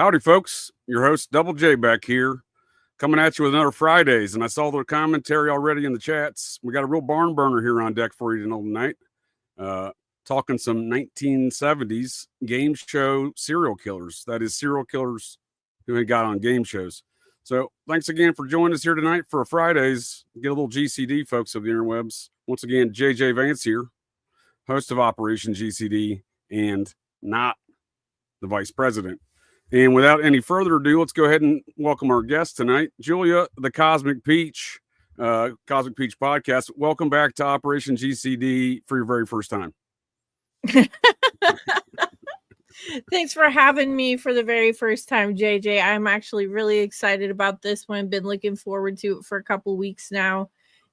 Howdy, folks. Your host, Double J, back here, coming at you with another Fridaze. And I saw the commentary already in the chats. We got a real barn burner here on deck for you tonight. Talking some 1970s game show serial killers. That is, serial killers who had got on game shows. So thanks again for joining us here tonight for a Fridaze. Get a little GCD, folks of the interwebs. Once again, JJ Vance here, host of Operation GCD and not the vice president. And without any further ado, let's go ahead and welcome our guest tonight, Julia, the Cosmic Peach, Cosmic Peach podcast. Welcome back to Operation GCD for your very first time. Thanks for having me for the very first time, JJ. I'm actually really excited about this one. Been looking forward to it for a couple weeks now.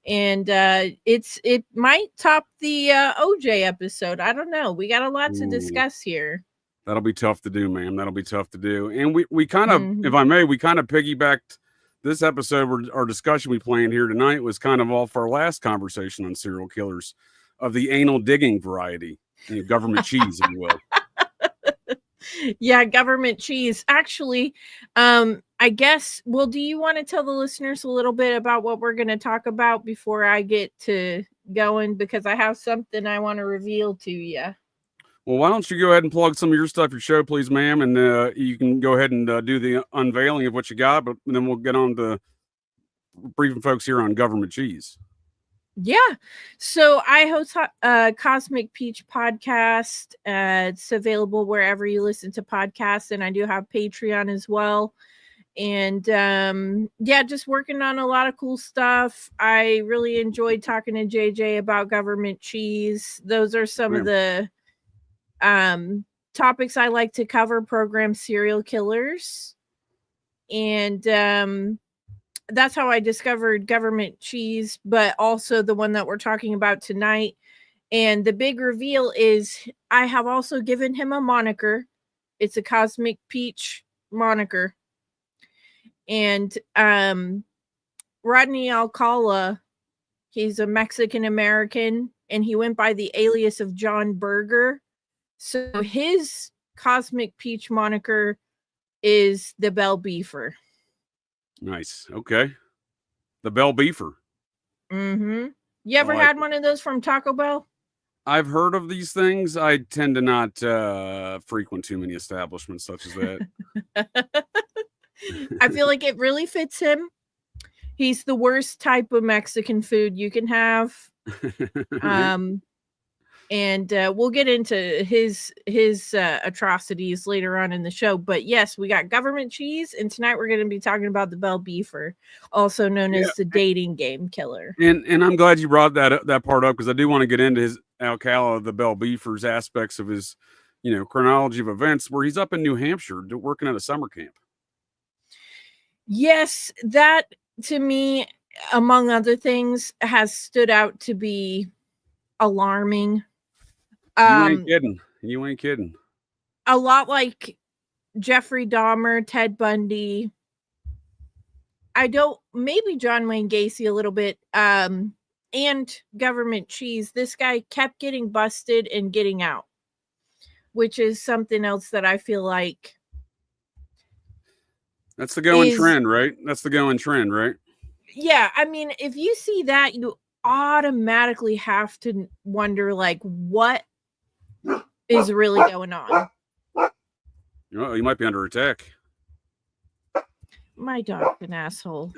And it might top the OJ episode. I don't know. We got a lot to discuss here. That'll be tough to do, ma'am. That'll be tough to do. And we kind of, if I may, we kind of piggybacked this episode. Our discussion we planned here tonight was kind of off our last conversation on serial killers of the anal digging variety, government cheese, if you will. Yeah, government cheese. Actually, I guess, well, do you want to tell the listeners a little bit about what we're going to talk about before I get to going? Because I have something I want to reveal to you. Well, why don't you go ahead and plug some of your stuff, your show, please, ma'am, and you can go ahead and do the unveiling of what you got, but then we'll get on to briefing folks here on government cheese. Yeah, so I host Cosmic Peach podcast. It's available wherever you listen to podcasts, and I do have Patreon as well. And yeah, just working on a lot of cool stuff. I really enjoyed talking to JJ about government cheese. Those are some of the topics I like to cover. Program serial killers, and that's how I discovered government cheese, but also the one that we're talking about tonight. And the big reveal is I have also given him a moniker. It's a Cosmic Peach moniker. And Rodney Alcala, he's a Mexican American, and he went by the alias of John Berger. So his Cosmic Peach moniker is the Bell Beefer. Nice. Okay. The Bell Beefer. Mm-hmm. You ever had one of those from Taco Bell? I've heard of these things. I tend to not frequent too many establishments such as that. I feel like it really fits him. He's the worst type of Mexican food you can have. And we'll get into his atrocities later on in the show. But yes, we got government cheese, and tonight we're going to be talking about the Bell Beefer, also known as the dating game killer. And I'm glad you brought that part up, because I do want to get into his Alcala, the Bell Beefer's aspects of his, chronology of events, where he's up in New Hampshire working at a summer camp. Yes, that to me, among other things, has stood out to be alarming. You ain't kidding. A lot like Jeffrey Dahmer, Ted Bundy. Maybe John Wayne Gacy a little bit, and government cheese. This guy kept getting busted and getting out, which is something else that I feel like. That's the going trend, right? That's the going trend, right? Yeah. I mean, if you see that, you automatically have to wonder, like, what is really going on? You might be under attack. My dog's an asshole.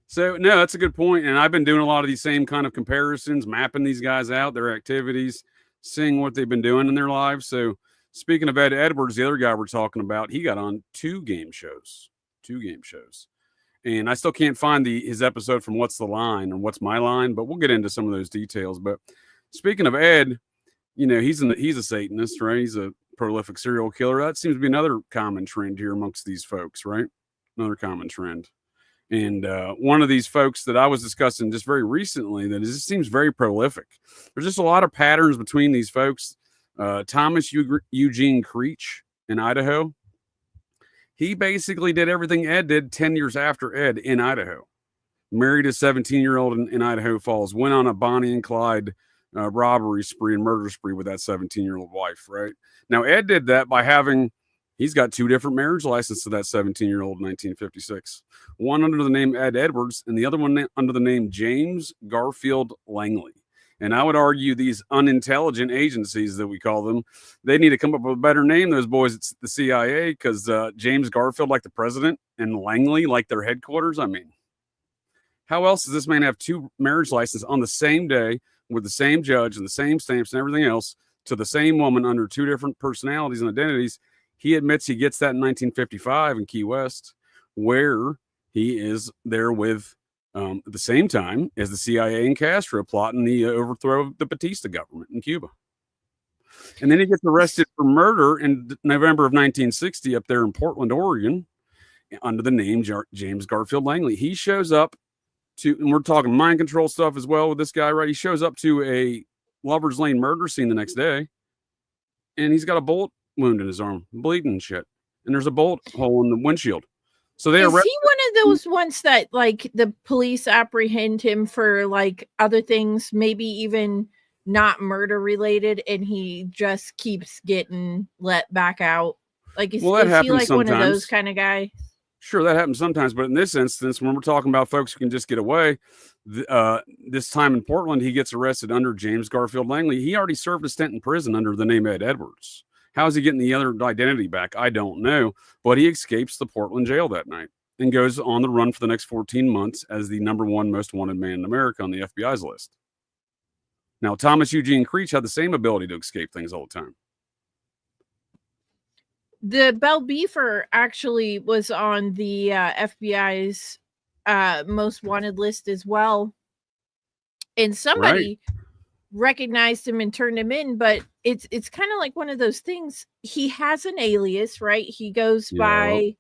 So, no, that's a good point. And I've been doing a lot of these same kind of comparisons, mapping these guys out, their activities, seeing what they've been doing in their lives. So, speaking of Ed Edwards, the other guy we're talking about, he got on two game shows. And I still can't find his episode from What's the Line or What's My Line, but we'll get into some of those details. But speaking of Ed, he's a Satanist, right? He's a prolific serial killer. That seems to be another common trend here amongst these folks, right? Another common trend. And one of these folks that I was discussing just very recently that just seems very prolific. There's just a lot of patterns between these folks. Thomas Eugene Creech in Idaho. He basically did everything Ed did 10 years after Ed in Idaho. Married a 17-year-old in Idaho Falls. Went on a Bonnie and Clyde robbery spree and murder spree with that 17-year-old wife, right? Now, Ed did that by he's got 2 different marriage licenses to that 17-year-old in 1956. One under the name Ed Edwards and the other one under the name James Garfield Langley. And I would argue these unintelligent agencies that we call them, they need to come up with a better name, those boys at the CIA, because James Garfield like the president and Langley like their headquarters. I mean, how else does this man have 2 marriage licenses on the same day with the same judge and the same stamps and everything else to the same woman under 2 different personalities and identities? He admits he gets that in 1955 in Key West, where he is there with at the same time as the CIA and Castro plotting the overthrow of the Batista government in Cuba. And then he gets arrested for murder in November of 1960 up there in Portland, Oregon, under the name James Garfield Langley. He shows up and we're talking mind control stuff as well with this guy, right? He shows up to a Lover's Lane murder scene the next day, and he's got a bullet wound in his arm, bleeding and shit. And there's a bullet hole in the windshield. So they arrest. Is he one of those ones that like the police apprehend him for like other things, maybe even not murder related, and he just keeps getting let back out? Like, is he like sometimes. One of those kind of guy? Sure, that happens sometimes, but in this instance, when we're talking about folks who can just get away, this time in Portland, he gets arrested under James Garfield Langley. He already served a stint in prison under the name Ed Edwards. How is he getting the other identity back? I don't know, but he escapes the Portland jail that night and goes on the run for the next 14 months as the #1 most wanted man in America on the FBI's list. Now, Thomas Eugene Creech had the same ability to escape things all the time. The Bell Beefer actually was on the FBI's most wanted list as well. And somebody recognized him and turned him in, but it's kind of like one of those things. He has an alias, right? He goes by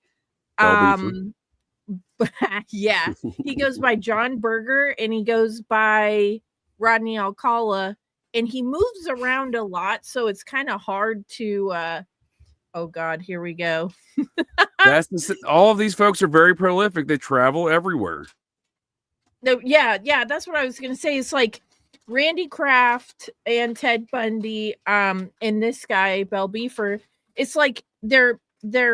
yeah, he goes by John Berger, and he goes by Rodney Alcala, and he moves around a lot, so it's kind of hard to oh God, here we go. All of these folks are very prolific. They travel everywhere. No, yeah, that's what I was gonna say. It's like Randy Kraft and Ted Bundy, and this guy, Bell Beefer. It's like their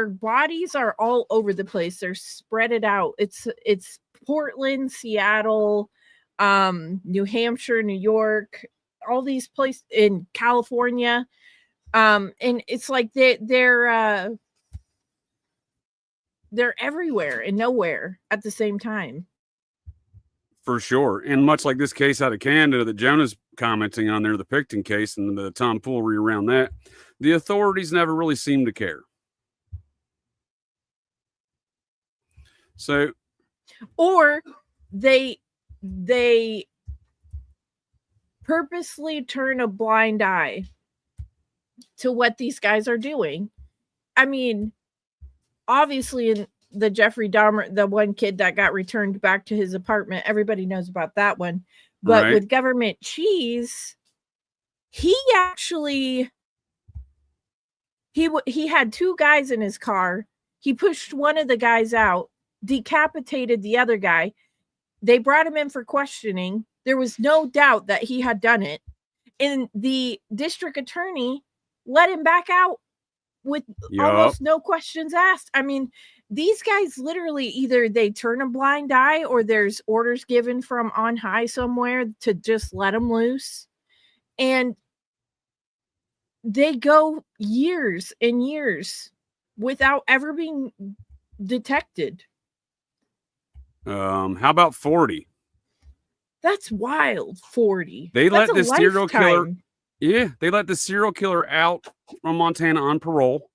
bodies are all over the place. They're spread it out. It's Portland, Seattle, New Hampshire, New York, all these places in California. And it's like they're everywhere and nowhere at the same time. For sure. And much like this case out of Canada that Jonah's commenting on there, the Picton case and the tomfoolery around that, the authorities never really seem to care. So, or they purposely turn a blind eye to what these guys are doing. I mean, obviously in the Jeffrey Dahmer, the one kid that got returned back to his apartment, everybody knows about that one. But with Government Cheese, he actually he had 2 guys in his car. He pushed one of the guys out, decapitated the other guy. They brought him in for questioning. There was no doubt that he had done it. And the district attorney let him back out with almost no questions asked. I mean, these guys literally either they turn a blind eye or there's orders given from on high somewhere to just let them loose. And they go years and years without ever being detected. How about 40? That's wild. 40. They let this serial killer. Yeah, they let the serial killer out from Montana on parole.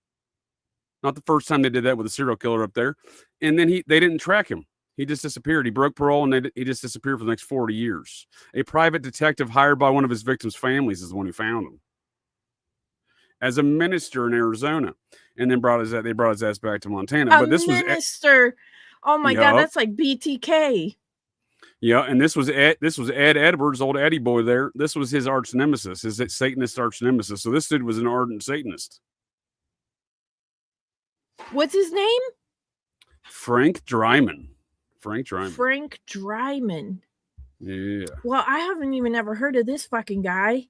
Not the first time they did that with a serial killer up there. And then they didn't track him. He just disappeared. He broke parole and he just disappeared for the next 40 years. A private detective hired by one of his victims' families is the one who found him as a minister in Arizona, and then they brought his ass back to Montana. But this minister. Oh my God, that's like BTK. Yeah, and this was Ed Edwards, old Eddie boy there. This was his arch nemesis, his Satanist arch nemesis. So this dude was an ardent Satanist. What's his name? Frank Dryman. Frank Dryman. Yeah. Well, I haven't even ever heard of this fucking guy.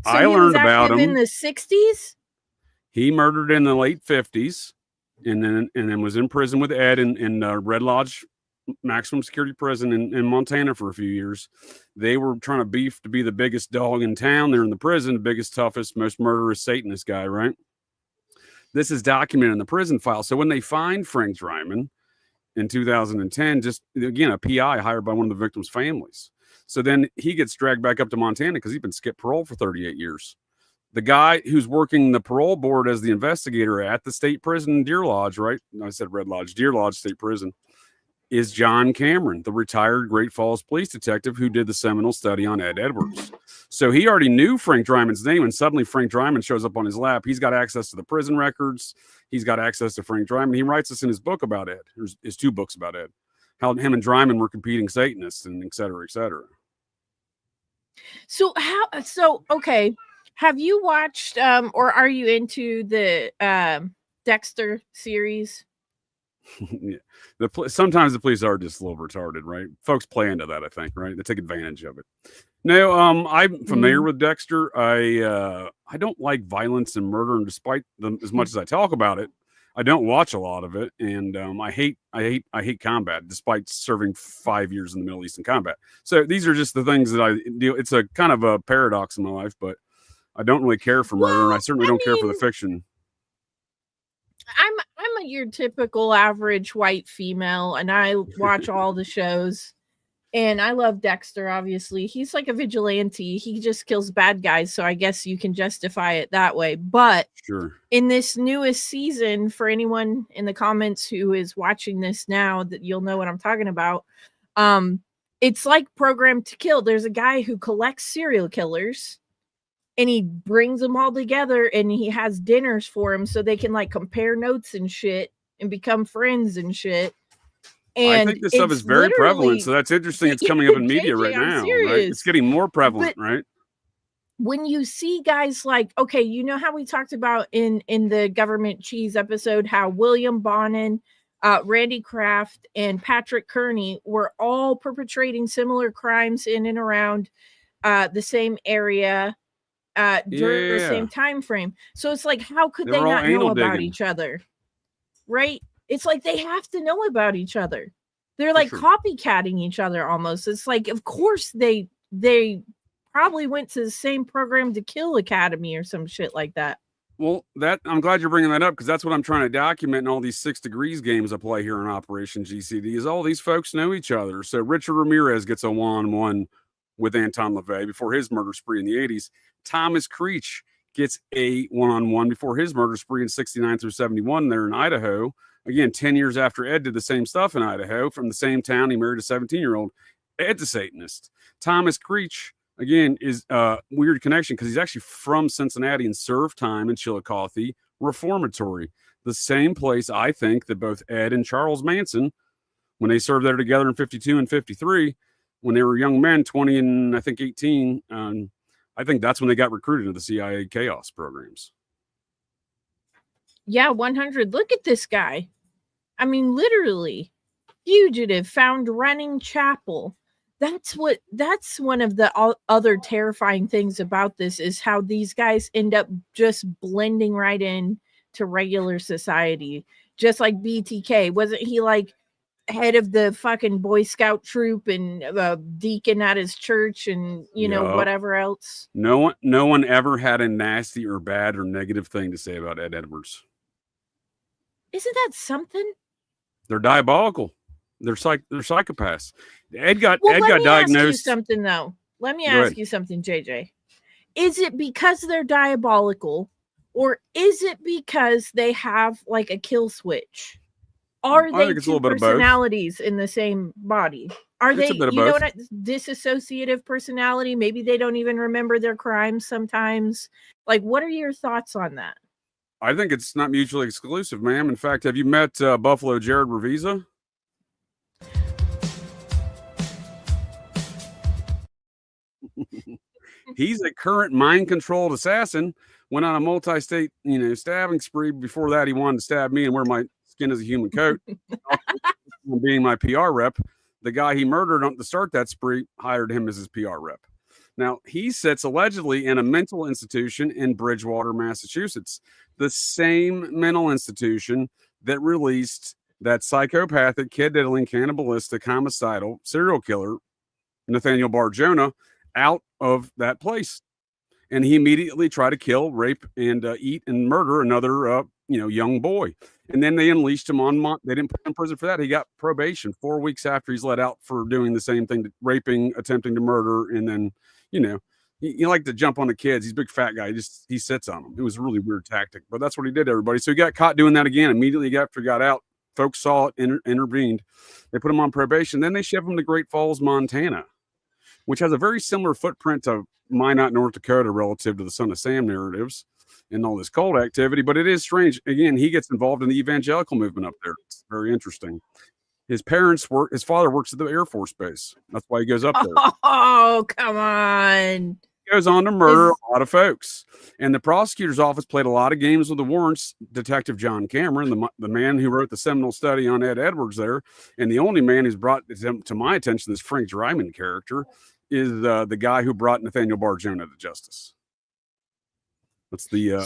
So I he learned was about active him in the 60s? He murdered in the late 50s, and then was in prison with Ed in Red Lodge maximum security prison in Montana for a few years. They were trying to beef to be the biggest dog in town. They're in the prison, the biggest, toughest, most murderous Satanist guy, right? This is documented in the prison file. So when they find Frank Dryman in 2010, just again, a PI hired by one of the victims' families. So then he gets dragged back up to Montana because he's been skipped parole for 38 years. The guy who's working the parole board as the investigator at the state prison in Deer Lodge, right? I said Red Lodge, Deer Lodge State Prison, is John Cameron, the retired Great Falls police detective who did the seminal study on Ed Edwards. So he already knew Frank Dryman's name, and suddenly Frank Dryman shows up on his lap. He's got access to the prison records. He's got access to Frank Dryman. He writes this in his book about Ed, his 2 books about Ed, how him and Dryman were competing Satanists, and et cetera, et cetera. So okay. Have you watched or are you into the Dexter series? Yeah. Sometimes the police are just a little retarded, right? Folks play into that, I think, right? They take advantage of it. No, I'm familiar with Dexter. I don't like violence and murder, and despite them as much as I talk about it, I don't watch a lot of it, and I hate combat, despite serving 5 years in the Middle East in combat. So these are just the things that I do. It's a kind of a paradox in my life, but I don't really care for murder, and I certainly don't care for the fiction. I'm your typical average white female, and I watch all the shows, and I love Dexter. Obviously, he's like a vigilante. He just kills bad guys, so I guess you can justify it that way. But sure, in this newest season, for anyone in the comments who is watching this now, that you'll know what I'm talking about. It's like Programmed to Kill. There's a guy who collects serial killers, and he brings them all together, and he has dinners for them so they can like compare notes and shit and become friends and shit. And I think this stuff is very prevalent, so that's interesting. It's coming up in media right now, right? It's getting more prevalent, right? When you see guys like, okay, you know how we talked about in the Government Cheese episode, how William Bonin, Randy Kraft, and Patrick Kearney were all perpetrating similar crimes in and around the same area during the same time frame. So it's like, how could they not know about each other? Right? It's like they have to know about each other. They're like copycatting each other almost. It's like, of course they probably went to the same Programmed to Kill academy or some shit like that. Well, I'm glad you're bringing that up, because that's what I'm trying to document in all these 6 Degrees games I play here in Operation GCD, is all these folks know each other. So Richard Ramirez gets a one-on-one with Anton LaVey before his murder spree in the 80s. Thomas Creech gets a one-on-one before his murder spree in 69 through 71 there in Idaho. Again, 10 years after Ed did the same stuff in Idaho, from the same town. He married a 17-year-old. Ed's a Satanist. Thomas Creech, again, is a weird connection because he's actually from Cincinnati and served time in Chillicothe Reformatory, the same place I think that both Ed and Charles Manson, when they served there together in 52 and 53, when they were young men, 20 and I think 18, I think that's when they got recruited into the CIA chaos programs. Yeah, 100. Look at this guy. I mean, literally, fugitive found running chapel. That's one of the other terrifying things about this, is how these guys end up just blending right in to regular society. Just like BTK. Wasn't he like head of the fucking Boy Scout troop and deacon at his church and you know whatever else? No one ever had a nasty or bad or negative thing to say about Ed Edwards. Isn't that something? They're diabolical. They're psychopaths. Ed got diagnosed. Let me ask you something though. Let me ask you something, JJ. Is it because they're diabolical, or is it because they have like a kill switch? Are they two personalities in the same body? Are they, you know what, disassociative personality? Maybe they don't even remember their crimes sometimes. Like, what are your thoughts on that? I think it's not mutually exclusive, ma'am. In fact, have you met Buffalo Jared Revisa? He's a current mind-controlled assassin. Went on a multi-state, stabbing spree. Before that, he wanted to stab me and wear my skin as a human coat. Being my PR rep, the guy he murdered to start that spree hired him as his PR rep. Now, he sits allegedly in a mental institution in Bridgewater, Massachusetts, the same mental institution that released that psychopathic, kid-diddling, cannibalistic, homicidal serial killer, Nathaniel Barjona, out of that place. And he immediately tried to kill, rape, and eat and murder another, young boy. And then they unleashed him on. They didn't put him in prison for that. He got probation 4 weeks after he's let out for doing the same thing, raping, attempting to murder, and then, he liked to jump on the kids. He's a big fat guy. He sits on them. It was a really weird tactic, but that's what he did to everybody. So he got caught doing that again immediately after he got out. Folks saw it, intervened. They put him on probation. Then they shipped him to Great Falls, Montana, which has a very similar footprint to Minot, North Dakota, relative to the Son of Sam narratives and all this cult activity. But it is strange. Again, he gets involved in the evangelical movement up there. It's very interesting. His father works at the Air Force Base. That's why he goes up there. Oh, come on. He goes on to murder a lot of folks. And the prosecutor's office played a lot of games with the warrants. Detective John Cameron, the man who wrote the seminal study on Ed Edwards there, and the only man who's brought to my attention this Frank Dryman character is the guy who brought Nathaniel Barjona to justice. That's the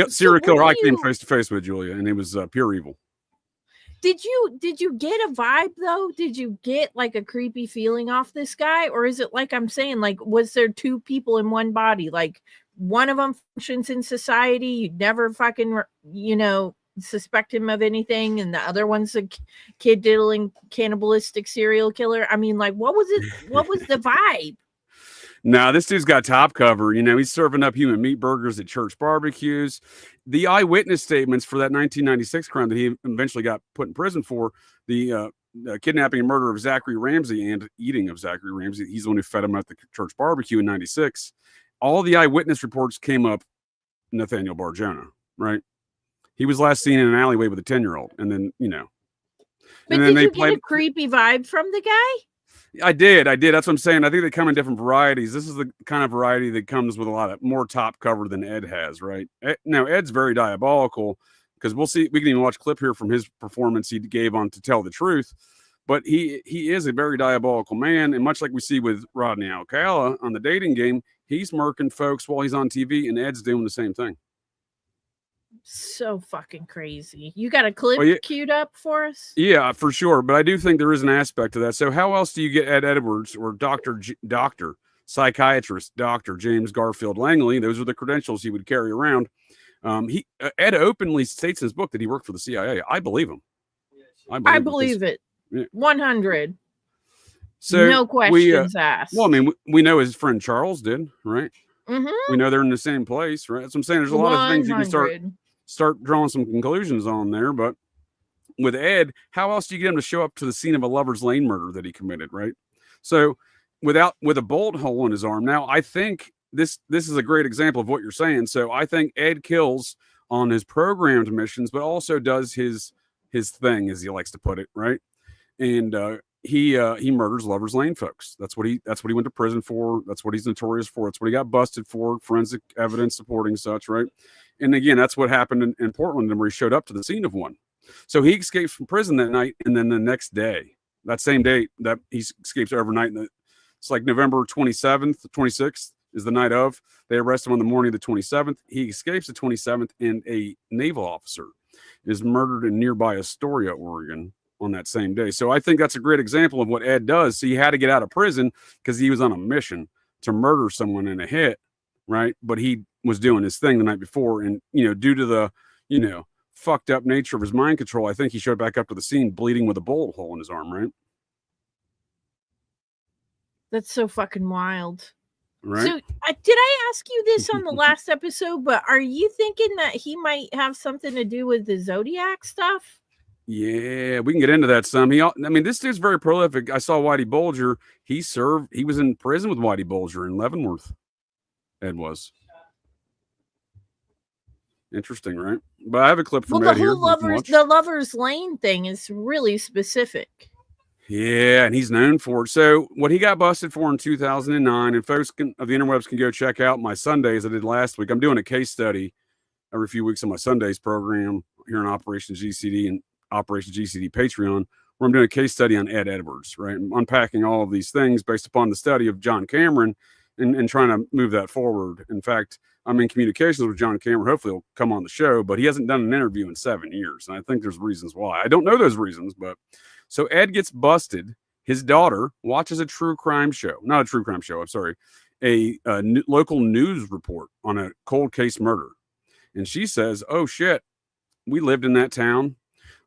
serial killer I came face to face with, Julia, and he was pure evil. Did you get a vibe though? Did you get like a creepy feeling off this guy, or is it like I'm saying, like, was there two people in one body? Like one of them functions in society, you'd never fucking suspect him of anything, and the other one's a kid diddling cannibalistic serial killer. I mean, like, what was it? What was the vibe? Nah, this dude's got top cover. He's serving up human meat burgers at church barbecues. The eyewitness statements for that 1996 crime that he eventually got put in prison for, the kidnapping and murder of Zachary Ramsey and eating of Zachary Ramsey. He's the one who fed him at the church barbecue in 96. All the eyewitness reports came up Nathaniel Barjona, right? He was last seen in an alleyway with a 10-year-old. And then, But did you get a creepy vibe from the guy? I did. That's what I'm saying. I think they come in different varieties. This is the kind of variety that comes with a lot of more top cover than Ed has, right? Now, Ed's very diabolical because we'll see. We can even watch a clip here from his performance he gave on To Tell the Truth. But he is a very diabolical man. And much like we see with Rodney Alcala on the dating game, he's murking folks while he's on TV, and Ed's doing the same thing. So fucking crazy. You got a clip queued up for us? Yeah, for sure. But I do think there is an aspect to that. So how else do you get Ed Edwards or psychiatrist, Dr. James Garfield Langley? Those are the credentials he would carry around. Ed openly states in his book that he worked for the CIA. I believe him. I believe it. Yeah. 100. So no questions asked. Well, I mean, we know his friend Charles did, right? Mm-hmm. We know they're in the same place, right? That's what I'm saying. There's a lot of things you can start drawing some conclusions on there. But with Ed, how else do you get him to show up to the scene of a Lover's Lane murder that he committed, right? So with a bullet hole in his arm. Now, I think this is a great example of what you're saying. So I think Ed kills on his programmed missions, but also does his thing, as he likes to put it, right? And he murders Lover's Lane folks. That's what he went to prison for. That's what he's notorious for. That's what he got busted for. Forensic evidence supporting such, right? And again, that's what happened in Portland, where he showed up to the scene of one. So he escapes from prison that night, and then the next day, that same date, that he escapes overnight. It's like November 27th, 26th is the night of. They arrest him on the morning of the 27th. He escapes the 27th, and a naval officer is murdered in nearby Astoria, Oregon, on that same day. So I think that's a great example of what Ed does. So he had to get out of prison because he was on a mission to murder someone in a hit, right? But he was doing his thing the night before, and due to the fucked up nature of his mind control, I think he showed back up to the scene bleeding with a bullet hole in his arm, right? That's so fucking wild. Right. So did I ask you this on the last episode, but are you thinking that he might have something to do with the Zodiac stuff? Yeah, we can get into that some. This dude's very prolific. I saw Whitey Bulger. He was in prison with Whitey Bulger in Leavenworth. Ed was. Interesting, right? But I have a clip from Ed here. The Lover's Lane thing is really specific. Yeah, and he's known for it. So what he got busted for in 2009, and folks of the interwebs can go check out my Sundays I did last week. I'm doing a case study every few weeks on my Sundays program here on Operation GCD and Operation GCD Patreon, where I'm doing a case study on Ed Edwards, right? I'm unpacking all of these things based upon the study of John Cameron and trying to move that forward. In fact, I'm in communications with John Cameron. Hopefully he'll come on the show, but he hasn't done an interview in 7 years. And I think there's reasons why. I don't know those reasons, but so Ed gets busted. His daughter watches a true crime show, not a true crime show. I'm sorry. A local news report on a cold case murder. And she says, oh shit, we lived in that town.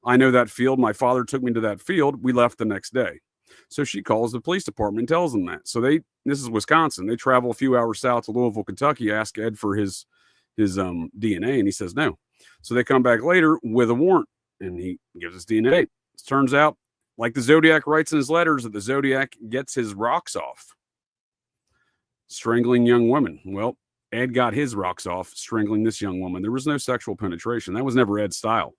I know that field. My father took me to that field. We left the next day. So she calls the police department and tells them that. So this is Wisconsin. They travel a few hours south to Louisville, Kentucky, ask Ed for his DNA, and he says no. So they come back later with a warrant, and he gives us DNA. It turns out, like the Zodiac writes in his letters, that the Zodiac gets his rocks off strangling young women. Well, Ed got his rocks off strangling this young woman. There was no sexual penetration. That was never Ed's style.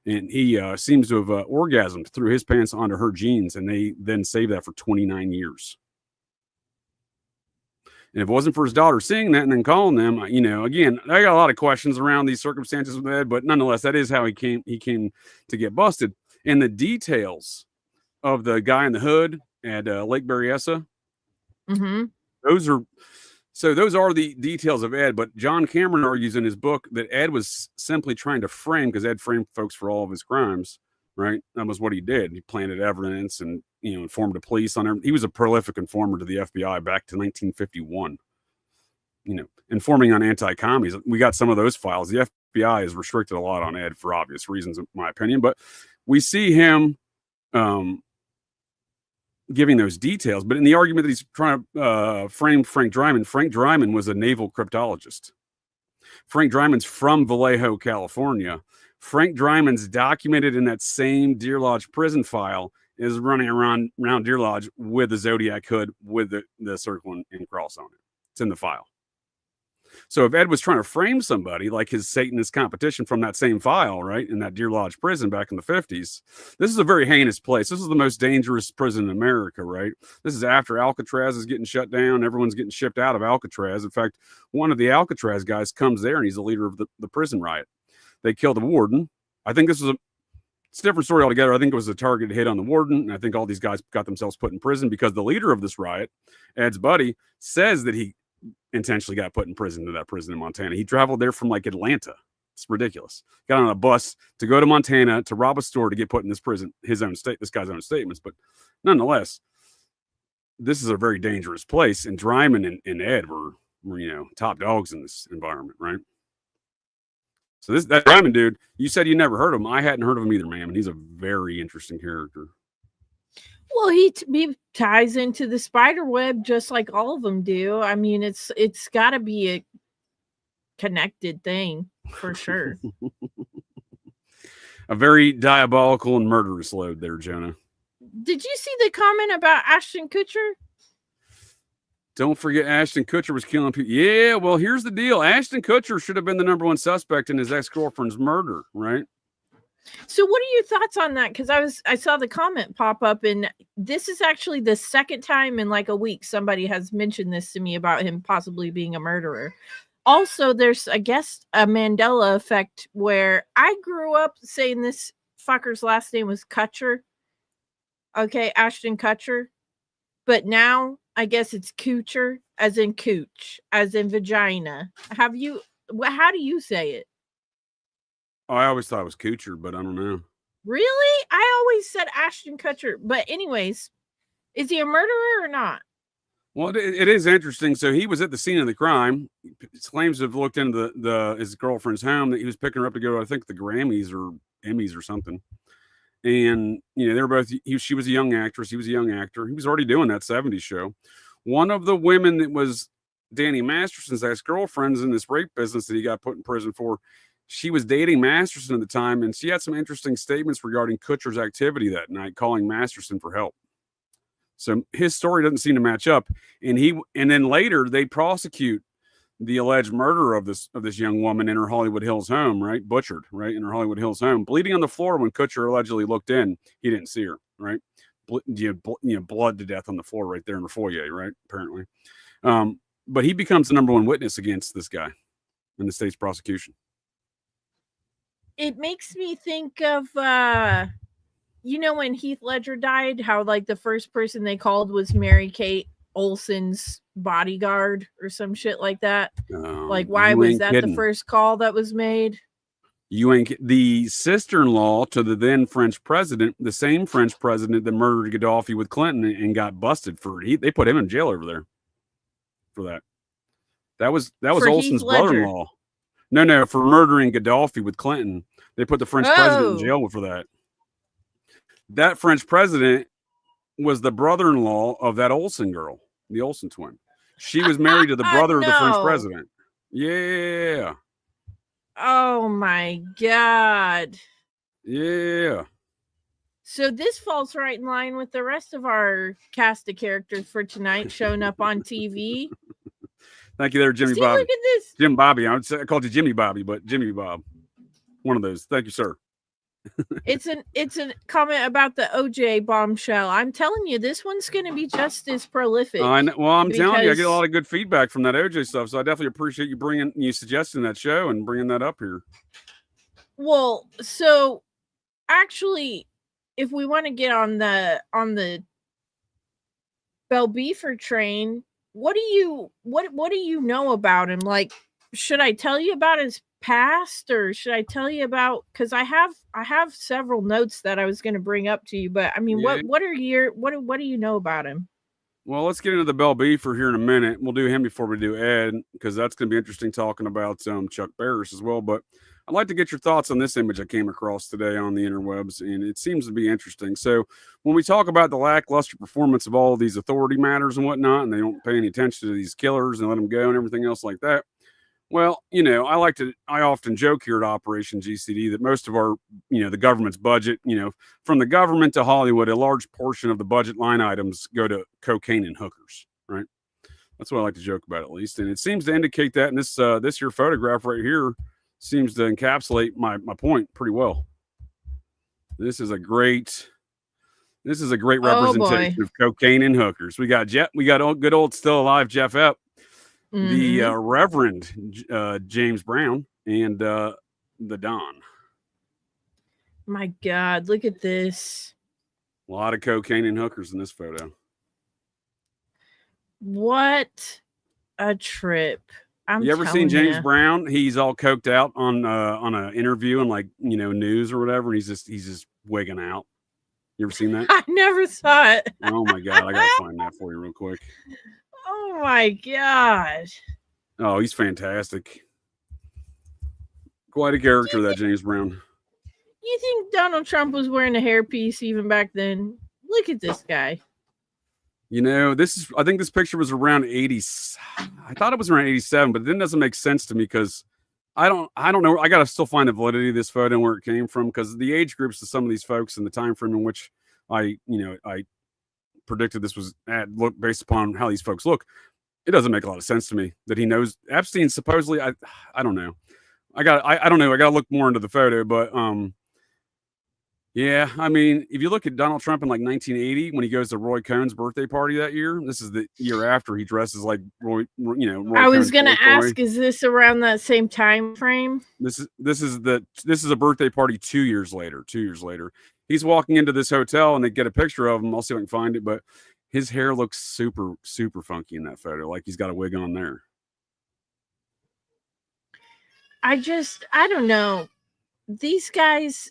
And he seems to have orgasmed through his pants onto her jeans, and they then saved that for 29 years. And if it wasn't for his daughter seeing that and then calling them, again, I got a lot of questions around these circumstances with Ed, but nonetheless, that is how he came to get busted. And the details of the guy in the hood at Lake Berryessa, those are the details of Ed. But John Cameron argues in his book that Ed was simply trying to frame, because Ed framed folks for all of his crimes, right? That was what he did. He planted evidence and, informed the police on everything. He was a prolific informer to the FBI back to 1951, informing on anti-commies. We got some of those files. The FBI has restricted a lot on Ed for obvious reasons, in my opinion, but we see him giving those details. But in the argument that he's trying to frame Frank Dryman was a naval cryptologist. Frank Dryman's from Vallejo, California. Frank Dryman's documented in that same Deer Lodge prison file is running around Deer Lodge with the Zodiac hood with the circle and cross on it. It's in the file. So if Ed was trying to frame somebody like his Satanist competition from that same file, right, in that Deer Lodge prison back in the 50s, this is a very heinous place. This is the most dangerous prison in America, right? This is after Alcatraz is getting shut down. Everyone's getting shipped out of Alcatraz. In fact, one of the Alcatraz guys comes there, and he's the leader of the prison riot. They kill the warden. I think it's a different story altogether. I think it was a targeted hit on the warden, and I think all these guys got themselves put in prison because the leader of this riot, Ed's buddy, says that he intentionally got put in prison in Montana. He traveled there from like Atlanta. It's ridiculous. Got on a bus to go to Montana to rob a store to get put in this prison, this guy's own statements. But nonetheless, this is a very dangerous place. And Dryman and Ed were top dogs in this environment, right? So that Dryman dude, you said you never heard of him. I hadn't heard of him either, man. And he's a very interesting character. Well, he ties into the spider web just like all of them do. I mean, it's got to be a connected thing for sure. A very diabolical and murderous load there, Jonah. Did you see the comment about Ashton Kutcher? Don't forget Ashton Kutcher was killing people. Yeah, well, here's the deal. Ashton Kutcher should have been the number one suspect in his ex-girlfriend's murder, right? So what are your thoughts on that? Because I saw the comment pop up, and this is actually the second time in like a week somebody has mentioned this to me about him possibly being a murderer. Also, there's, I guess, a Mandela effect where I grew up saying this fucker's last name was Kutcher. Okay, Ashton Kutcher. But now I guess it's Kutcher, as in cooch, as in vagina. How do you say it? Oh, I always thought it was Kutcher, but I don't know. Really? I always said Ashton Kutcher. But anyways, is he a murderer or not? Well, it is interesting. So he was at the scene of the crime. He claims to have looked into his girlfriend's home, that he was picking her up to go to, I think, the Grammys or Emmys or something. And, they were both, she was a young actress. He was a young actor. He was already doing that 70s show. One of the women that was Danny Masterson's ex-girlfriends in this rape business that he got put in prison for, she was dating Masterson at the time, and she had some interesting statements regarding Kutcher's activity that night, calling Masterson for help. So his story doesn't seem to match up. And then later they prosecute the alleged murder of this young woman in her Hollywood Hills home, right? Butchered, right? In her Hollywood Hills home, bleeding on the floor when Kutcher allegedly looked in. He didn't see her, right? Blood to death on the floor right there in the foyer, right? Apparently. But he becomes the number one witness against this guy in the state's prosecution. It makes me think of you know, when Heath Ledger died, how like the first person they called was Mary Kate Olsen's bodyguard or some shit like that. Like, why was that the first call that was made? You ain't the sister-in-law to the then French president, the same French president that murdered Gaddafi with Clinton and got busted for it. They put him in jail over there for that. That was Olsen's brother-in-law. No, for murdering Gaddafi with Clinton. They put the French president in jail for that. That French president was the brother-in-law of that Olsen girl, the Olsen twin. She was married to the brother of the French president. Yeah. Oh my God. Yeah. So this falls right in line with the rest of our cast of characters for tonight showing up on TV. Thank you there, Jimmy Bobby. Look at this. Jim Bobby. I called you Jimmy Bobby, but Jimmy Bob. One of those. Thank you, sir. It's a comment about the OJ bombshell. I'm telling you, this one's going to be just as prolific. I'm telling you, I get a lot of good feedback from that OJ stuff, so I definitely appreciate you suggesting that show and bringing that up here. Well, so actually, if we want to get on the Bell Beefer train, what do you know about him? Like, should I tell you about his past, or should I tell you about, because I have several notes that I was going to bring up to you, but I mean, what do you know about him? Well, let's get into the Bell Beefer here in a minute. We'll do him before we do Ed, because that's going to be interesting talking about Chuck Barris as well. But I'd like to get your thoughts on this image I came across today on the interwebs, and it seems to be interesting. So when we talk about the lackluster performance of all of these authority matters and whatnot, and they don't pay any attention to these killers and let them go and everything else like that, well, I often joke here at Operation GCD that most of our, the government's budget, from the government to Hollywood, a large portion of the budget line items go to cocaine and hookers, right? That's what I like to joke about, at least. And it seems to indicate that in this here photograph right here seems to encapsulate my point pretty well. This is a great representation of cocaine and hookers. We got good old still alive Jeff Epp. The Reverend James Brown and the Don. My God, look at this. A lot of cocaine and hookers in this photo. What a trip. You ever seen James Brown? He's all coked out on an interview and news or whatever, and he's just wigging out. You ever seen that? I never saw it. Oh my God, I gotta find that for you real quick. Oh my God. Oh, he's fantastic. Quite a character, that James Brown. You think Donald Trump was wearing a hairpiece even back then? Look at this guy. I think this picture was around 80. I thought it was around 87, but it doesn't make sense to me because I don't know. I got to still find the validity of this photo and where it came from, because the age groups of some of these folks and the time frame in which I predicted this was look based upon how these folks look, it doesn't make a lot of sense to me that he knows Epstein supposedly. I don't know. I don't know. I got to look more into the photo, but yeah. I mean, if you look at Donald Trump in 1980 when he goes to Roy Cohn's birthday party that year, this is the year after he dresses like Roy. I was going to ask, is this around that same time frame? This is a birthday party 2 years later. 2 years later. He's walking into this hotel and they get a picture of him. I'll see if I can find it, but his hair looks super, super funky in that photo. Like he's got a wig on there. I don't know. These guys,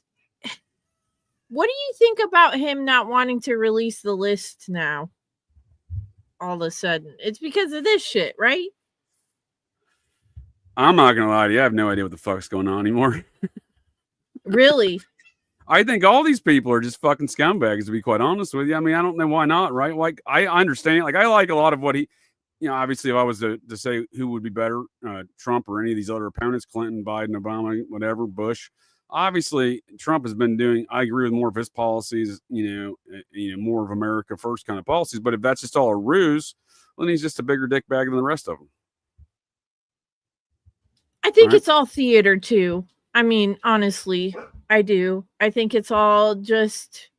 what do you think about him not wanting to release the list now? All of a sudden. It's because of this shit, right? I'm not going to lie to you. I have no idea what the fuck's going on anymore. Really? I think all these people are just fucking scumbags, to be quite honest with you. I mean, I don't know why not, right? Like, I understand. Like, I like a lot of what he, obviously, if I was to say who would be better, Trump or any of these other opponents, Clinton, Biden, Obama, whatever, Bush. Obviously, Trump has been doing, I agree with more of his policies, more of America first kind of policies. But if that's just all a ruse, then he's just a bigger dickbag than the rest of them. I think it's all theater, too. I mean, honestly, I do. I think it's all just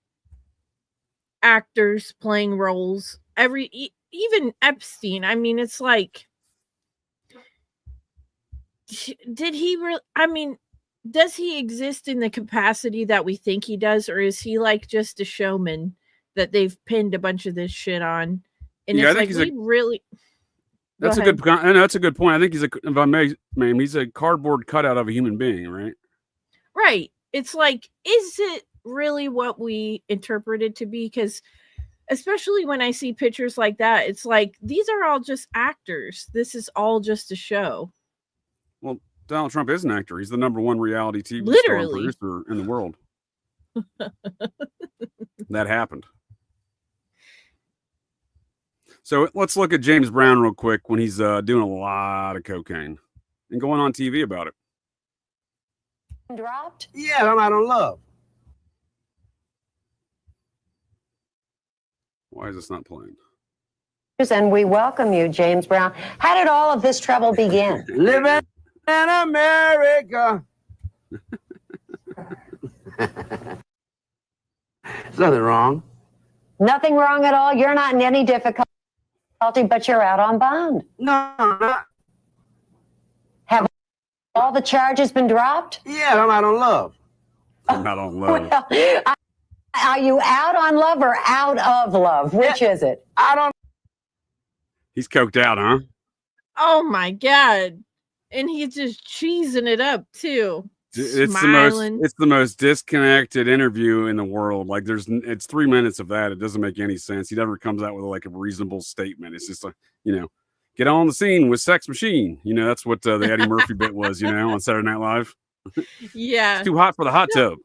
actors playing roles. Even Epstein. I mean, it's like, did he really? I mean, does he exist in the capacity that we think he does, or is he like just a showman that they've pinned a bunch of this shit on? And Yeah, I it's think like we really. that's a good. That's a good point. I think if I may, ma'am, he's a cardboard cutout of a human being, right? Right. It's like, is it really what we interpret it to be? Because especially when I see pictures like that, it's like, these are all just actors. This is all just a show. Well, Donald Trump is an actor. He's the #1 reality TV star and producer in the world. That happened. So let's look at James Brown real quick when he's doing a lot of cocaine and going on TV about it. Dropped? Yeah, I'm out on love. Why is this not playing? And we welcome you, James Brown. How did all of this trouble begin? Living in America. There's nothing wrong. Nothing wrong at all. You're not in any difficulty, but you're out on bond. No, not. Have all the charges been dropped? Yeah, I'm out on love. I'm out on love. Well, are you out on love or out of love? Which is it? I don't. He's coked out, huh? Oh my God. And he's just cheesing it up too. It's Smiling. the most disconnected interview in the world. Like it's 3 minutes of that. It doesn't make any sense. He never comes out with like a reasonable statement. It's just like, get on the scene with Sex Machine. That's what the Eddie Murphy bit was, on Saturday Night Live. Yeah. It's too hot for the hot tub.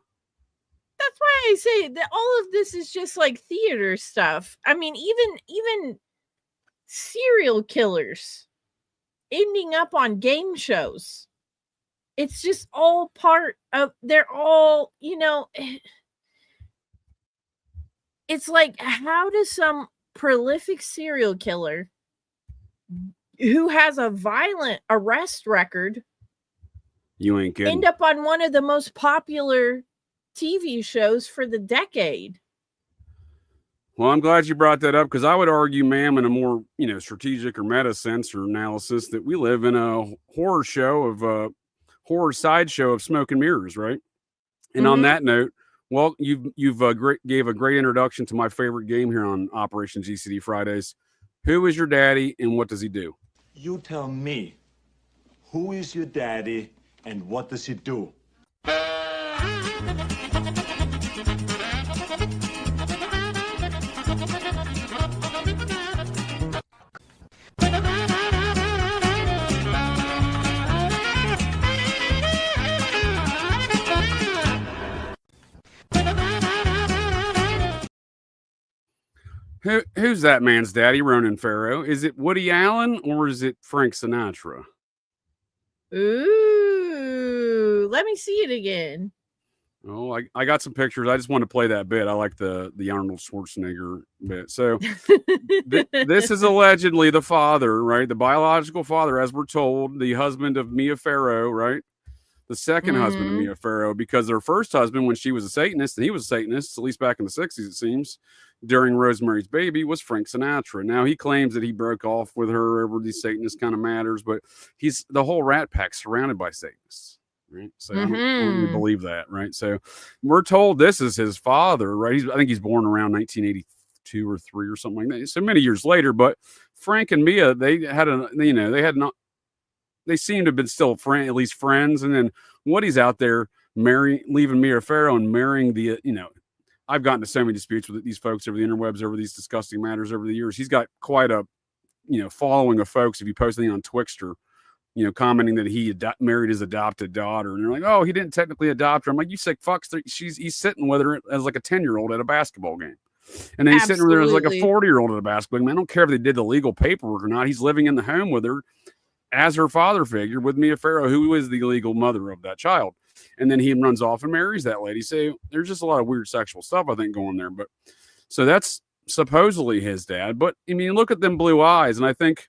That's why I say that all of this is just like theater stuff. I mean, even serial killers ending up on game shows. It's just all part of, they're all, it's like, how does some prolific serial killer who has a violent arrest record You ain't kidding. end up on one of the most popular TV shows for the decade? Well, I'm glad you brought that up, because I would argue, ma'am, in a more, strategic or meta sense or analysis, that we live in a horror sideshow of smoke and mirrors, right? And on that note, well, you've gave a great introduction to my favorite game here on Operation GCD Fridays. Who is your daddy and what does he do? You tell me, who is your daddy and what does he do? Who's that man's daddy, Ronan Farrow? Is it Woody Allen or is it Frank Sinatra? Ooh, let me see it again. Oh, I got some pictures. I just wanted to play that bit. I like the Arnold Schwarzenegger bit. So this is allegedly the father, right? The biological father, as we're told, the husband of Mia Farrow, right? The second husband of Mia Farrow, because their first husband, when she was a Satanist, and he was a Satanist, at least back in the 60s, it seems, during Rosemary's Baby, was Frank Sinatra. Now, he claims that he broke off with her over these Satanist kind of matters, but he's the whole Rat Pack surrounded by Satanists, right? So I don't really believe that, right? So we're told this is his father, right? I think he's born around 1982 or 3 or something like that. So many years later, but Frank and Mia, they seem to have been still at least friends. And then Woody's out there leaving Mia Farrow and marrying I've gotten to so many disputes with these folks over the interwebs over these disgusting matters over the years. He's got quite a, following of folks. If you post anything on Twixter, commenting that he married his adopted daughter, and they're like, "Oh, he didn't technically adopt her." I'm like, "You sick fucks! He's sitting with her as like a 10-year-old at a basketball game, and then he's sitting with her as like a 40-year-old at a basketball game. I don't care if they did the legal paperwork or not. He's living in the home with her as her father figure with Mia Farrow, who is the legal mother of that child." And then he runs off and marries that lady. So there's just a lot of weird sexual stuff, I think, going there. But so that's supposedly his dad. But I mean, look at them blue eyes. And I think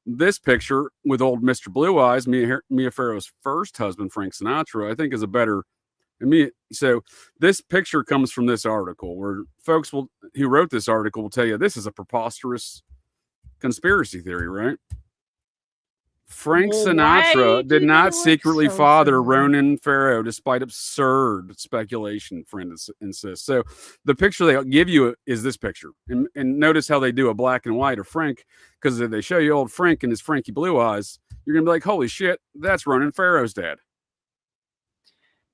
this picture with old Mr. Blue Eyes, Mia Farrow's first husband, Frank Sinatra, I think is a better. So this picture comes from this article where folks who wrote this article will tell you this is a preposterous conspiracy theory, right? Frank Well, why Sinatra did did they not look secretly so father similar? Ronan Farrow, despite absurd speculation, friend insists. So the picture they give you is this picture. And notice how they do a black and white of Frank, because if they show you old Frank and his Frankie blue eyes, you're going to be like, holy shit, that's Ronan Farrow's dad.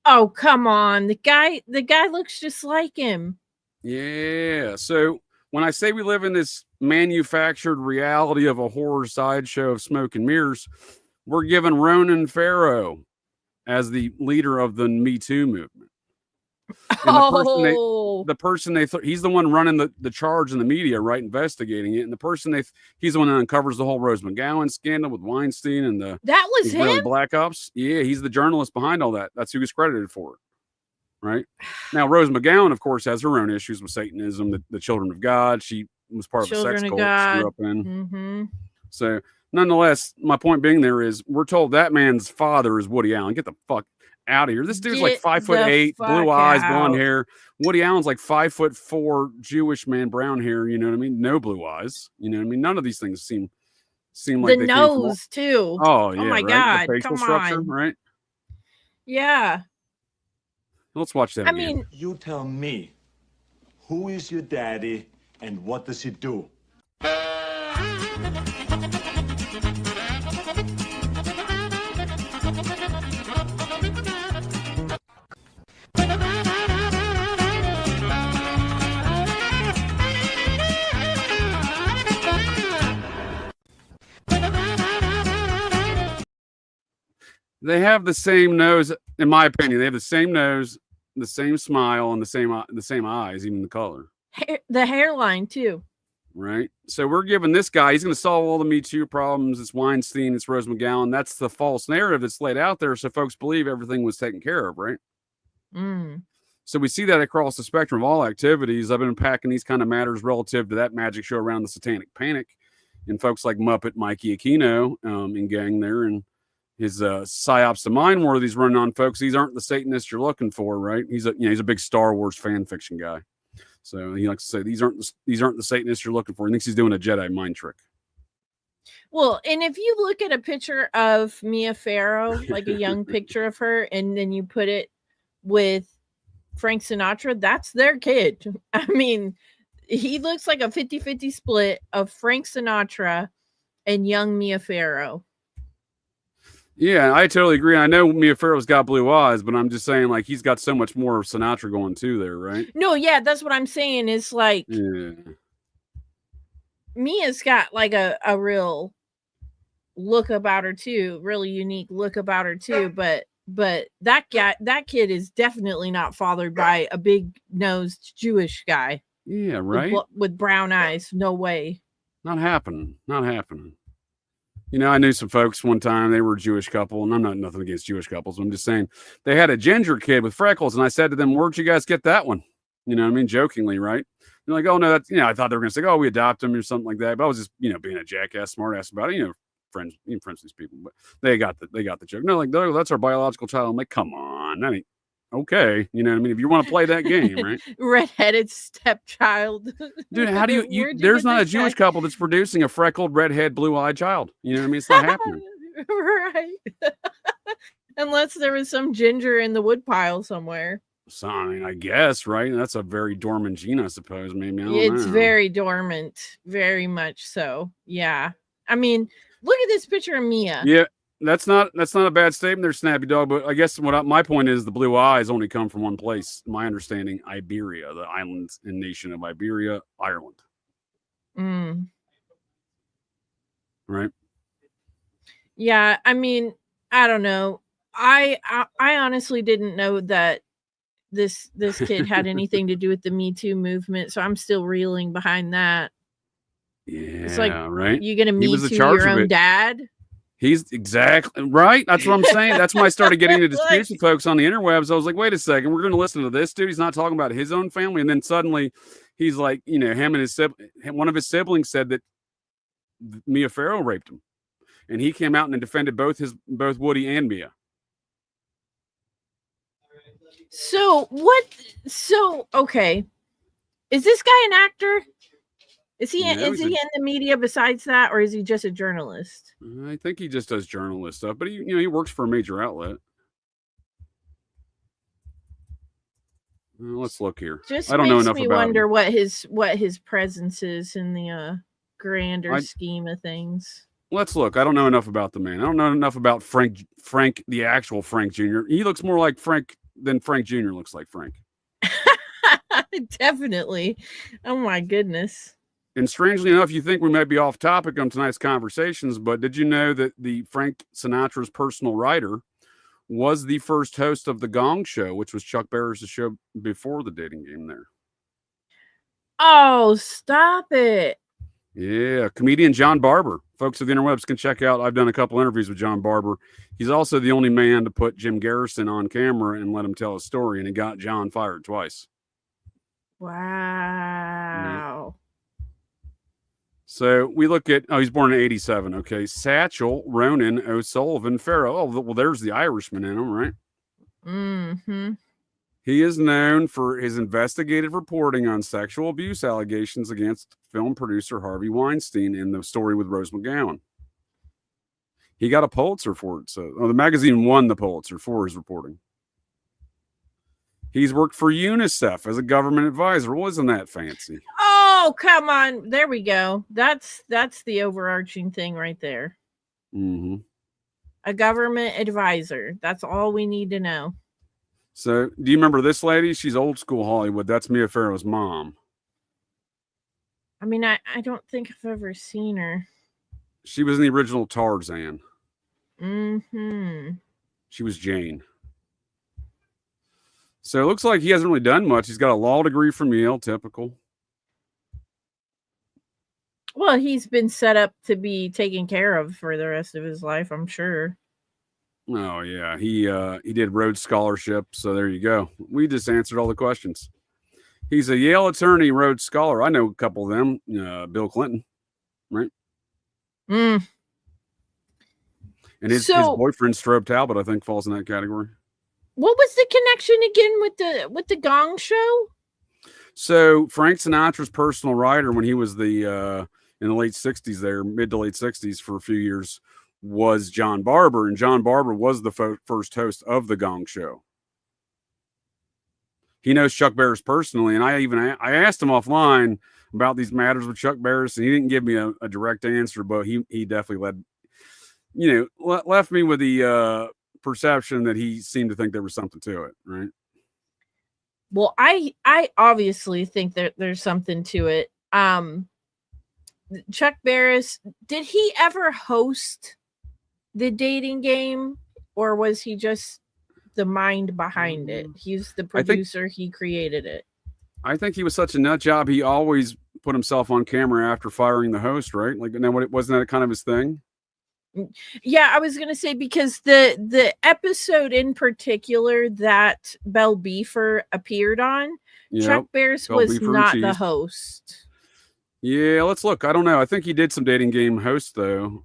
Oh, come on. The guy looks just like him. Yeah. So when I say we live in this manufactured reality of a horror sideshow of smoke and mirrors, we're given Ronan Farrow as the leader of the Me Too movement. And the person he's the one running the charge in the media, right, investigating it. And the person he's the one that uncovers the whole Rose McGowan scandal with Weinstein and the that was him. Israeli Black Ops. Yeah, he's the journalist behind all that. That's who he's credited for it. Right now, Rose McGowan, of course, has her own issues with Satanism, the Children of God. She was part of a sex cult she grew up in. Mm-hmm. So, nonetheless, my point being there is we're told that man's father is Woody Allen. Get the fuck out of here. This dude's like 5'8", blue eyes, blonde hair. Woody Allen's like 5'4", Jewish man, brown hair. You know what I mean? No blue eyes. You know what I mean? None of these things seem like the nose too. Oh yeah, oh my right? God, the facial come structure, on. Right? Yeah. Let's watch that again. mean, You tell me, who is your daddy and what does he do? They have the same nose, in my opinion. They have the same nose, the same smile, and the same eyes, even the color. The hairline too. Right. So we're giving this guy, he's going to solve all the Me Too problems. It's Weinstein, it's Rose McGowan. That's the false narrative that's laid out there, so folks believe everything was taken care of, right? So we see that across the spectrum of all activities. I've been unpacking these kind of matters relative to that magic show around the Satanic Panic, and folks like Muppet Mikey Aquino and gang there, and his psyops to mind war he's running on folks. These aren't the Satanists you're looking for, right? He's a big Star Wars fan fiction guy. So he likes to say these aren't the Satanists you're looking for. He thinks he's doing a Jedi mind trick. Well, and if you look at a picture of Mia Farrow, like a young picture of her, and then you put it with Frank Sinatra, that's their kid. I mean, he looks like a 50-50 split of Frank Sinatra and young Mia Farrow. Yeah, I totally agree. I know Mia Farrow's got blue eyes, but I'm just saying, like, he's got so much more of Sinatra going too there, right? No, yeah, that's what I'm saying. Is like, yeah. Mia's got like a real look about her too, really unique look about her too. But that kid is definitely not fathered by a big nosed Jewish guy. Yeah, right. With brown eyes, no way. Not happening. You know, I knew some folks one time, they were a Jewish couple, and I'm not nothing against Jewish couples. I'm just saying they had a ginger kid with freckles, and I said to them, where'd you guys get that one? You know what I mean? Jokingly, right? They're like, oh, no, that's, I thought they were going to say, oh, we adopt him or something like that. But I was just, being a jackass, smart ass about it, friends with these people. But they got the joke. No, like, no, that's our biological child. I'm like, come on, that ain't okay. You know what I mean? If you want to play that game, right? Redheaded stepchild. Dude, how do you there's not a Jewish couple that's producing a freckled, redhead, blue-eyed child. You know what I mean? It's not happening. Right. Unless there was some ginger in the woodpile somewhere. So, I mean, I guess, right? That's a very dormant gene, I suppose. Maybe. It's very dormant. Very much so. Yeah. I mean, look at this picture of Mia. Yeah. That's not a bad statement there, Snappy Dog, but I guess my point is the blue eyes only come from one place. My understanding, Iberia, the island and nation of Iberia, Ireland. Right? Yeah, I mean, I don't know. I honestly didn't know that this kid had anything to do with the Me Too movement, so I'm still reeling behind that. Yeah, it's like, right? You gonna Me Too your own dad? He's exactly right. That's what I'm saying. That's when I started getting into disputes with folks on the interwebs. I was like, wait a second, we're going to listen to this dude. He's not talking about his own family. And then suddenly he's like, him and one of his siblings said that Mia Farrow raped him. And he came out and defended both Woody and Mia. So okay. Is this guy an actor? Is he Yeah, is he in the media besides that, or is he just a journalist? I think he just does journalist stuff, but he works for a major outlet. Let's look here. Just I don't know makes enough me about wonder him. what his presence is in the grander scheme of things. Let's look. I don't know enough about the man. I don't know enough about Frank, the actual Frank Jr. He looks more like Frank than Frank Jr. looks like Frank. Definitely. Oh my goodness. And strangely enough, you think we might be off topic on tonight's conversations, but did you know that the Frank Sinatra's personal writer was the first host of The Gong Show, which was Chuck Barris' show before the dating game there? Oh, stop it. Yeah, comedian John Barber. Folks of the interwebs can check out. I've done a couple interviews with John Barber. He's also the only man to put Jim Garrison on camera and let him tell a story, and he got John fired twice. Wow. So we look at, he's born in 87. Okay. Satchel, Ronan, O'Sullivan, Farrow. Oh, well, there's the Irishman in him, right? Mm-hmm. He is known for his investigative reporting on sexual abuse allegations against film producer Harvey Weinstein in the story with Rose McGowan. He got a Pulitzer for it. So the magazine won the Pulitzer for his reporting. He's worked for UNICEF as a government advisor. Wasn't that fancy? Oh, come on. There we go. That's the overarching thing right there. Mm-hmm. A government advisor. That's all we need to know. So, do you remember this lady? She's old school Hollywood. That's Mia Farrow's mom. I mean, I don't think I've ever seen her. She was in the original Tarzan. Mm-hmm. She was Jane. So it looks like he hasn't really done much. He's got a law degree from Yale, typical. Well, he's been set up to be taken care of for the rest of his life, I'm sure. Oh yeah, he did Rhodes Scholarship. So there you go. We just answered all the questions. He's a Yale attorney, Rhodes Scholar. I know a couple of them. Bill Clinton, right? Mm. And his boyfriend, Strobe Talbot, I think falls in that category. What was the connection again with the Gong Show? So Frank Sinatra's personal writer, when he was in the late 60s there, mid to late 60s for a few years, was John Barber. And John Barber was the first host of the Gong Show. He knows Chuck Barris personally. And I asked him offline about these matters with Chuck Barris, and he didn't give me a direct answer, but he definitely left me with the perception that he seemed to think there was something to it, right? Well, I obviously think that there's something to it. Chuck Barris, did he ever host the dating game, or was he just the mind behind it? He's the producer, he created it. I think he was such a nut job, he always put himself on camera after firing the host, right? Like, now, wasn't that kind of his thing? Yeah, I was gonna say, because the episode in particular that Belle Beefer appeared on, Chuck Barris was not the host. Yeah, let's look. I don't know. I think he did some dating game host though.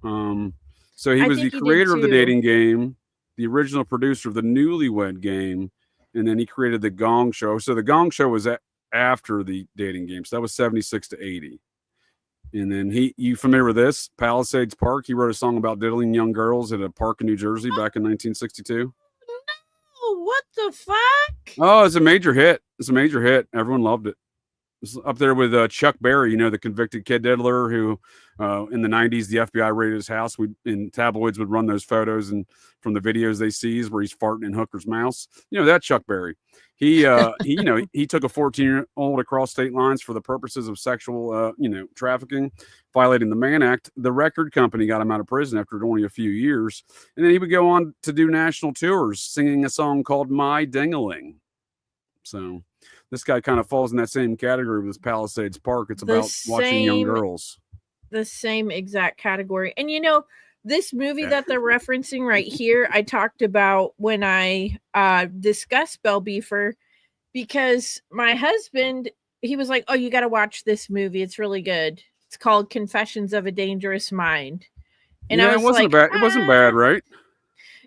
So he was the creator of the dating game, the original producer of the Newlywed Game, and then he created the Gong Show. So the Gong Show was after the dating game. So that was 76 to 80. And then you familiar with this? Palisades Park. He wrote a song about diddling young girls at a park in New Jersey back in 1962. No, what the fuck? Oh, it's a major hit. Everyone loved it. It's up there with Chuck Berry, the convicted kid diddler who, in the 90s, the FBI raided his house. In tabloids would run those photos and from the videos they sees where he's farting in hookers' mouths. That Chuck Berry. He took a 14-year-old across state lines for the purposes of sexual, trafficking, violating the Mann Act. The record company got him out of prison after only a few years. And then he would go on to do national tours singing a song called My Ding-a-ling. So this guy kind of falls in that same category with Palisades Park. It's about watching young girls. The same exact category. And this movie that they're referencing right here, I talked about when I discussed Belle Beefer, because my husband, he was like, "Oh, you got to watch this movie. It's really good. It's called Confessions of a Dangerous Mind." And I was wasn't bad. It wasn't bad, right?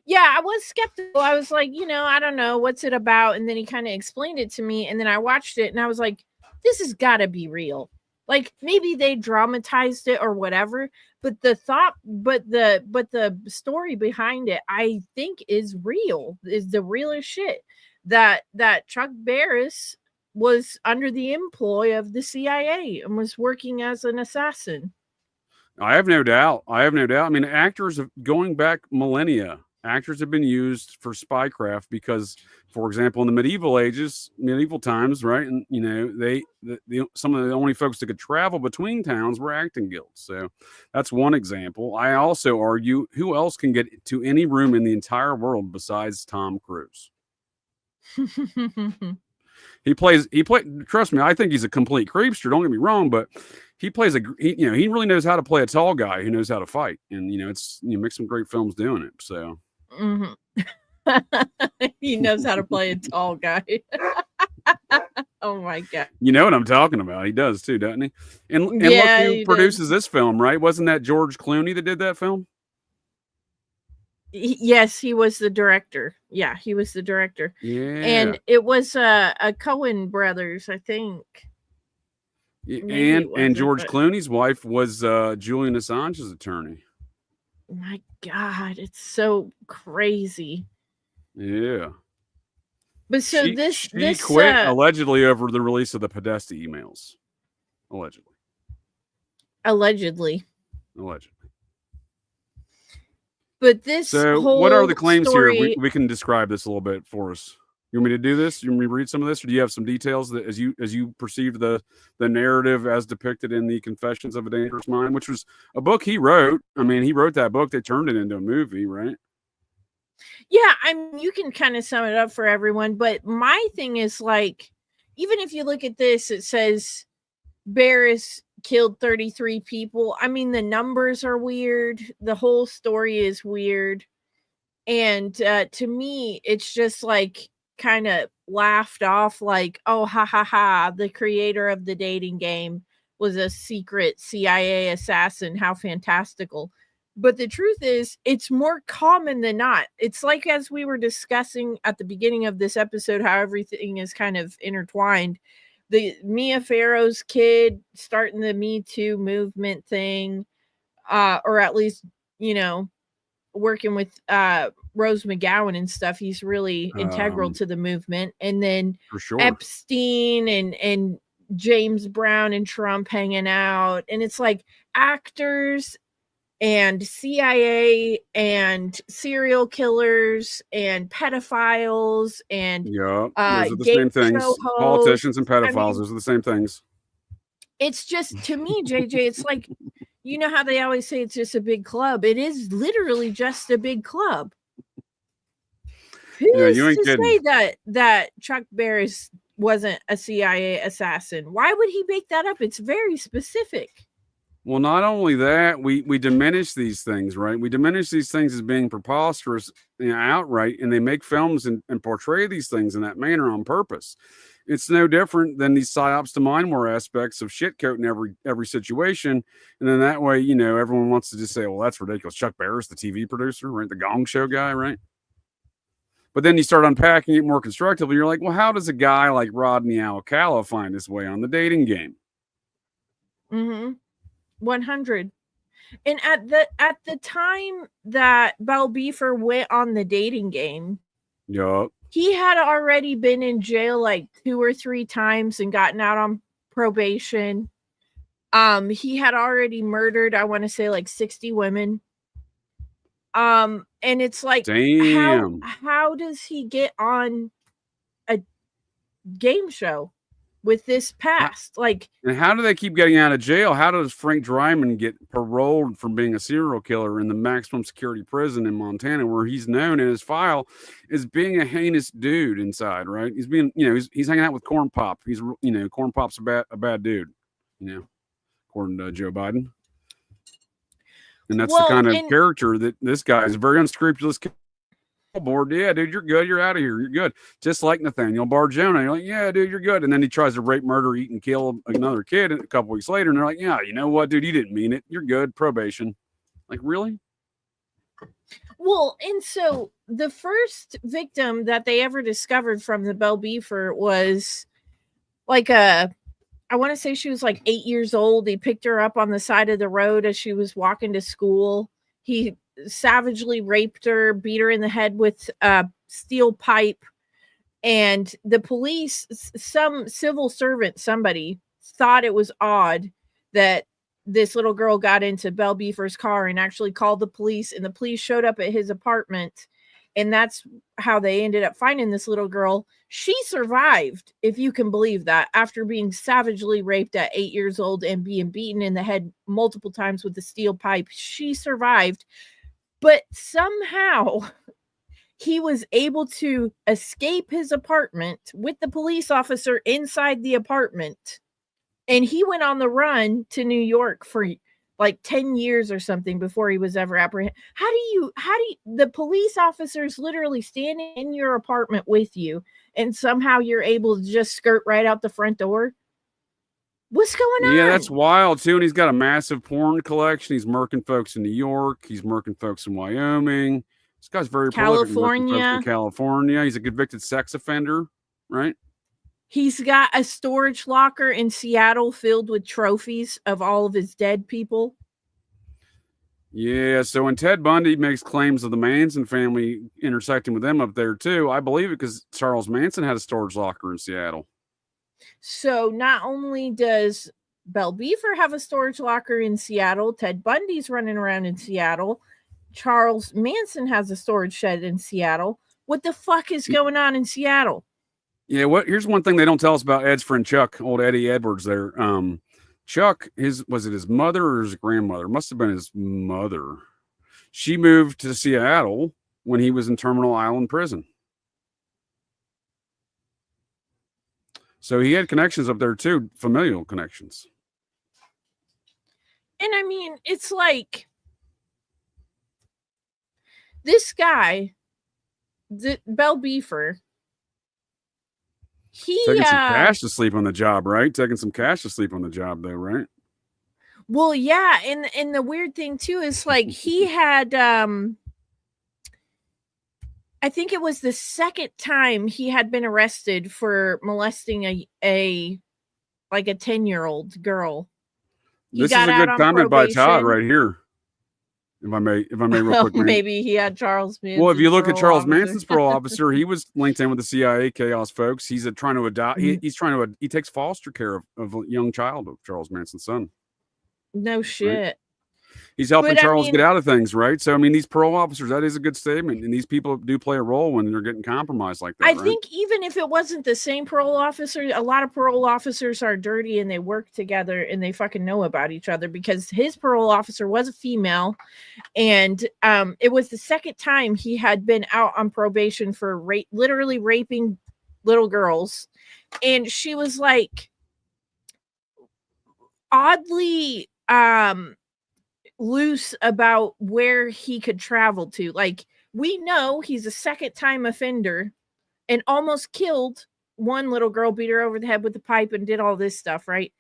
Yeah, I was skeptical. I was like, I don't know, what's it about? And then he kind of explained it to me, and then I watched it, and I was like, this has got to be real. Like maybe they dramatized it or whatever, but the story behind it, I think, is real. Is the realest shit. That Chuck Barris was under the employ of the CIA and was working as an assassin. I have no doubt. I mean, actors going back millennia, actors have been used for spycraft because, for example, in the medieval times, right? And some of the only folks that could travel between towns were acting guilds. So that's one example. I also argue, who else can get to any room in the entire world besides Tom Cruise? He played. Trust me, I think he's a complete creepster. Don't get me wrong, but he plays he really knows how to play a tall guy who knows how to fight, and makes some great films doing it. So he knows how to play a tall guy. Oh my god! You know what I'm talking about. He does too, doesn't he? And look who produces this film, right? Wasn't that George Clooney that did that film? Yes, he was the director. Yeah, he was the director. Yeah, and it was a Coen brothers, I think. And George Clooney's wife was Julian Assange's attorney. My God, it's so crazy. Yeah. But so she quit allegedly over the release of the Podesta emails. Allegedly. But this what are the claims story... here? We can describe this a little bit for us. You want me to do this? You want me to read some of this, or do you have some details that as you perceive the narrative as depicted in the Confessions of a Dangerous Mind, which was a book he wrote? I mean, he wrote that book. They turned it into a movie, right? Yeah, I mean, you can kind of sum it up for everyone, but my thing is, like, even if you look at this, it says Barris killed 33 people. I mean, the numbers are weird. The whole story is weird. And to me, it's just like kind of laughed off like, oh, ha, ha, ha. The creator of the dating game was a secret CIA assassin. How fantastical. But the truth is, it's more common than not. It's like, as we were discussing at the beginning of this episode, how everything is kind of intertwined. The Mia Farrow's kid starting the Me Too movement thing, or at least, working with Rose McGowan and stuff. He's really integral to the movement. And then for sure. Epstein and James Brown and Trump hanging out. And it's like actors and CIA and serial killers and pedophiles and those are the same things. Politicians and pedophiles, those are the same things. It's just, to me, JJ, it's like, you know how they always say it's just a big club. It is literally just a big club. Who is to say that Chuck Barris wasn't a CIA assassin? Why would he make that up? It's very specific. Well, not only that, we diminish these things, right? We diminish these things as being preposterous, outright, and they make films and portray these things in that manner on purpose. It's no different than these psyops to mind war aspects of shitcoating every situation, and then that way, everyone wants to just say, "Well, that's ridiculous." Chuck Barris, the TV producer, right, the Gong Show guy, right? But then you start unpacking it more constructively. You're like, well, how does a guy like Rodney Alcala find his way on the dating game? 100. And at the time that Bell Beefer went on the dating game, he had already been in jail like 2 or 3 times and gotten out on probation. He had already murdered, I want to say, like 60 women. And it's like, damn. How does he get on a game show with this past? Like, and how do they keep getting out of jail? How does Frank Dryman get paroled from being a serial killer in the maximum security prison in Montana, where he's known in his file as being a heinous dude inside, right? He's being, he's hanging out with Corn Pop. He's, Corn Pop's a bad dude, according to Joe Biden. And that's the kind of character that this guy is. A very unscrupulous board. Yeah, dude, you're good. You're out of here. You're good. Just like Nathaniel Barjona. You're like, yeah, dude, you're good. And then he tries to rape, murder, eat, and kill another kid a couple weeks later. And they're like, yeah, you know what, dude, you didn't mean it. You're good. Probation. Like, really? Well, and so the first victim that they ever discovered from the Bell Beefer was like a I want to say she was like 8 years old. He picked her up on the side of the road as she was walking to school. He savagely raped her, beat her in the head with a steel pipe. And the police, some civil servant, somebody thought it was odd that this little girl got into Belle Beefer's car and actually called the police, and the police showed up at his apartment. And that's how they ended up finding this little girl. She survived, if you can believe that, after being savagely raped at 8 years old and being beaten in the head multiple times with a steel pipe. She survived. But somehow he was able to escape his apartment with the police officer inside the apartment. And he went on the run to New York for like 10 years or something before he was ever apprehended. How do you, the police officers literally standing in your apartment with you, and somehow you're able to just skirt right out the front door? What's going on? Yeah, that's wild too. And he's got a massive porn collection. He's murking folks in New York. He's murking folks in Wyoming. This guy's very prolific. California. California. He's a convicted sex offender, right? He's got a storage locker in Seattle filled with trophies of all of his dead people. Yeah, so when Ted Bundy makes claims of the Manson family intersecting with them up there too, I believe it because Charles Manson had a storage locker in Seattle. So not only does Belle Beefer have a storage locker in Seattle, Ted Bundy's running around in Seattle, Charles Manson has a storage shed in Seattle. What the fuck is going on in Seattle? Yeah, here's one thing they don't tell us about Ed's friend Chuck, old Eddie Edwards there. Chuck, was it his mother or his grandmother? Must have been his mother. She moved to Seattle when he was in Terminal Island Prison. So he had connections up there too, familial connections. And I mean, it's like this guy, Belle Beefer, taking some cash to sleep on the job, right? Taking some cash to sleep on the job, though, right? Well, yeah, and the weird thing too is like he had, I think it was the second time he had been arrested for molesting a 10-year-old girl. This is a good comment by Todd right here. If I may real quick. Maybe he had Charles Manson. Well, if you look at Charles Manson's parole officer, he was linked in with the CIA chaos folks. He's trying to adopt. Mm-hmm. He takes foster care of a young child of Charles Manson's son. No shit. Right? He's helping Charles get out of things, right? So, I mean, these parole officers, that is a good statement. And these people do play a role when they're getting compromised like that. I think even if it wasn't the same parole officer, a lot of parole officers are dirty and they work together and they fucking know about each other, because his parole officer was a female. And it was the second time he had been out on probation for literally raping little girls. And she was like oddly loose about where he could travel to. Like, we know he's a second-time offender and almost killed one little girl, beat her over the head with a pipe and did all this stuff, right?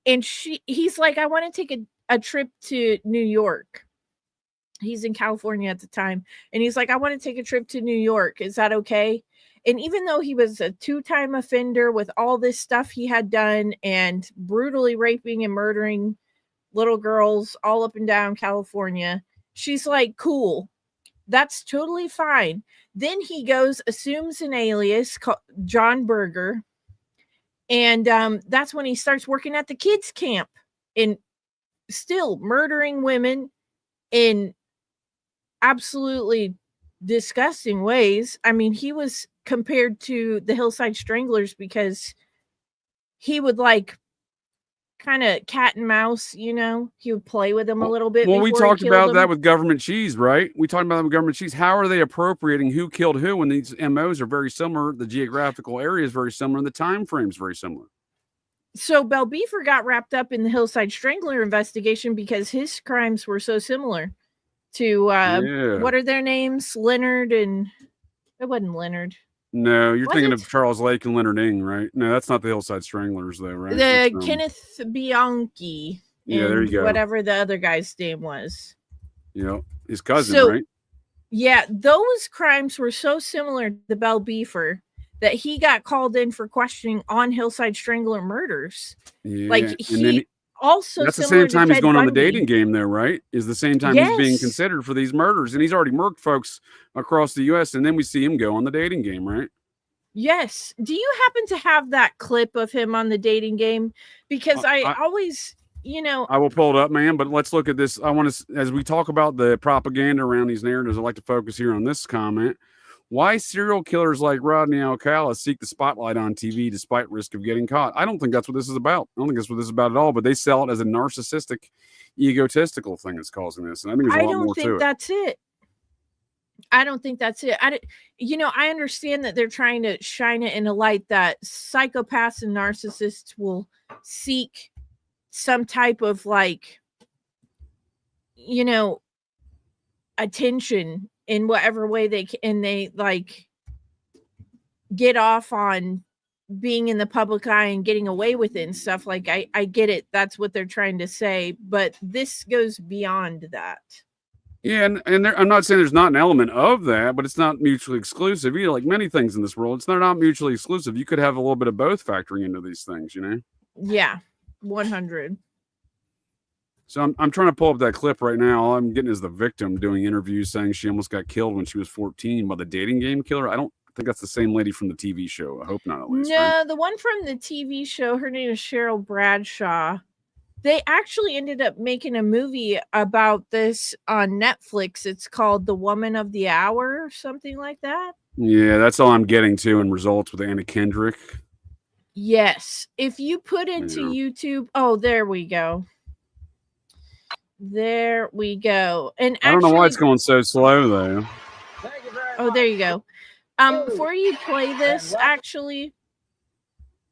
And he's like, I want to take a trip to New York. He's in California at the time. And he's like, I want to take a trip to New York. Is that okay? And even though he was a 2-time offender with all this stuff he had done and brutally raping and murdering little girls all up and down California, she's like, cool, that's totally fine. Then he goes, assumes an alias called John Berger, and that's when he starts working at the kids camp and still murdering women in absolutely disgusting ways. I mean, he was compared to the Hillside Stranglers because he would like kind of cat and mouse, you know, he would play with them a little bit. Well, we talked about that with government cheese, right? We talked about that with government cheese. How are they appropriating who killed who when these MOs are very similar? The geographical area is very similar and the time frame is very similar. So Belle Beefer got wrapped up in the Hillside Strangler investigation because his crimes were so similar to what are their names? Leonard and it wasn't Leonard. No, you're thinking of Charles Lake and Leonard Ng, right? No, that's not the Hillside Stranglers, though, right? The Kenneth Bianchi. Yeah, there you go. Whatever the other guy's name was. Yeah, his cousin, right? Yeah, those crimes were so similar to Belle Beefer that he got called in for questioning on Hillside Strangler murders. Yeah. Like and then also that's the similar same time to he's Ted going on the Bundy. dating game, though, right? Is the same time he's being Yes. considered for these murders, and he's already murked folks across the U.S. And then we see him go on the dating game, right? Yes. Do you happen to have that clip of him on the dating game? Because I always, you know, I will pull it up, man. But let's look at this. I want to, as we talk about the propaganda around these narratives, I'd like to focus here on this comment. Why serial killers like Rodney Alcala seek the spotlight on TV despite risk of getting caught? I don't think that's what this is about. I don't think that's what this is about at all. But they sell it as a narcissistic, egotistical thing that's causing this. And I think there's a lot more to it. I don't think that's it. I don't think that's it. I understand that they're trying to shine it in a light that psychopaths and narcissists will seek some type of like, you know, attention in whatever way they can, and they like get off on being in the public eye and getting away with it and stuff. Like I get it. That's what they're trying to say, but this goes beyond that. Yeah, and I'm not saying there's not an element of that, but it's not mutually exclusive. You know, like many things in this world, it's not mutually exclusive. You could have a little bit of both factoring into these things, you know? Yeah, 100. So I'm trying to pull up that clip right now. All I'm getting is the victim doing interviews saying she almost got killed when she was 14 by the dating game killer. I don't think that's the same lady from the TV show. I hope not, at least. No, right? the one from the TV show, her name is Cheryl Bradshaw. They actually ended up making a movie about this on Netflix. It's called The Woman of the Hour or something like that. Yeah, that's all I'm getting to in results with Anna Kendrick. Yes. If you put into YouTube, oh, there we go. There we go. And actually, I don't know why it's going so slow, though. Oh, there you go. Before you play this, actually,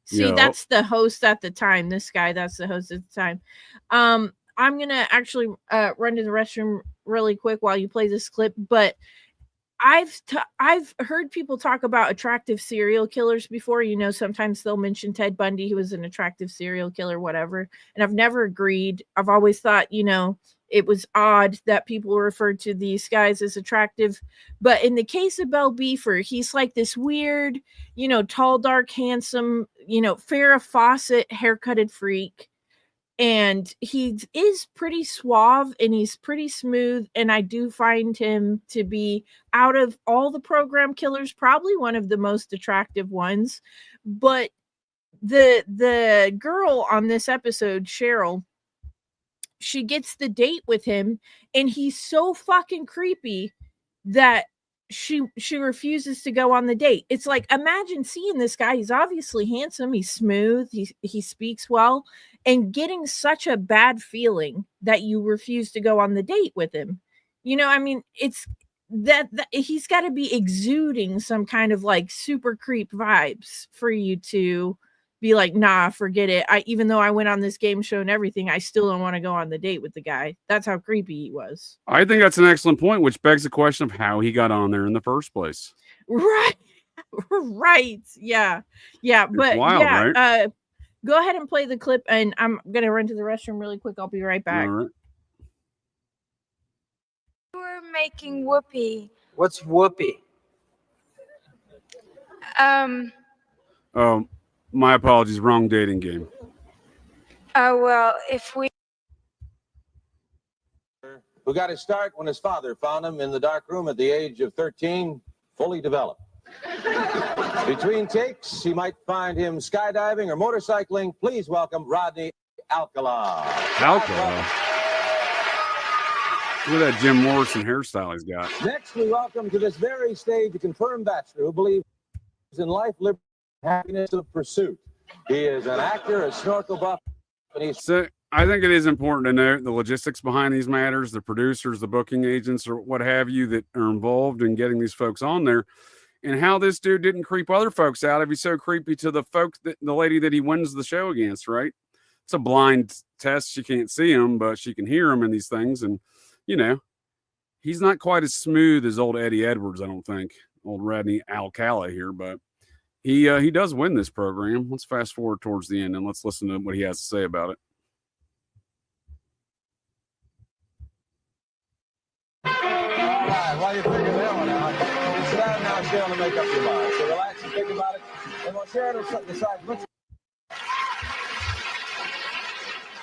see, that's the host at the time. This guy, that's the host at the time. I'm gonna actually run to the restroom really quick while you play this clip. But I've heard people talk about attractive serial killers before. You know, sometimes they'll mention Ted Bundy, who was an attractive serial killer, whatever. And I've never agreed. I've always thought, you know, it was odd that people referred to these guys as attractive. But in the case of Bell Beefer, he's like this weird, you know, tall, dark, handsome, you know, Farrah Fawcett haircutted freak. And he is pretty suave and he's pretty smooth. And I do find him to be, out of all the program killers, probably one of the most attractive ones. But the girl on this episode, Cheryl, she gets the date with him and he's so fucking creepy that she refuses to go on the date. It's like, imagine seeing this guy. He's obviously handsome. He's smooth. He speaks well, and getting such a bad feeling that you refuse to go on the date with him. You know, I mean, it's that he's got to be exuding some kind of like super creep vibes for you to be like, nah, forget it. Even though I went on this game show and everything, I still don't want to go on the date with the guy. That's how creepy he was. I think that's an excellent point, which begs the question of how he got on there in the first place. Right. Right. Yeah. Yeah. It's but wild, yeah, right? Go ahead and play the clip, and I'm gonna run to the restroom really quick. I'll be right back. All right. We're making whoopee. What's whoopee? Oh, my apologies. Wrong dating game. Oh, well, if we... Who got his start when his father found him in the dark room at the age of 13, fully developed. Between takes, he might find him skydiving or motorcycling. Please welcome Rodney Alcala. Alcala. Look at that Jim Morrison hairstyle he's got. Next, we welcome to this very stage a confirmed bachelor who believes in life, liberty, and happiness of pursuit. He is an actor, a snorkel buff, and he's... So I think it is important to note the logistics behind these matters, the producers, the booking agents, or what have you that are involved in getting these folks on there, and how this dude didn't creep other folks out if he's so creepy to the folks, that the lady that he wins the show against, right? It's a blind test. She can't see him, but she can hear him in these things. And, you know, he's not quite as smooth as old Eddie Edwards, I don't think, old Rodney Alcala here, but he does win this program. Let's fast forward towards the end and let's listen to what he has to say about it. All right, while you figure that one out, sit down now, Cheryl, to make up your mind. So relax and think about it. And while Sharon decides which.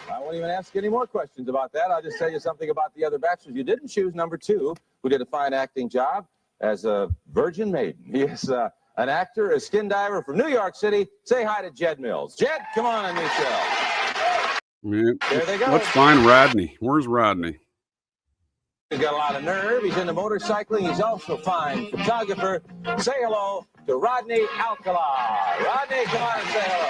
I won't even ask any more questions about that. I'll just tell you something about the other bachelors. You didn't choose number 2, who did a fine acting job as a virgin maiden. He is an actor, a skin diver from New York City. Say hi to Jed Mills. Jed, come on, Michelle. Yeah. There they go. Let's find Rodney. Where's Rodney? He's got a lot of nerve. He's into motorcycling. He's also a fine photographer. Say hello to Rodney Alcala. Rodney, come on and say hello.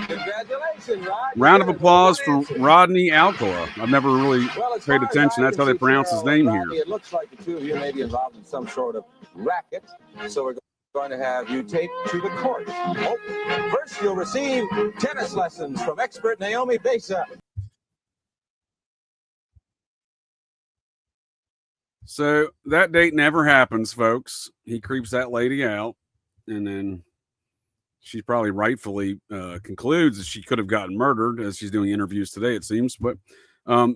Congratulations, Rod. Round of applause for Rodney Alcala. I've never really paid attention. That's how they pronounce his name here. It looks like the two of you may be involved in some sort of racket. So we're going to have you taped to the court. Oh, first, you'll receive tennis lessons from expert Naomi Besa. So that date never happens, folks. He creeps that lady out, and then she probably rightfully concludes that she could have gotten murdered, as she's doing interviews today, it seems. But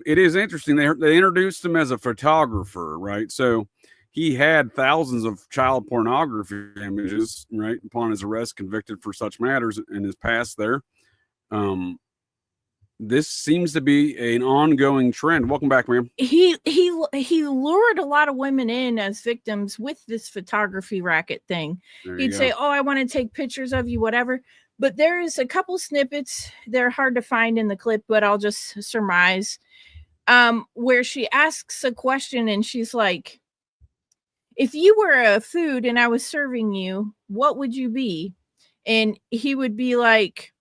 it is interesting. They introduced him as a photographer, right? So he had thousands of child pornography images, right, upon his arrest, convicted for such matters in his past there. This seems to be an ongoing trend. Welcome back, ma'am. He lured a lot of women in as victims with this photography racket thing. He'd say, "Oh, I want to take pictures of you, whatever." But there is a couple snippets. They're hard to find in the clip, but I'll just surmise. Where she asks a question and she's like, "If you were a food and I was serving you, what would you be?" And he would be like,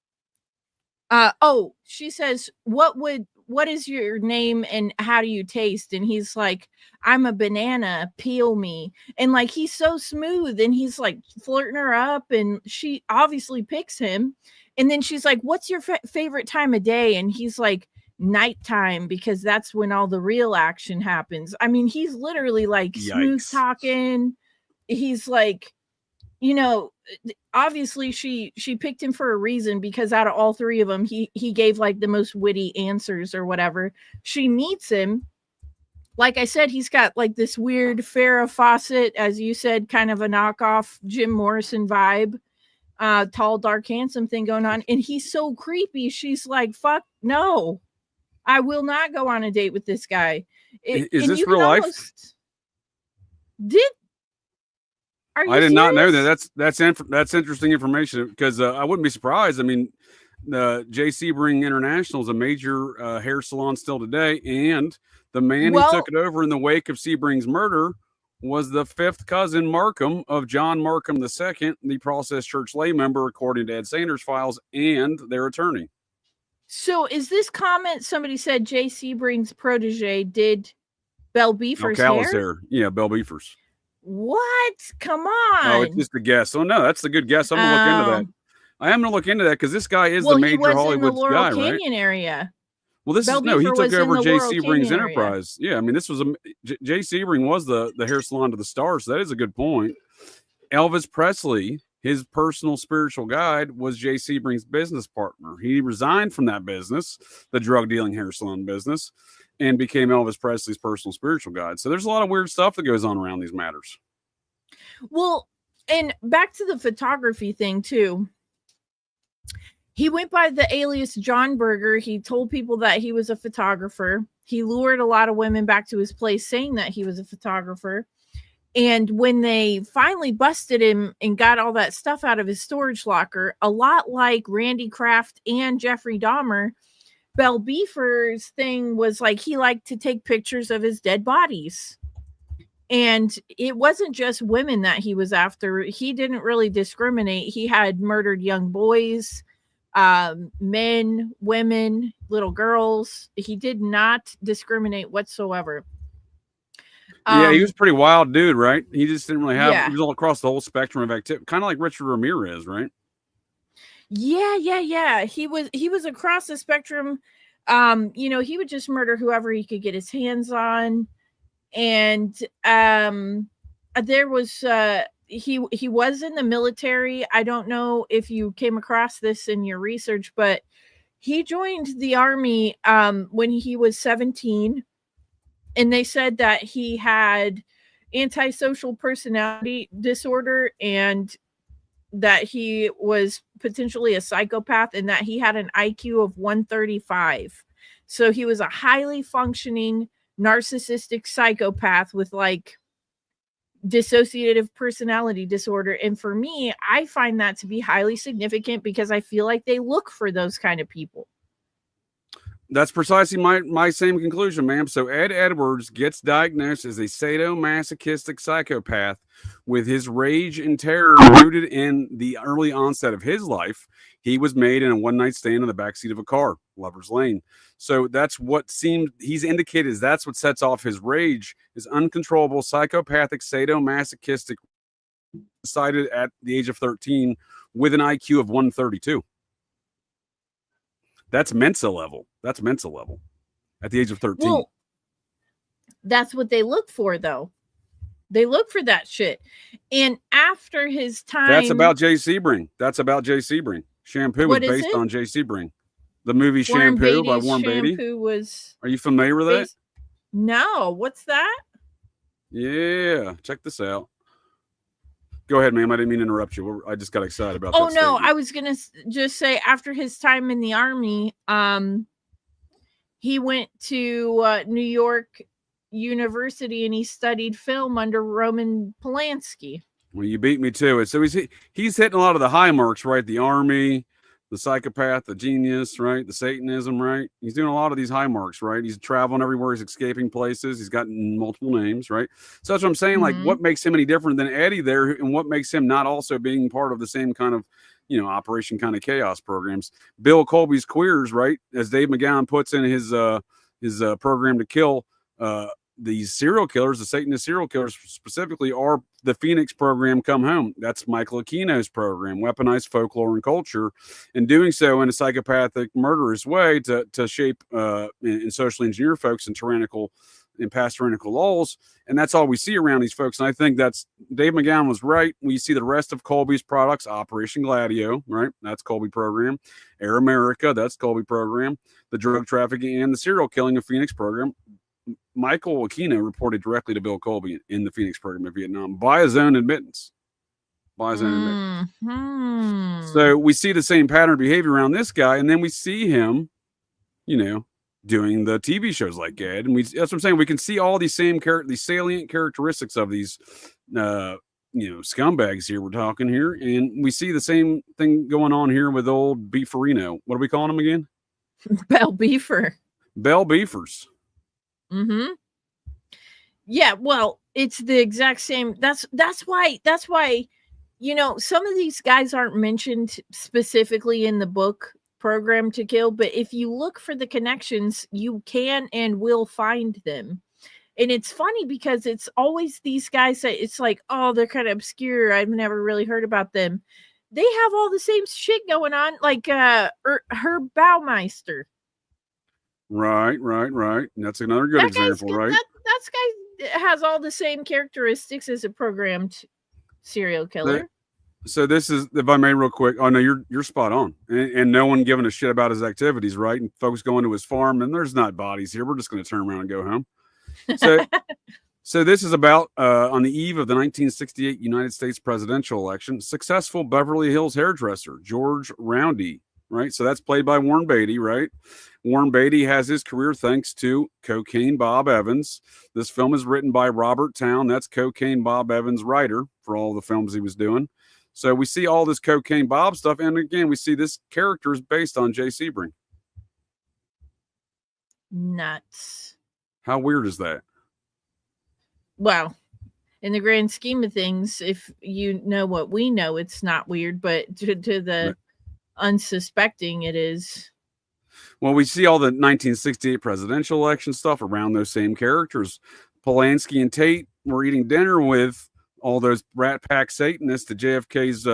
she says, what is your name and how do you taste? And he's like, "I'm a banana, peel me." And like, he's so smooth and he's like flirting her up and she obviously picks him. And then she's like, "What's your favorite time of day?" And he's like, "Nighttime, because that's when all the real action happens." I mean, he's literally like smooth talking. He's like, you know, obviously she picked him for a reason, because out of all three of them, he gave like the most witty answers or whatever. She meets him. Like I said, he's got like this weird Farrah Fawcett, as you said, kind of a knockoff Jim Morrison vibe, tall, dark, handsome thing going on. And he's so creepy. She's like, "Fuck no, I will not go on a date with this guy." Is this real life? I did not know that. That's interesting information, because I wouldn't be surprised. I mean, J. Sebring International is a major hair salon still today, and the man who took it over in the wake of Sebring's murder was the fifth cousin Markham of John Markham II, the Process Church lay member, according to Ed Sanders' files, and their attorney. So is this comment, somebody said J. Sebring's protege did Belle Beaver's hair? Yeah, Belle Beaver's. What? Come on. Oh, it's just a guess. Oh, no, that's a good guess. I'm going to look into that. I am going to look into that, because this guy is the major Hollywood guy, right? Canyon area. Well, he took over J. Sebring's enterprise. Yeah, I mean, this was J. Sebring was the hair salon to the stars. So that is a good point. Elvis Presley, his personal spiritual guide, was J. Sebring's business partner. He resigned from that business, the drug dealing hair salon business, and became Elvis Presley's personal spiritual guide. So there's a lot of weird stuff that goes on around these matters. Well, and back to the photography thing too. He went by the alias John Berger. He told people that he was a photographer. He lured a lot of women back to his place saying that he was a photographer. And when they finally busted him and got all that stuff out of his storage locker, a lot like Randy Kraft and Jeffrey Dahmer, Belle Beaver's thing was like he liked to take pictures of his dead bodies. And it wasn't just women that he was after. He didn't really discriminate. He had murdered young boys, men, women, little girls. He did not discriminate whatsoever. Yeah, he was a pretty wild dude, right? He just didn't really have, he was all across the whole spectrum of activity, kind of like Richard Ramirez, right? Yeah. He was across the spectrum. He would just murder whoever he could get his hands on. And there was he was in the military. I don't know if you came across this in your research, but he joined the army when he was 17. And they said that he had antisocial personality disorder, and that he was potentially a psychopath, and that he had an IQ of 135. So he was a highly functioning narcissistic psychopath with like dissociative personality disorder. And for me, I find that to be highly significant because I feel like they look for those kind of people. That's precisely my same conclusion, ma'am. So Ed Edwards gets diagnosed as a sadomasochistic psychopath with his rage and terror rooted in the early onset of his life. He was made in a one-night stand in the backseat of a car, Lover's Lane. So that's what he's indicated is that's what sets off his rage, his uncontrollable psychopathic sadomasochistic decided at the age of 13 with an IQ of 132. That's Mensa level. That's Mensa level at the age of 13. Well, that's what they look for, though. They look for that shit. And after his time... That's about Jay Sebring. That's about Jay Sebring. Shampoo was based on Jay Sebring. The movie Shampoo by Warren Beatty. Are you familiar with that? No. What's that? Yeah. Check this out. Go ahead, ma'am. I didn't mean to interrupt you. I just got excited about that. Oh, no. Statement. I was going to just say after his time in the Army, he went to New York University and he studied film under Roman Polanski. Well, you beat me to it. So he's hitting a lot of the high marks, right? The Army, the psychopath, the genius, right? The Satanism, right? He's doing a lot of these high marks, right? He's traveling everywhere. He's escaping places. He's got multiple names, right? So that's what I'm saying. Mm-hmm. Like, what makes him any different than Eddie there, and what makes him not also being part of the same kind of, Operation Kind of Chaos programs? Bill Colby's Queers, right? As Dave McGowan puts in his program to kill these serial killers, the Satanist serial killers specifically, are the Phoenix program Come Home. That's Michael Aquino's program, weaponized folklore and culture, and doing so in a psychopathic, murderous way to shape and socially engineer folks in tyrannical and past tyrannical laws. And that's all we see around these folks. And I think that's Dave McGowan was right. We see the rest of Colby's products, Operation Gladio, right? That's Colby program. Air America, that's Colby program. The drug trafficking and the serial killing of Phoenix program. Michael Aquino reported directly to Bill Colby in the Phoenix program in Vietnam by his own admittance. Mm-hmm. So we see the same pattern of behavior around this guy, and then we see him, doing the TV shows like Ed, and that's what I'm saying. We can see all these these salient characteristics of these, scumbags here. We're talking here, and we see the same thing going on here with old Beefarino. What are we calling him again? Bell Beefer. Bell Beefers. Mm-hmm. Yeah, well, it's the exact same. That's why, some of these guys aren't mentioned specifically in the book Program to Kill, but if you look for the connections, you can and will find them. And it's funny because it's always these guys that it's like, oh, they're kind of obscure. I've never really heard about them. They have all the same shit going on, like Herb Baumeister. Right. And that's another good example, right? That guy has all the same characteristics as a programmed serial killer. So this is, if I may, real quick. Oh no, you're spot on, and no one giving a shit about his activities, right? And folks going to his farm, and there's not bodies here. We're just going to turn around and go home. So this is about on the eve of the 1968 United States presidential election, successful Beverly Hills hairdresser George Roundy. Right. So that's played by Warren Beatty. Right. Warren Beatty has his career thanks to Cocaine Bob Evans. This film is written by Robert Towne. That's Cocaine Bob Evans' writer for all the films he was doing. So we see all this Cocaine Bob stuff. And again, we see this character is based on Jay Sebring. Nuts. How weird is that? Well, in the grand scheme of things, if you know what we know, it's not weird, but to the unsuspecting, it is. Well, we see all the 1968 presidential election stuff around those same characters. Polanski and Tate were eating dinner with all those Rat Pack Satanists at JFK's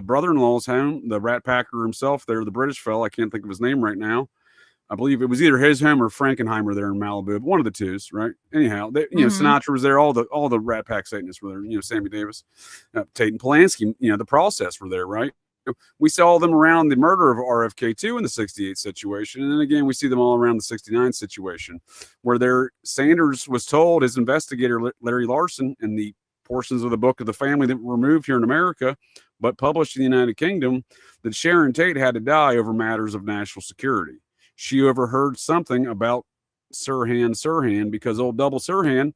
brother-in-law's home, the Rat Packer himself there, the British fellow. I can't think of his name right now. I believe it was either his home or Frankenheimer there in Malibu, one of the twos, right? Anyhow, Sinatra was there. All the Rat Pack Satanists were there. Sammy Davis, Tate and Polanski. The Process were there, right? we saw them around the murder of RFK2 in the 68 situation. And then again, we see them all around the 69 situation, where Sanders was told, his investigator, Larry Larson, in the portions of the book of the family that were removed here in America, but published in the United Kingdom, that Sharon Tate had to die over matters of national security. She overheard something about Sirhan because old Double Sirhan,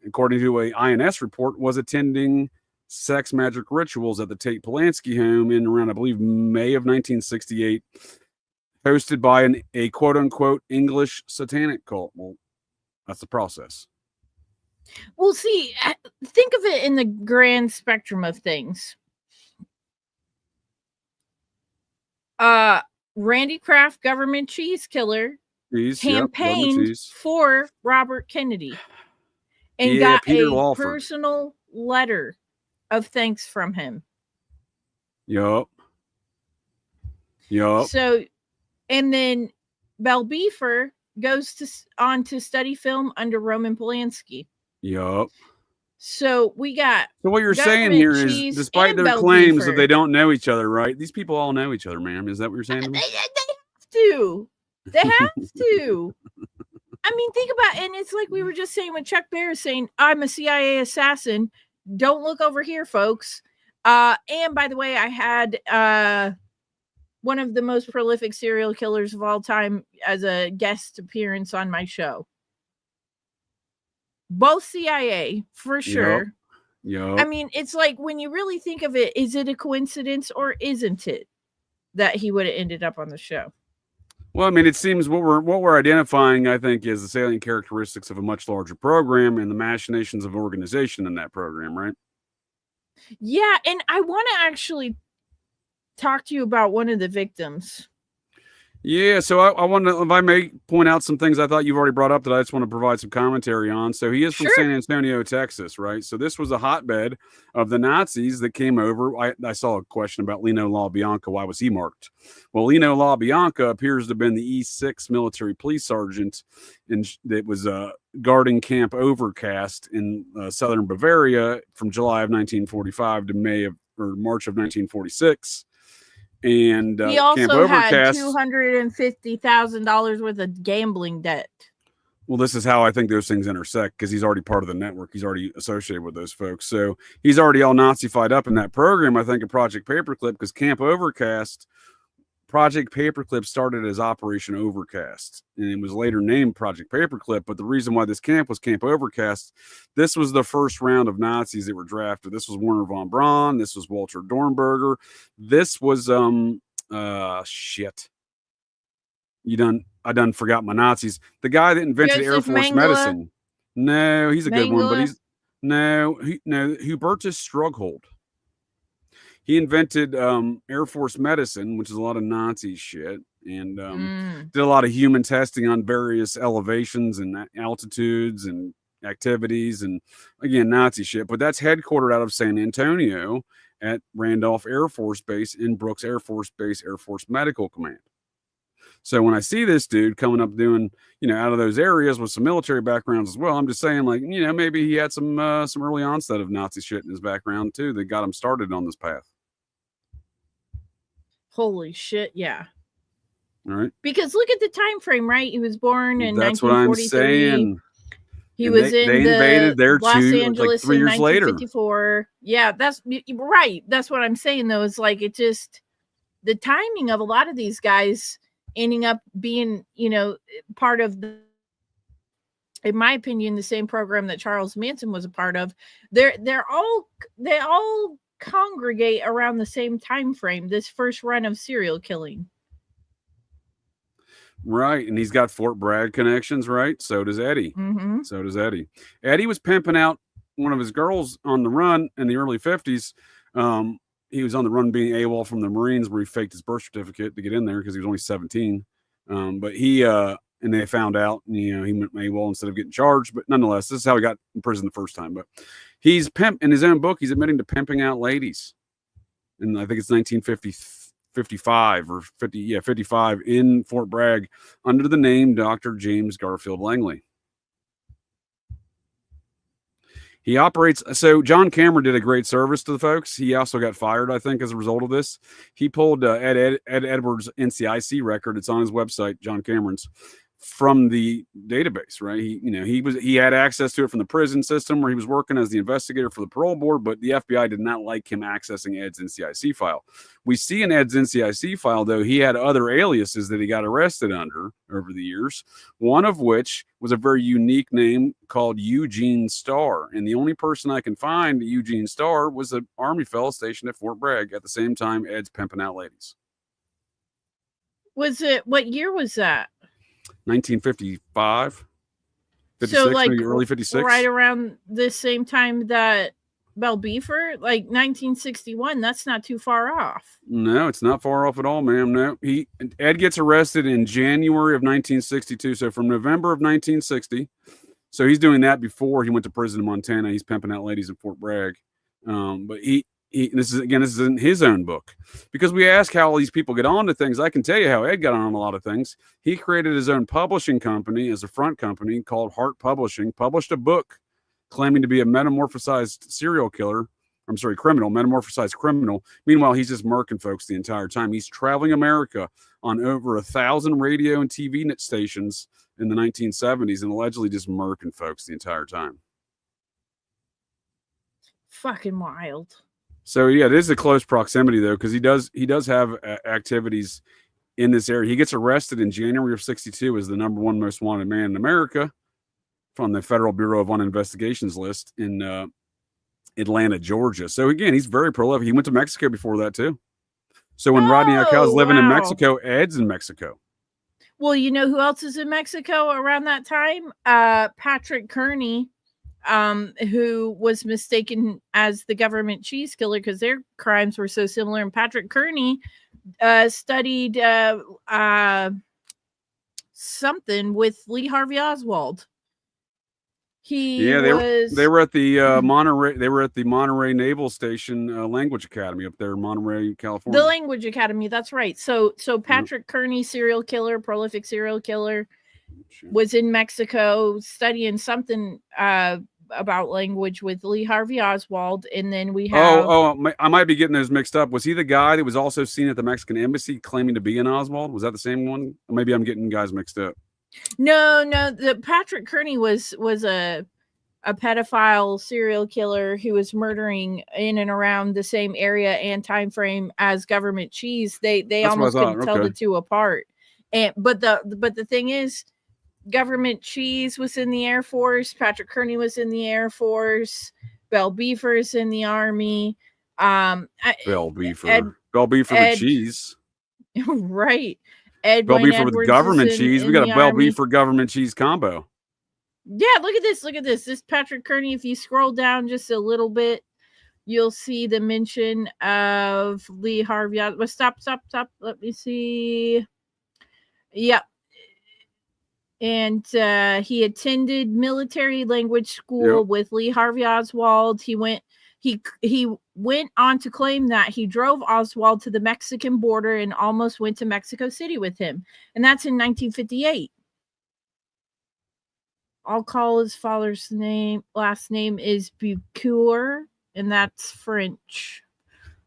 according to a INS report, was attending sex magic rituals at the Tate Polanski home in around, I believe, May of 1968, hosted by a quote-unquote English satanic cult. Well, that's the process. Well, see, think of it in the grand spectrum of things. Randy Kraft, government cheese killer, campaigned for Robert Kennedy and got Peter a Lawford. personal letter of thanks from him. Yup. So, and then Belle Beefer goes on to study film under Roman Polanski. Yup. So we got. So what you're saying here is, despite their claims that they don't know each other, right? These people all know each other, ma'am. Is that what you're saying to me? They have to. They have to. I mean, think about it. And it's like we were just saying when Chuck Barris saying, I'm a CIA assassin. Don't look over here, folks. And by the way, I had one of the most prolific serial killers of all time as a guest appearance on my show. Both CIA, for sure. Yep. I mean, it's like when you really think of it, is it a coincidence or isn't it that he would have ended up on the show? Well, I mean, it seems what we're identifying, I think, is the salient characteristics of a much larger program and the machinations of organization in that program, right? Yeah, and I want to actually talk to you about one of the victims. Yeah, so I want to, if I may, point out some things I thought you've already brought up that I just want to provide some commentary on. So he is from San Antonio, Texas, right? So this was a hotbed of the Nazis that came over. I saw a question about Lino LaBianca. Why was he marked? Well, Lino LaBianca appears to have been the E6 military police sergeant that was guarding Camp Overcast in southern Bavaria from July of 1945 to March of 1946. And he also Camp had Overcast, $250,000 worth of gambling debt. Well, this is how I think those things intersect, because he's already part of the network. He's already associated with those folks. So he's already all Nazi-fied up in that program, I think, of Project Paperclip, because Camp Overcast, Project Paperclip started as Operation Overcast, and it was later named Project Paperclip. But the reason why this camp was Camp Overcast, this was the first round of Nazis that were drafted. This was Werner von Braun. This was Walter Dornberger. This was I done forgot my Nazis. The guy that invented Air Force medicine. No, he's a good one, but Hubertus Strughold. He invented Air Force medicine, which is a lot of Nazi shit, and did a lot of human testing on various elevations and altitudes and activities, and again, Nazi shit. But that's headquartered out of San Antonio at Randolph Air Force Base in Brooks Air Force Base, Air Force Medical Command. So when I see this dude coming up doing, out of those areas with some military backgrounds as well, I'm just saying, like, maybe he had some early onset of Nazi shit in his background too that got him started on this path. Holy shit, yeah. All right. Because look at the time frame, right? He was born in 1943. That's what I'm saying. He was in they invaded there Los too, Angeles like 3 years in 1954. Later. Yeah, that's right. That's what I'm saying, though. It's like the timing of a lot of these guys ending up being, part of in my opinion, the same program that Charles Manson was a part of. They all congregate around the same time frame, this first run of serial killing. Right, and he's got Fort Bragg connections, right? So does Eddie. Mm-hmm. So does Eddie. Eddie was pimping out one of his girls on the run in the early 50s. He was on the run being AWOL from the Marines, where he faked his birth certificate to get in there because he was only 17. But he and they found out, he went AWOL instead of getting charged. But nonetheless, this is how he got in prison the first time. But he's in his own book, he's admitting to pimping out ladies. And I think it's 1955 or 55 in Fort Bragg under the name Dr. James Garfield Langley. He operates. So John Cameron did a great service to the folks. He also got fired, I think, as a result of this. He pulled Ed Edwards' NCIC record. It's on his website, John Cameron's, from the database, right? He had access to it from the prison system where he was working as the investigator for the parole board, but the FBI did not like him accessing Ed's NCIC file. We see in Ed's NCIC file, though, he had other aliases that he got arrested under over the years, one of which was a very unique name called Eugene Starr. And the only person I can find, Eugene Starr, was an Army fellow stationed at Fort Bragg at the same time Ed's pimping out ladies. What year was that? 1955, 56, so like maybe early 56, right around the same time that Bell Beefer, like 1961. That's not too far off. No, it's not far off at all, ma'am. No, Ed gets arrested in January of 1962. So from November of 1960. So he's doing that before he went to prison in Montana. He's pimping out ladies in Fort Bragg. But this is in his own book, because we ask how all these people get on to things. I can tell you how Ed got on a lot of things. He created his own publishing company as a front company called Heart Publishing, published a book claiming to be a metamorphosized criminal, metamorphosized criminal. Meanwhile, he's just murking folks the entire time. He's traveling America on over 1,000 radio and TV net stations in the 1970s and allegedly just murking folks the entire time. Fucking wild. So yeah, it is a close proximity though, because he does have activities in this area. He gets arrested in January of 62 as the number one most wanted man in America from the Federal Bureau of Investigations list in Atlanta, Georgia. So again, he's very prolific. He went to Mexico before that too. So when Rodney Alcala is living in Mexico, Ed's in Mexico. Well, you know who else is in Mexico around that time? Patrick Kearney. Who was mistaken as the government cheese killer because their crimes were so similar. And Patrick Kearney studied something with Lee Harvey Oswald. They were at the Monterey. They were at the Monterey Naval Station Language Academy up there in Monterey, California. The Language Academy. That's right. So Patrick Kearney, serial killer, prolific serial killer, was in Mexico studying something about language with Lee Harvey Oswald. And then we have I might be getting those mixed up. Was he the guy that was also seen at the Mexican embassy claiming to be an Oswald? Was that the same one? Or maybe I'm getting guys mixed up. No, the Patrick Kearney was a pedophile serial killer who was murdering in and around the same area and time frame as government cheese. They almost couldn't tell the two apart. But the thing is, government cheese was in the Air Force. Patrick Kearney was in the Air Force. Bell Beefer's in the Army. Bell Beefer the cheese. Right. Bell Beefer with government cheese. We got a Bell Beefer government cheese combo. Yeah, look at this. Look at this. This Patrick Kearney, if you scroll down just a little bit, you'll see the mention of Lee Harvey. Stop. Let me see. Yep. And he attended military language school with Lee Harvey Oswald. He went on to claim that he drove Oswald to the Mexican border and almost went to Mexico City with him. And that's in 1958. I'll call his father's last name is Bucour, and that's French.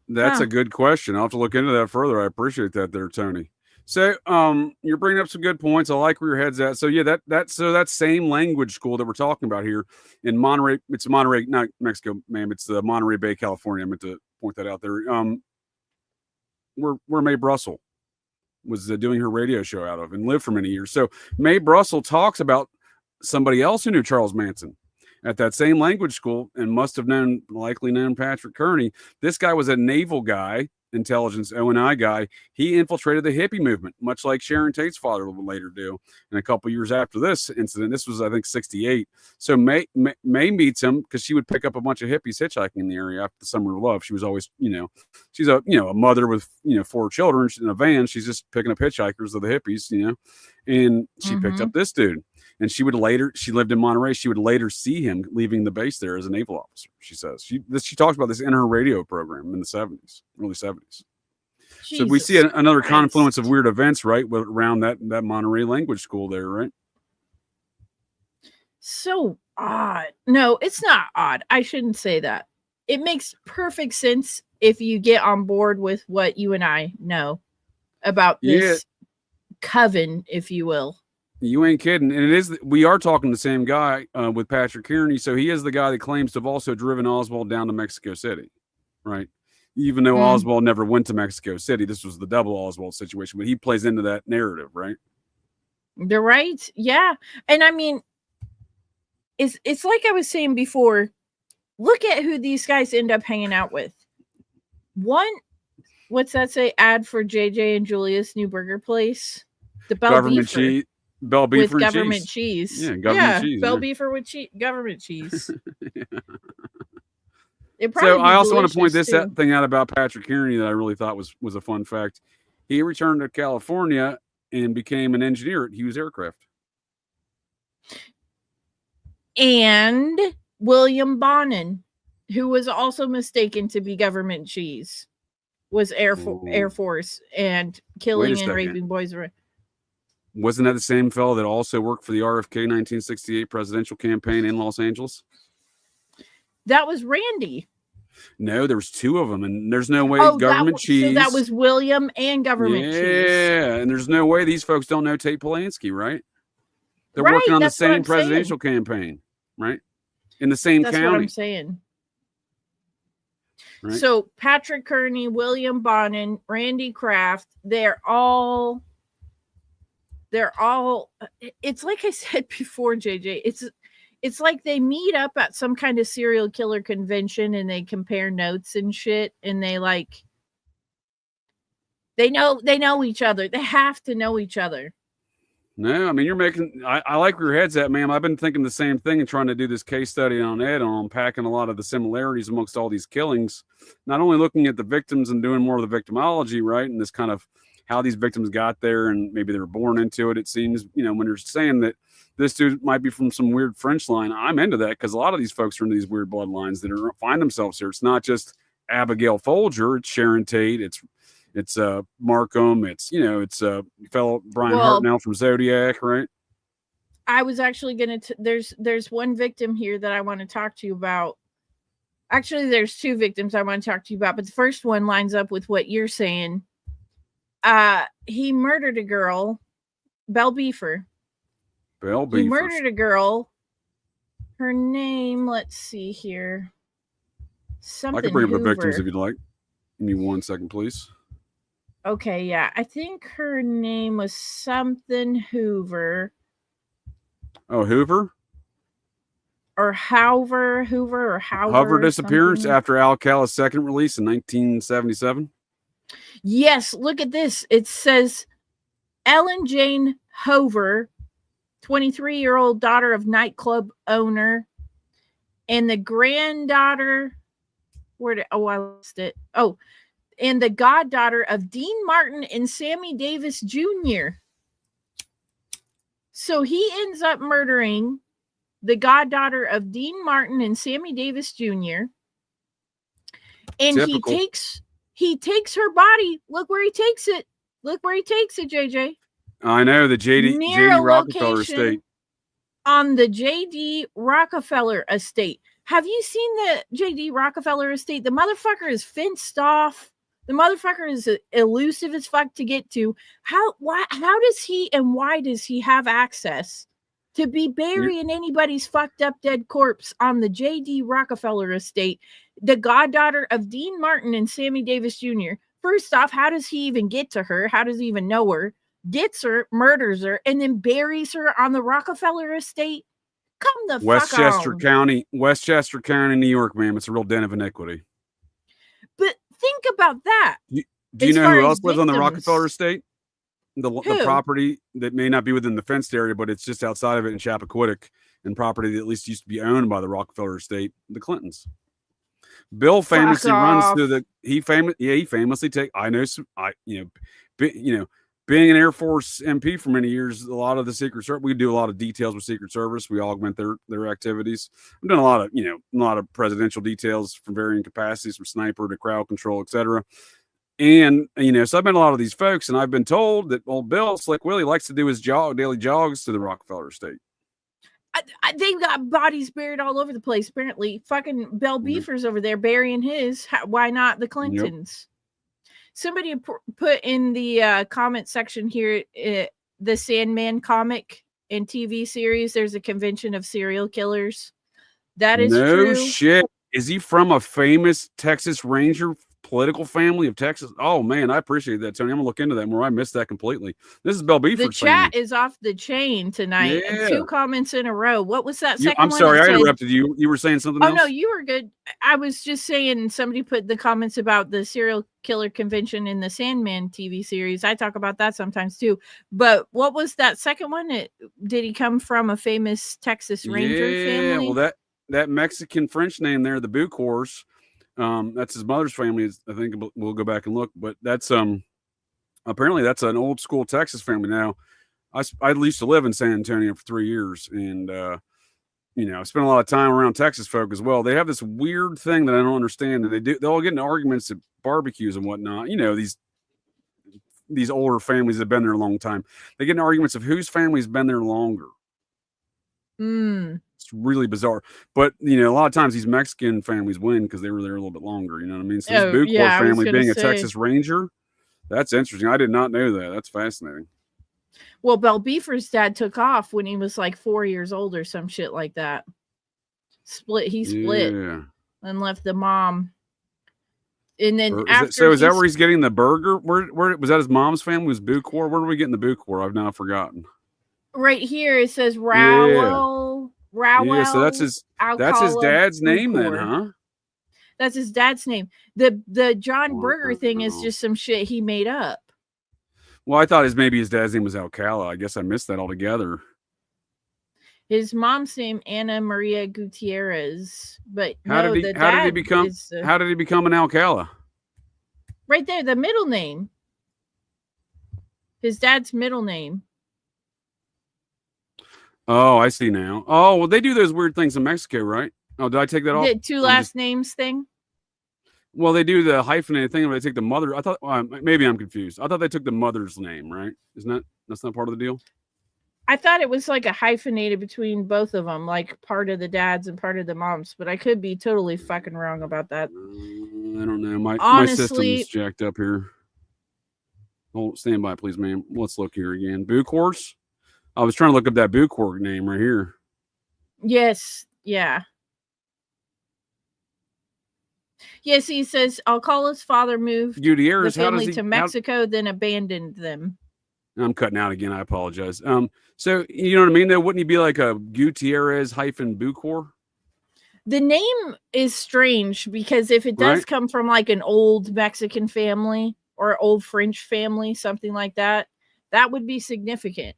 That's a good question. I'll have to look into that further. I appreciate that there, Tony. So you're bringing up some good points. I like where your head's at. So yeah, that same language school that we're talking about here in Monterey, it's Monterey, not Mexico, ma'am. It's the Monterey Bay, California. I meant to point that out there. Where Mae Brussel was doing her radio show out of and lived for many years. So Mae Brussel talks about somebody else who knew Charles Manson at that same language school and must have likely known Patrick Kearney. This guy was a naval guy, intelligence O&I guy. He infiltrated the hippie movement, much like Sharon Tate's father would later do. And a couple years after this incident, this was, I think, 68. So Mae meets him because she would pick up a bunch of hippies hitchhiking in the area after the Summer of Love. She was always, she's a mother with, 4 children in a van. She's just picking up hitchhikers of the hippies, and she picked up this dude. And she lived in Monterey. She would later see him leaving the base there as a naval officer, she says. She talks about this in her radio program in the 70s, early 70s. So we see another confluence of weird events, right, around that Monterey language school there, right? So odd. No, it's not odd. I shouldn't say that. It makes perfect sense if you get on board with what you and I know about this coven, if you will. You ain't kidding. And it is, we are talking the same guy with Patrick Kearney. So he is the guy that claims to have also driven Oswald down to Mexico City, right? Even though Oswald never went to Mexico City, this was the double Oswald situation, but he plays into that narrative, right? They're right. Yeah. And I mean, it's like I was saying before, look at who these guys end up hanging out with. One, what's that say? Ad for JJ and Julia's new burger place. The Bell Government Beefer. cheese. Bell Beefer with and government cheese. cheese. Yeah, government cheese. Bell Yeah. Beefer with government cheese. So I also want to point this thing out about Patrick Kearney that I really thought was a fun fact. He returned to California and became an engineer at Hughes Aircraft. And William Bonin, who was also mistaken to be government cheese, was Air Force and killing and raping boys. Wasn't that the same fellow that also worked for the RFK 1968 presidential campaign in Los Angeles? That was Randy. No, there was two of them, and there's no way government cheese. So that was William and government cheese. Yeah, and there's no way these folks don't know Tate Polanski, right? They're working on the same presidential campaign, right? In the same county. That's what I'm saying. Right? So Patrick Kearney, William Bonin, Randy Kraft, they're all, it's like I said before, JJ, it's like they meet up at some kind of serial killer convention and they compare notes and shit, and they know each other. They have to know each other. No, I mean, I like where your head's at, ma'am. I've been thinking the same thing and trying to do this case study on Ed on unpacking a lot of the similarities amongst all these killings. Not only looking at the victims and doing more of the victimology, right? And this kind of how these victims got there and maybe they were born into it. It seems, when you're saying that this dude might be from some weird French line, I'm into that because a lot of these folks are into these weird bloodlines that find themselves here. It's not just Abigail Folger, it's Sharon Tate, it's Markham, it's fellow Brian Hartnell from Zodiac, right? I was actually gonna there's one victim here that I want to talk to you about. Actually, there's two victims I want to talk to you about, but the first one lines up with what you're saying. He murdered a girl, Bell Beefer. He murdered a girl. Her name, let's see here. Something I can bring up Hoover. the victims if you'd like. Give me 1 second, please. Okay, yeah. I think her name was something Hoover. Oh, Hoover? Or Hoover or Howard. Hoover disappearance after Alcala's second release in 1977. Yes, look at this. It says Ellen Jane Hoover, 23-year-old daughter of nightclub owner, and the granddaughter. I lost it. Oh, and the goddaughter of Dean Martin and Sammy Davis Jr. So he ends up murdering the goddaughter of Dean Martin and Sammy Davis Jr. And Typical. he takes her body. Look where he takes it. Look where he takes it, JJ. I know, the JD Rockefeller estate. On the JD Rockefeller estate. Have you seen the JD Rockefeller estate? The motherfucker is fenced off. The motherfucker is elusive as fuck to get to. How does he and why does he have access to be burying anybody's fucked up dead corpse on the JD Rockefeller estate? The goddaughter of Dean Martin and Sammy Davis Jr. First off, how does he even get to her? How does he even know her? Gets her, murders her, and then buries her on the Rockefeller estate? Come the fuck on. Westchester County, New York, ma'am. It's a real den of iniquity. But think about that. Do you know who else lives on the Rockefeller estate? The property that may not be within the fenced area, but it's just outside of it in Chappaquiddick, and property that at least used to be owned by the Rockefeller estate, the Clintons. Bill famously runs through he famously being an Air Force MP for many years, a lot of the Secret Service, we do a lot of details with Secret Service. We augment their activities. I've done a lot of presidential details from varying capacities, from sniper to crowd control, etc. And, so I've met a lot of these folks, and I've been told that old Bill, Slick Willie, likes to do his daily jogs to the Rockefeller estate. They've got bodies buried all over the place. Apparently, fucking Bell Beefer's over there burying his. Why not the Clintons? Yep. Somebody put in the comment section here the Sandman comic and TV series. There's a convention of serial killers. That is true. No shit. Is he from a famous Texas Ranger political family of Texas? Oh man, I appreciate that, Tony. I'm gonna look into that more. I missed that completely. This is Bell Beefer's The chat is off the chain tonight. Yeah. 2 comments in a row. What was that second I'm one? sorry, I interrupted you. You were saying something else? Oh no, you were good. I was just saying somebody put the comments about the serial killer convention in the Sandman TV series. I talk about that sometimes too. But what was that second one? Did he come from a famous Texas Ranger family? Well, that Mexican French name there, the Bucors, that's his mother's family. I think we'll go back and look, but that's apparently that's an old school Texas family. Now, I used to live in San Antonio for 3 years, and I spent a lot of time around Texas folk as well. They have this weird thing that I don't understand, and they all get into arguments at barbecues and whatnot. These older families that have been there a long time. They get into arguments of whose family's been there longer. It's really bizarre, but a lot of times these Mexican families win because they were there a little bit longer. You know what I mean? So this Bucor family being a Texas Ranger, that's interesting. I did not know that. That's fascinating. Well, Bell Beefer's dad took off when he was like 4 years old or some shit like that. He split and left the mom. And then is that where he's getting the burger? Where was that? His mom's family was Bucor. Where are we getting the Bucor? I've now forgotten. Right here it says Raul. Yeah, so that's his dad's name then, huh? That's his dad's name. The John Burger thing is just some shit he made up. Well, I thought maybe his dad's name was Alcala. I guess I missed that altogether. His mom's name Ana Maria Gutierrez, but how did he become an Alcala? Right there, the middle name. His dad's middle name. Oh, I see now. Oh, well, they do those weird things in Mexico, right? Oh, did I take that off? The 2 last names thing? Well, they do the hyphenated thing where they take the mother. I thought maybe I'm confused. I thought they took the mother's name, right? That's not part of the deal? I thought it was like a hyphenated between both of them, like part of the dad's and part of the mom's, but I could be totally fucking wrong about that. I don't know. My system's jacked up here. Hold, stand by, please, ma'am. Let's look here again. Bucors? I was trying to look up that Bucor name right here. Yes. Yeah. Yes, he says Alcala's father moved Gutierrez, the family to Mexico, then abandoned them. I'm cutting out again. I apologize. So you know what I mean? Though, wouldn't he be like a Gutierrez -Bucor? The name is strange because if it does come from like an old Mexican family or old French family, something like that, that would be significant.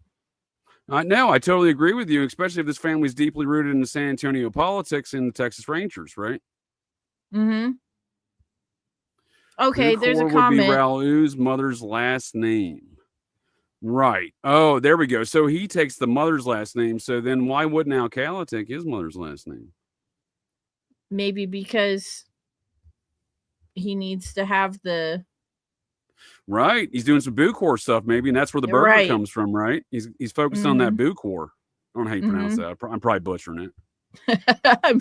No, I totally agree with you, especially if this family is deeply rooted in the San Antonio politics and the Texas Rangers, right? Mm-hmm. Okay, Bucor there's a would comment. be Raul's mother's last name. Right. Oh, there we go. So he takes the mother's last name. So then why wouldn't Alcala take his mother's last name? Maybe because he needs to have the... Right. He's doing some Bucor stuff, maybe, and that's where the burger comes from, right? He's focused on that Bucor. I don't know how you pronounce that. I'm probably butchering it.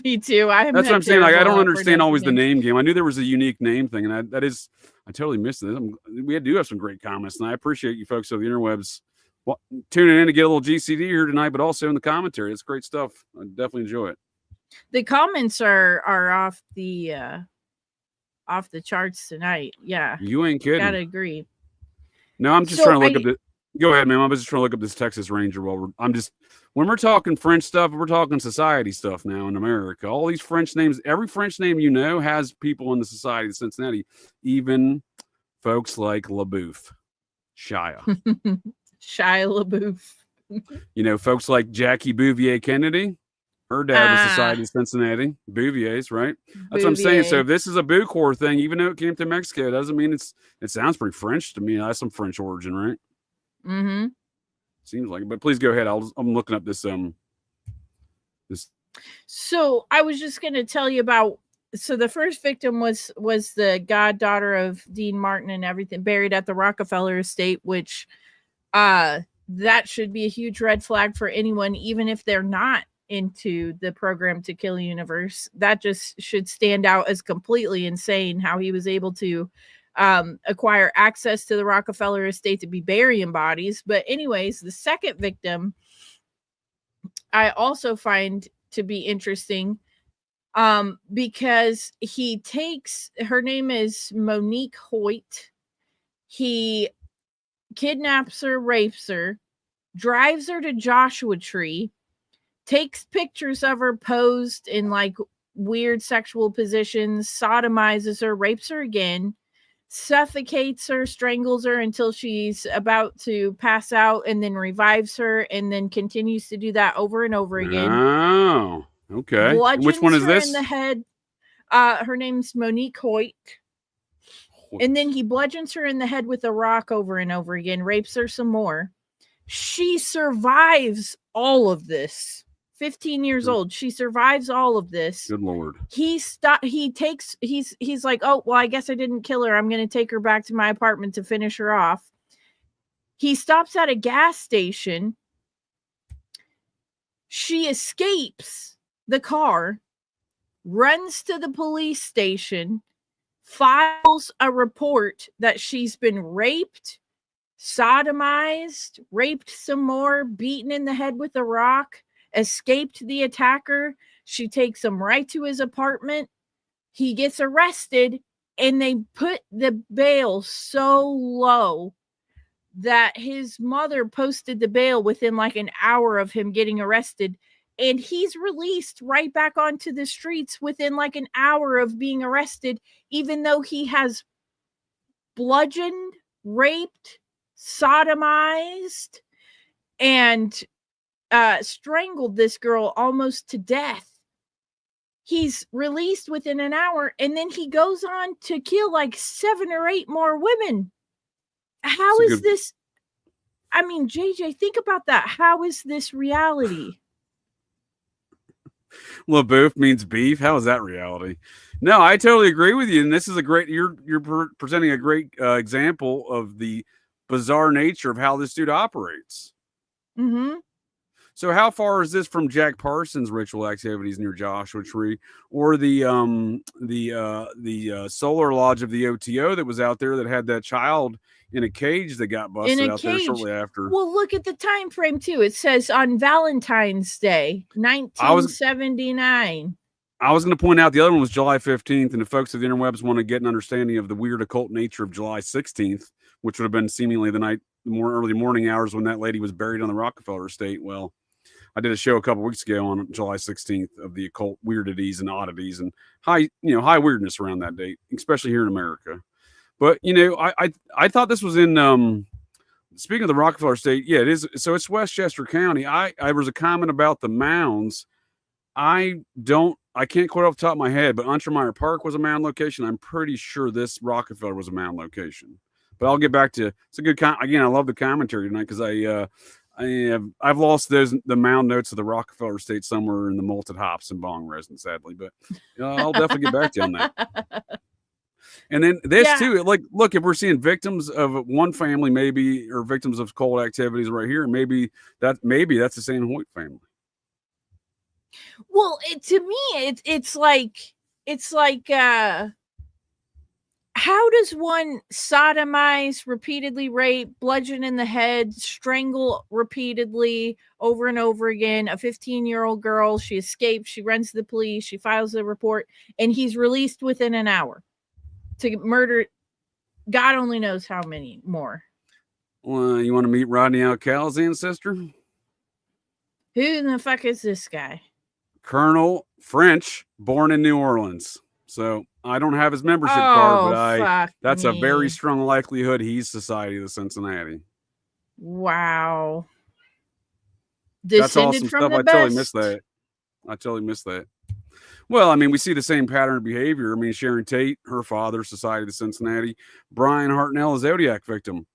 Me too. That's what I'm saying. Like, I don't understand always the name game. I knew there was a unique name thing, and I totally missed it. We do have some great comments, and I appreciate you folks on the interwebs tuning in to get a little GCD here tonight, but also in the commentary. It's great stuff. I definitely enjoy it. The comments are off the charts tonight. Yeah, you ain't kidding. Gotta agree. No, I'm just trying to look up the. Go ahead, man. I'm just trying to look up this Texas Ranger. When we're talking French stuff, we're talking society stuff now in America. All these French names, every French name you know has people in the Society of Cincinnati, even folks like LaBeouf, Shia. Shia LaBeouf. Folks like Jackie Bouvier Kennedy. Her dad was Society of Cincinnati. Bouvier's, right? That's what I'm saying. So if this is a Bucor thing, even though it came to Mexico, doesn't mean it sounds pretty French to me. That's some French origin, right? Mm-hmm. Seems like it. But please go ahead. I'm looking up this So I was just gonna tell you about the first victim was the goddaughter of Dean Martin and everything, buried at the Rockefeller estate, which that should be a huge red flag for anyone, even if they're not into the Program to Kill universe. That just should stand out as completely insane how he was able to acquire access to the Rockefeller estate to be burying bodies. But anyways, the second victim I also find to be interesting because he takes, her name is Monique Hoyt. He kidnaps her, rapes her, drives her to Joshua Tree, takes pictures of her posed in like weird sexual positions, sodomizes her, rapes her again, suffocates her, strangles her until she's about to pass out, and then revives her, and then continues to do that over and over again. Oh, okay. And which one is Bludgeons her this? in the head. Her name's Monique Hoyt. And then he bludgeons her in the head with a rock over and over again, rapes her some more. She survives all of this. 15 years old. She survives all of this. Good Lord. He's like, oh, well, I guess I didn't kill her. I'm going to take her back to my apartment to finish her off. He stops at a gas station. She escapes the car, runs to the police station, files a report that she's been raped, sodomized, raped some more, beaten in the head with a rock, escaped the attacker. She takes him right to his apartment. He gets arrested, and they put the bail so low that his mother posted the bail within like an hour of him getting arrested, and he's released right back onto the streets within like an hour of being arrested, even though he has bludgeoned, raped, sodomized, and strangled this girl almost to death. He's released within an hour, and then he goes on to kill like 7 or 8 more women. How is this? I mean, JJ, think about that. How is this reality? LaBouffe means beef. How is that reality? No, I totally agree with you. And this is a great, you're presenting a great example of the bizarre nature of how this dude operates. Mm-hmm. So how far is this from Jack Parsons' ritual activities near Joshua Tree, or the Solar Lodge of the OTO that was out there that had that child in a cage that got busted out there shortly after? Well, look at the time frame too. It says on Valentine's Day, 1979. I was going to point out the other one was July 15th, and the folks of the interwebs want to get an understanding of the weird occult nature of July 16th, which would have been seemingly the more early morning hours when that lady was buried on the Rockefeller estate. Well, I did a show a couple weeks ago on July 16th of the occult weirdities and oddities and high weirdness around that date, especially here in America. But, I thought this was in, speaking of the Rockefeller estate, yeah, it is. So it's Westchester County. I was a comment about the mounds. I can't quote off the top of my head, but Untermeyer Park was a mound location. I'm pretty sure this Rockefeller was a mound location. But I'll get back to, it's a good, again, I love the commentary tonight because I've lost the mound notes of the Rockefeller estate somewhere in the malted hops and bong resin, sadly, but I'll definitely get back to you on that. And then this too, like, look, if we're seeing victims of one family, maybe, or victims of cold activities right here, maybe that's the same Hoyt family. Well, to me, it's like, how does one sodomize, repeatedly rape, bludgeon in the head, strangle repeatedly over and over again a 15-year-old girl? She escapes, she runs to the police, she files a report, and he's released within an hour to murder God only knows how many more. Well, you want to meet Rodney Alcala's ancestor? Who the fuck is this guy? Colonel French, born in New Orleans. So I don't have his membership card, but that's a very strong likelihood he's Society of the Cincinnati. Wow. That's awesome from stuff. the I best. totally missed that. Well, I mean, we see the same pattern of behavior. I mean, Sharon Tate, her father, Society of the Cincinnati. Brian Hartnell, a Zodiac victim.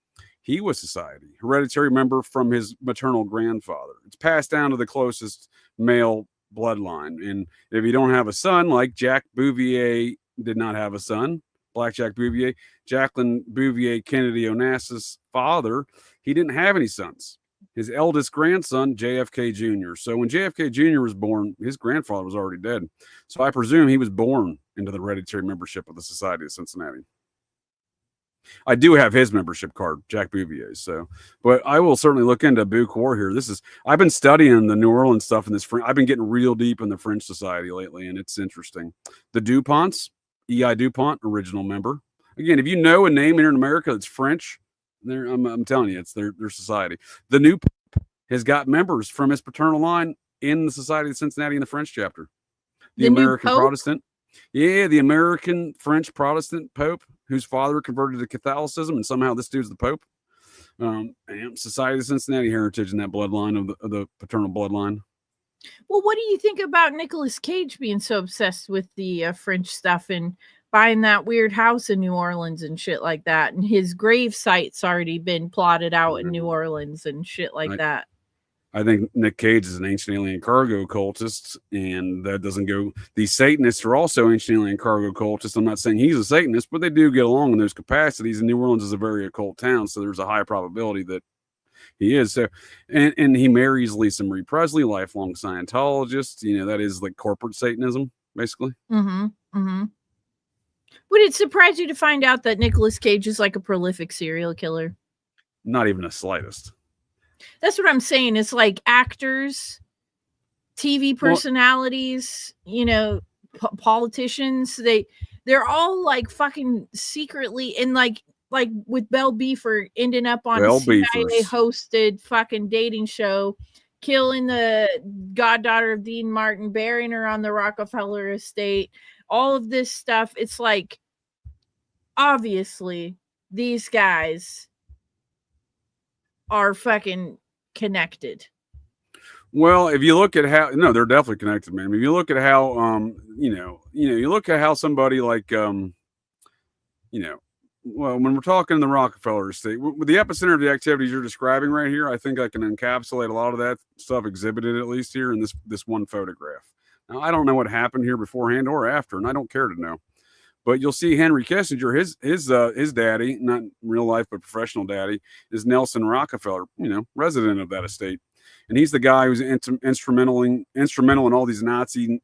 He was Society, hereditary member from his maternal grandfather. It's passed down to the closest male bloodline. And if you don't have a son, like Jack Bouvier did not have a son, Black Jack Bouvier, Jacqueline Bouvier Kennedy Onassis' father, he didn't have any sons. his eldest grandson, JFK Jr. So when JFK Jr. was born, his grandfather was already dead. So I presume he was born into the hereditary membership of the Society of Cincinnati. I do have his membership card, Jack Bouvier's. So, but I will certainly look into Bouc War here. I've been studying the New Orleans stuff in this. I've been getting real deep in the French Society lately, and it's interesting. The DuPonts, E.I. DuPont, original member. Again, if you know a name here in America that's French, I'm telling you, it's their society. The new Pope has got members from his paternal line in the Society of Cincinnati in the French chapter. The American Protestant. Yeah, the American French Protestant Pope, whose father converted to Catholicism, and somehow this dude's the Pope. Society of Cincinnati heritage in that bloodline of the paternal bloodline. Well, what do you think about Nicolas Cage being so obsessed with the French stuff and buying that weird house in New Orleans and shit like that? And his grave site's already been plotted out in New Orleans and shit like that. I think Nick Cage is an ancient alien cargo cultist, and that doesn't go. These Satanists are also ancient alien cargo cultists. I'm not saying he's a Satanist, but they do get along in those capacities. And New Orleans is a very occult town, so there's a high probability that he is. So, and he marries Lisa Marie Presley, lifelong Scientologist. You know, that is like corporate Satanism, basically. Mm-hmm. Mm-hmm. Would it surprise you to find out that Nicolas Cage is like a prolific serial killer? Not even the slightest. That's what I'm saying. It's like actors, TV personalities, politicians. They're all like fucking secretly, and like with Belle Beaver ending up on a CIA hosted fucking dating show, killing the goddaughter of Dean Martin, burying her on the Rockefeller estate. All of this stuff. It's like, obviously, these guys are fucking connected. Well, if you look at how, no, they're definitely connected, man. If you look at how, you look at how somebody like, well, when we're talking the Rockefeller estate, with the epicenter of the activities you're describing right here, I think I can encapsulate a lot of that stuff exhibited at least here in this one photograph. Now, I don't know what happened here beforehand or after, and I don't care to know. But you'll see Henry Kissinger, his daddy, not real life but professional daddy, is Nelson Rockefeller, resident of that estate, and he's the guy who's instrumental in all these Nazi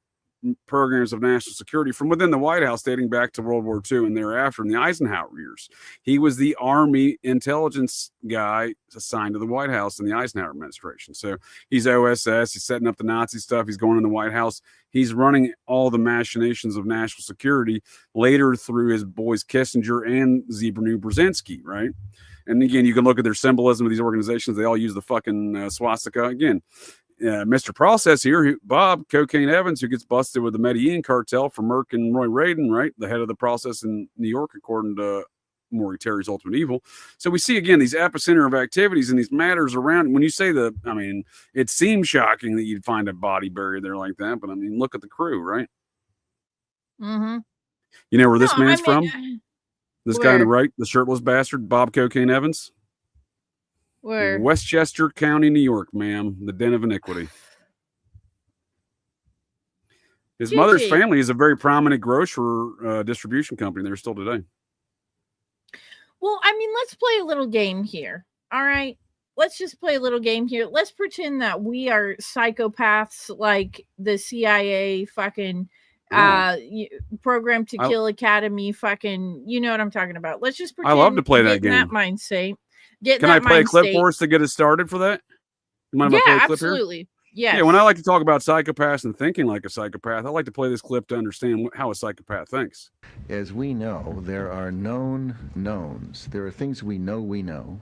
programs of national security from within the White House, dating back to World War II and thereafter in the Eisenhower years. He was the Army intelligence guy assigned to the White House in the Eisenhower administration. So he's OSS. He's setting up the Nazi stuff. He's going in the White House. He's running all the machinations of national security later through his boys Kissinger and Zbigniew Brzezinski, right? And again, you can look at their symbolism of these organizations. They all use the fucking swastika. Again, Mr. Process here, Bob Cocaine Evans, who gets busted with the Medellin cartel for Merck and Roy Radin, right? The head of the process in New York, according to Maury Terry's Ultimate Evil. So we see, again, these epicenter of activities and these matters around. When you say it seems shocking that you'd find a body buried there like that, but I mean, look at the crew, right? Mm-hmm. You know where this man's from? This guy on the right, the shirtless bastard, Bob Cocaine Evans? Where? Westchester County, New York, ma'am. The den of iniquity. His mother's family is a very prominent grocer distribution company. They're still today. Well, I mean, let's play a little game here. All right. Let's just play a little game here. Let's pretend that we are psychopaths like the CIA fucking Program to Kill Academy fucking, you know what I'm talking about. Let's just pretend. I love to play that game. That mindset. Can I play a clip for us to get us started for that? You mind if I play a clip absolutely. Yes. Yeah, when I like to talk about psychopaths and thinking like a psychopath, I like to play this clip to understand how a psychopath thinks. As we know, there are known knowns. There are things we know we know.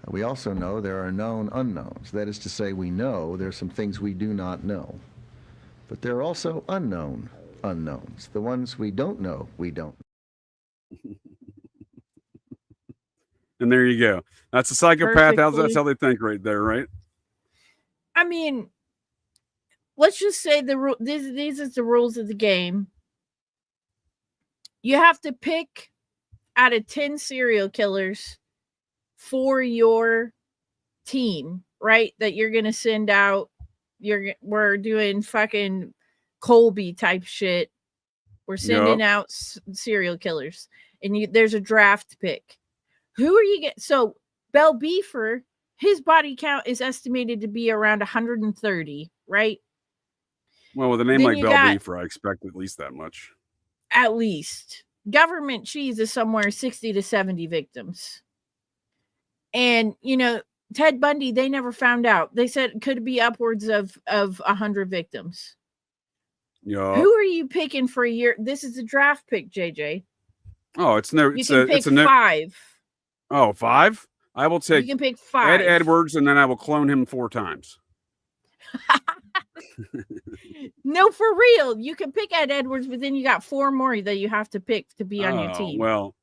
We also know there are known unknowns. That is to say, we know there are some things we do not know. But there are also unknown unknowns. The ones we don't know, we don't. And there you go. That's a psychopath. That's how they think right there, right? I mean, let's just say these are the rules of the game. You have to pick out of 10 serial killers for your team, right? That you're going to send out. We're doing fucking Colby type shit. We're sending out serial killers. And there's a draft pick. Who are you getting? So Belle Beaver his body count is estimated to be around 130, right? Well, with a name Then like you Bell got- Beefer, I expect at least that much. At least. Government cheese is somewhere 60 to 70 victims. And, you know, Ted Bundy, they never found out. They said it could be upwards of 100 victims. Yeah. Who are you picking for a year? This is a draft pick, JJ. Oh, it's no. You It's can a. pick It's a no. 5. Oh, 5. I will You take can pick 5. Ed Edwards, and then I will clone him 4 times. No, for real. You can pick Ed Edwards, but then you got 4 more that you have to pick to be on your team. Well,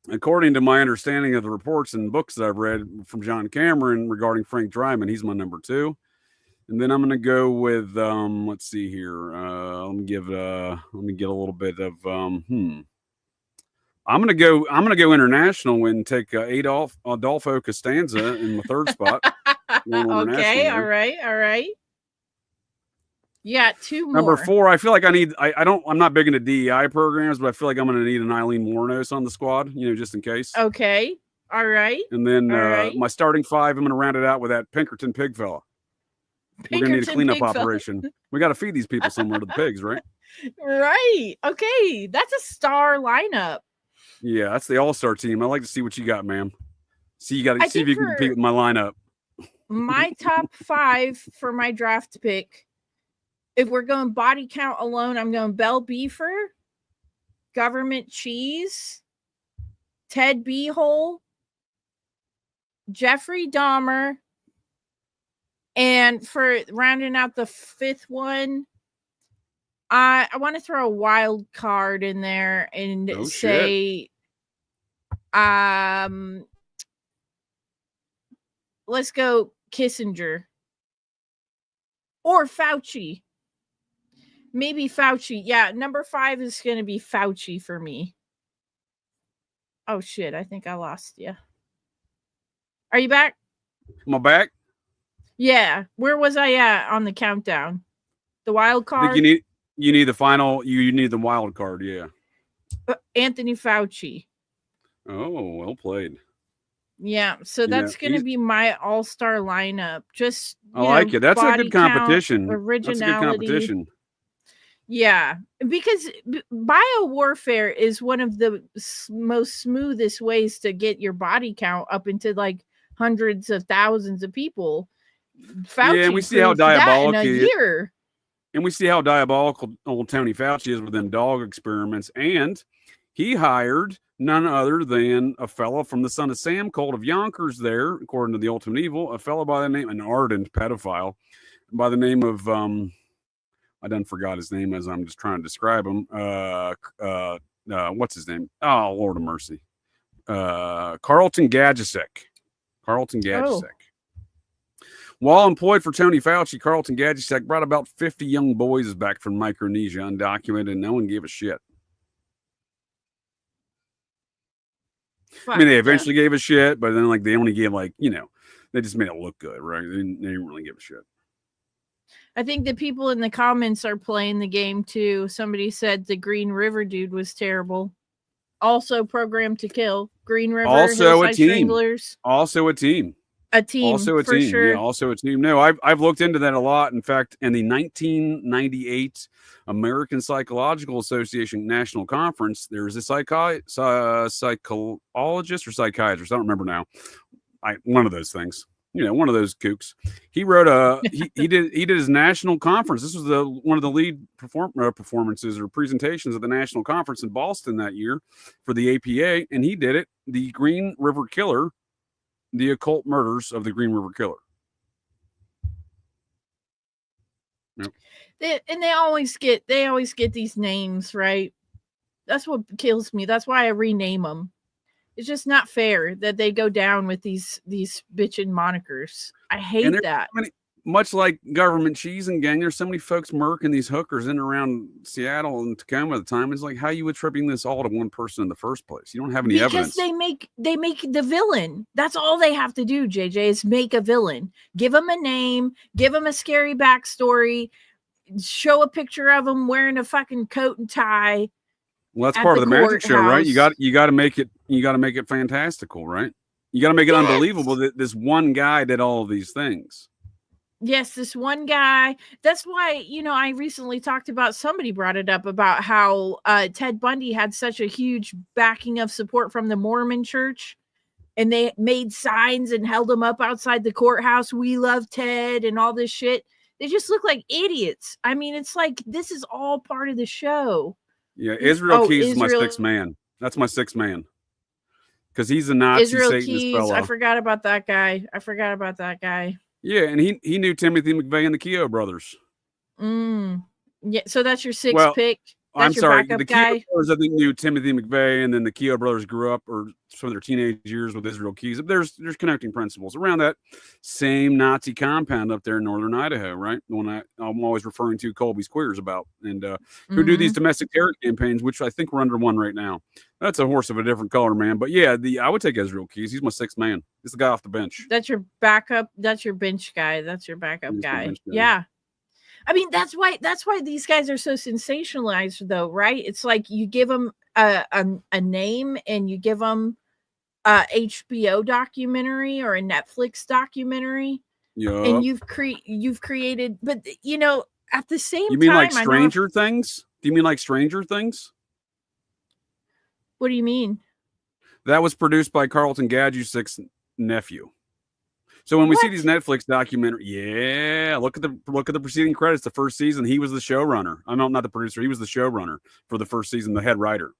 according to my understanding of the reports and books that I've read from John Cameron regarding Frank Dryman, he's my number 2. And then I'm going to go with let's see here. Let me get a little bit of I'm going to go international and take Adolfo Costanza in my 3rd spot. Okay, all right. You got 2 more. Number 4, I feel like I'm not big into DEI programs, but I feel like I'm going to need an Eileen Warnos on the squad, you know, just in case. Okay. All right. And then All right. my starting 5, I'm going to round it out with that Pinkerton pig fella. We're going to need a Pinkerton cleanup pig fella. operation. We got to feed these people somewhere to the pigs, right? Right. Okay. That's a star lineup. Yeah, that's the all-star team. I like to see what you got, ma'am. See if you think can compete with my lineup. My top 5 for my draft pick. If we're going body count alone, I'm going Bell Beefer, Government Cheese, Ted Beehole, Jeffrey Dahmer, and for rounding out the 5th one, I want to throw a wild card in there and say, let's go Kissinger or Fauci. Maybe Fauci. Yeah, number 5 is going to be Fauci for me. Oh, shit. I think I lost you. Are you back? Am I back? Yeah. Where was I at on the countdown? The wild I card? think you need the final. You need the wild card. Yeah. Anthony Fauci. Oh, well played. Yeah. So that's going to be my all-star lineup. Just, I like it. That's a good competition. Originality. That's a good competition. Yeah, because biowarfare is one of the most smoothest ways to get your body count up into like hundreds of thousands of people. Fauci and we see how proved that diabolical in a year. And we see how diabolical old Tony Fauci is with them dog experiments. And he hired none other than a fellow from the Son of Sam cult of Yonkers there, according to the Ultimate Evil, a fellow by the name, an ardent pedophile, by the name of I done forgot his name as I'm just trying to describe him. What's his name? Oh, Lord of mercy. Carlton Gadjacek. Oh. While employed for Tony Fauci, Carlton Gadjacek brought about 50 young boys back from Micronesia undocumented, and no one gave a shit. I mean, they eventually gave a shit, but then they only gave they just made it look good, right? They didn't really give a shit. I think the people in the comments are playing the game too. Somebody said the Green River dude was terrible. Also programmed to kill. Green River, also a Hillside team. Stranglers. Also a team. A team. Also a for team. Sure. Yeah, also a team. No, I've looked into that a lot. In fact, in the 1998 American Psychological Association National Conference, there's a psychologist or psychiatrist. I don't remember now. One of those things. One of those kooks. He wrote he did his national conference. This was one of the lead performances or presentations of the national conference in Boston that year for the APA, and he did it. The Green River Killer, the occult murders of the Green River Killer. Yep. They always get these names right. That's what kills me. That's why I rename them. It's just not fair that they go down with these bitchin' monikers. I hate that. Much like Government Cheese and Gang, there's so many folks murking these hookers in and around Seattle and Tacoma at the time. It's like, how are you attributing this all to one person in the first place? You don't have any evidence. Because they make the villain. That's all they have to do, JJ, is make a villain. Give them a name, give them a scary backstory, show a picture of them wearing a fucking coat and tie. Well, that's part of the magic show, right? You got to make it fantastical, right? You got to make it Yes. unbelievable that this one guy did all of these things. Yes, this one guy. That's why, I recently talked about, somebody brought it up about how Ted Bundy had such a huge backing of support from the Mormon church, and they made signs and held him up outside the courthouse. We love Ted and all this shit. They just look like idiots. I mean, it's like, this is all part of the show. Yeah, Israel Keys is my Israel- sixth man. That's my sixth man. Because he's a Nazi Israel Satanist Keys. fellow. I forgot about that guy. Yeah, and he knew Timothy McVeigh and the Keogh brothers. Yeah, so that's your sixth Well, pick. That's I'm your sorry, backup the guy. Keogh brothers I think knew Timothy McVeigh, and then the Keogh brothers grew up or some of their teenage years with Israel Keys. There's connecting principles around that same Nazi compound up there in northern Idaho, right? The one I'm always referring to Colby's Queers about, and who do these domestic terror campaigns, which I think we're under one right now. That's a horse of a different color, man. But yeah, I would take Israel Keys. He's my sixth man. He's the guy off the bench. That's your backup. That's your bench guy. That's your backup He's my guy. bench guy. Yeah. I mean, that's why these guys are so sensationalized, though, right? It's like you give them a name and you give them a HBO documentary or a Netflix documentary, and you've created. But at the same time, you mean like Stranger Things? Do you mean like Stranger Things? What do you mean? That was produced by Carlton Gadusic's nephew. So when we see these Netflix documentaries, yeah, look at the preceding credits. The first season, he was the showrunner. I'm not the producer. He was the showrunner for the first season, the head writer,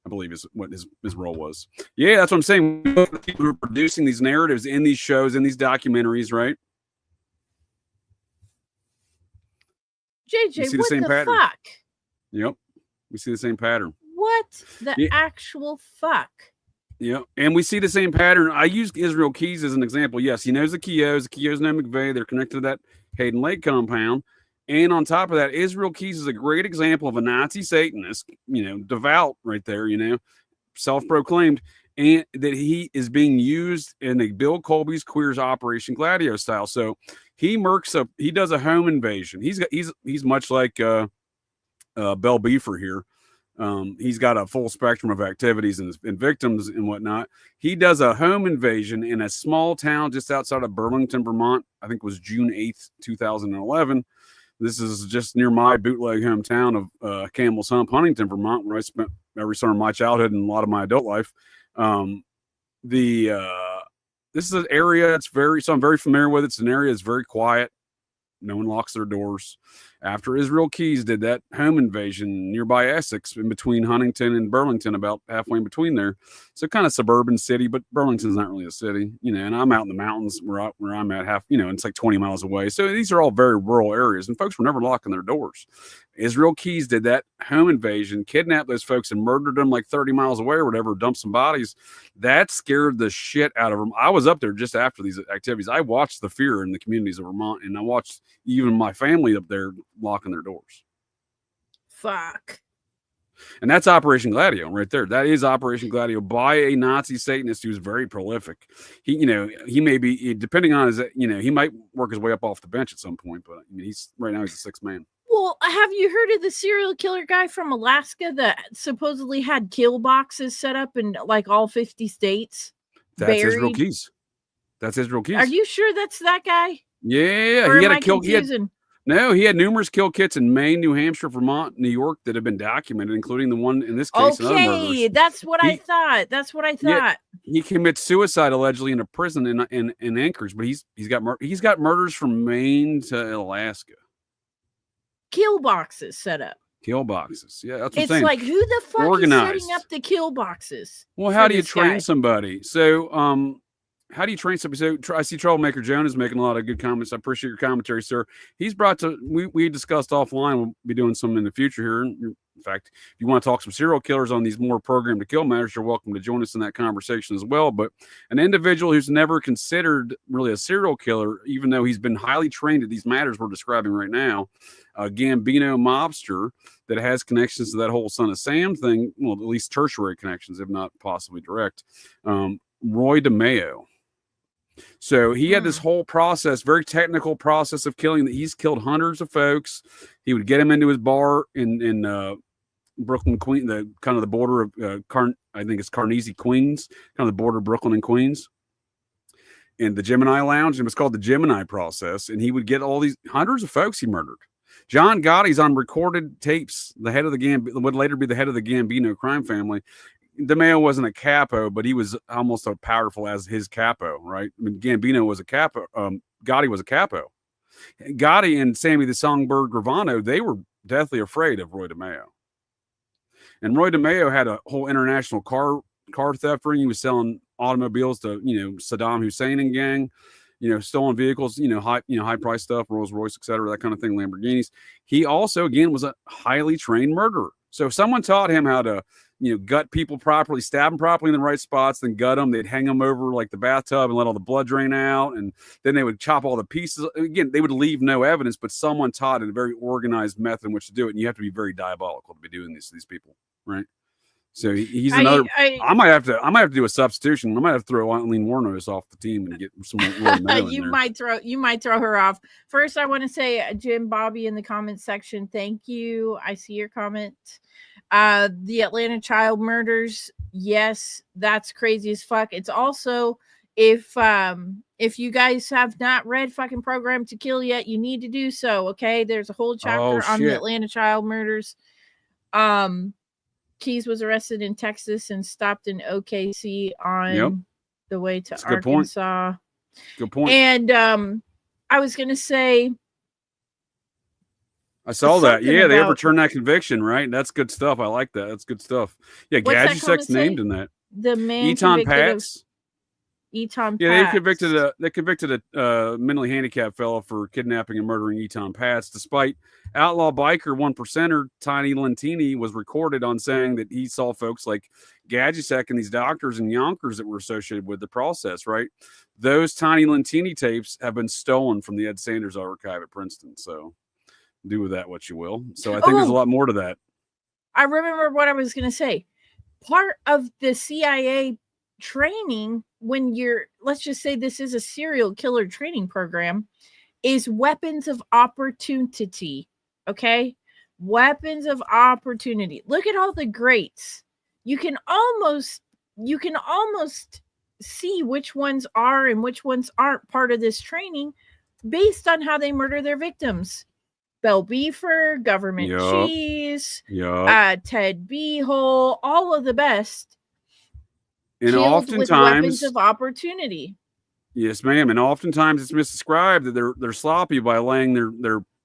I believe is what his role was. Yeah, that's what I'm saying. The people who are producing these narratives in these shows, in these documentaries, right? JJ, what the fuck? Yep, we see the same pattern. What the actual fuck? Yeah, and we see the same pattern. I use Israel Keys as an example. Yes, he knows the Keoghs. The Keoghs know McVeigh. They're connected to that Hayden Lake compound. And on top of that, Israel Keys is a great example of a Nazi Satanist, devout right there, self-proclaimed, and that he is being used in a Bill Colby's Queers Operation Gladio style. So he does a home invasion. He's much like Bell Beefer here. He's got a full spectrum of activities and victims and whatnot. He does a home invasion in a small town just outside of Burlington, Vermont. I think it was June 8th, 2011. This is just near my bootleg hometown of Campbell's Hump, Huntington, Vermont, where I spent every summer of my childhood and a lot of my adult life. This is an area I'm very familiar with. It's an area that's very quiet. No one locks their doors. After Israel Keys did that home invasion nearby Essex, in between Huntington and Burlington, about halfway in between there. So kind of suburban city, but Burlington's not really a city, and I'm out in the mountains where I'm at it's like 20 miles away. So these are all very rural areas, and folks were never locking their doors. Israel Keys did that home invasion, kidnapped those folks and murdered them like 30 miles away or whatever, dumped some bodies. That scared the shit out of them. I was up there just after these activities. I watched the fear in the communities of Vermont, and I watched even my family up there locking their doors. Fuck. And that's Operation Gladio right there. That is Operation Gladio by a Nazi Satanist who's very prolific. He may be, depending on he might work his way up off the bench at some point, but he's the sixth man. Well, have you heard of the serial killer guy from Alaska that supposedly had kill boxes set up in like all 50 states? That's Israel Keys. That's Israel Keys. Are you sure that's that guy? Yeah, or he had am a kill. He had numerous kill kits in Maine, New Hampshire, Vermont, New York that have been documented, including the one in this case. Okay, that's what I thought. That's what I thought. Yeah, he commits suicide allegedly in a prison in Anchorage, but he's got murders from Maine to Alaska. Kill boxes set up. Kill boxes. Yeah, that's what I'm saying. It's like, who the fuck Organized. is setting up the kill boxes? Well, how do you train somebody? So, how do you train somebody? So I see Troublemaker Joan is making a lot of good comments. I appreciate your commentary, sir. He's brought to, we discussed offline. We'll be doing some in the future here. In fact, if you want to talk some serial killers on these more programmed to kill matters, you're welcome to join us in that conversation as well. But an individual who's never considered really a serial killer, even though he's been highly trained at these matters we're describing right now, a Gambino mobster that has connections to that whole Son of Sam thing, well, at least tertiary connections, if not possibly direct, Roy DeMeo. So he had this whole process, very technical process of killing. That he's killed hundreds of folks. He would get them into his bar in Brooklyn, Queens, the kind of the border of I think it's Carnegie, Queens, kind of the border of Brooklyn and Queens. in the Gemini Lounge. It was called the Gemini Process, and he would get all these hundreds of folks he murdered. John Gotti's on recorded tapes, the head of the would later be the head of the Gambino crime family. DeMeo wasn't a capo, but he was almost as powerful as his capo, right? I mean, Gambino was a capo. Gotti was a capo. Gotti and Sammy the Songbird Gravano, they were deathly afraid of Roy DeMeo. And Roy DeMeo had a whole international car theft ring. He was selling automobiles to, Saddam Hussein and gang, stolen vehicles, high price stuff, Rolls Royce, etc., that kind of thing, Lamborghinis. He also, again, was a highly trained murderer. So if someone taught him how to, gut people properly, stab them properly in the right spots, then gut them, they'd hang them over like the bathtub and let all the blood drain out. And then they would chop all the pieces. Again, they would leave no evidence, but someone taught in a very organized method in which to do it. And you have to be very diabolical to be doing this to these people, right? So he's another. I might have to do a substitution. I might have to throw Eileen Warnos off the team and get some more. You might throw her off. First, I want to say, Jim Bobby in the comments section, thank you. I see your comment. The Atlanta child murders, yes, that's crazy as fuck. It's also, if you guys have not read fucking Program to Kill yet, you need to do so. Okay, there's a whole chapter on the Atlanta child murders. Keys was arrested in Texas and stopped in OKC on the way to Arkansas. Good point. And I was gonna say, I saw that. Yeah, they overturned that conviction, right? That's good stuff. I like that. That's good stuff. Yeah, Gadget's named in that. The man Eton Pats. Eton Pats. Yeah, they convicted a mentally handicapped fellow for kidnapping and murdering Eton Pats, despite outlaw biker 1%er Tiny Lentini was recorded on saying that he saw folks like Gadget and these doctors in Yonkers that were associated with the process, right? Those Tiny Lentini tapes have been stolen from the Ed Sanders archive at Princeton. So do with that what you will. So I think there's a lot more to that. I remember what I was going to say. Part of the CIA training, when let's just say this is a serial killer training program, is weapons of opportunity. Okay? Weapons of opportunity. Look at all the greats. You can almost see which ones are and which ones aren't part of this training based on how they murder their victims. Bell Beefer, Government Cheese, Ted Beehole, all of the best. And oftentimes, with weapons of opportunity. Yes, ma'am. And oftentimes it's misdescribed that they're sloppy by laying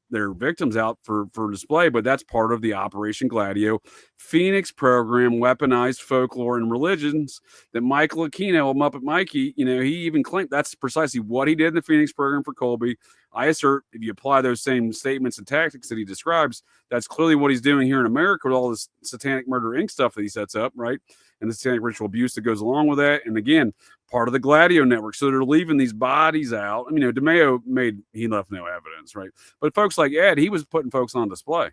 their victims out for display, but that's part of the Operation Gladio Phoenix program, weaponized folklore and religions that Michael Aquino, Muppet Mikey, he even claimed that's precisely what he did in the Phoenix program for Colby. I assert if you apply those same statements and tactics that he describes, that's clearly what he's doing here in America with all this Satanic Murder Inc. stuff that he sets up, right? And the satanic ritual abuse that goes along with that. And again, part of the Gladio network. So they're leaving these bodies out. I mean, DeMeo he left no evidence, right? But folks like Ed, he was putting folks on display.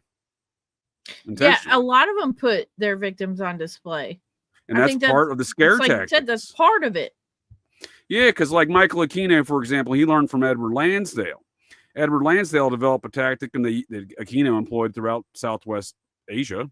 Yeah, a lot of them put their victims on display. And that's part of the scare tactics. Like you said, that's part of it. Yeah, because like Michael Aquino, for example, he learned from Edward Lansdale. Edward Lansdale developed a tactic that Aquino employed throughout Southeast Asia.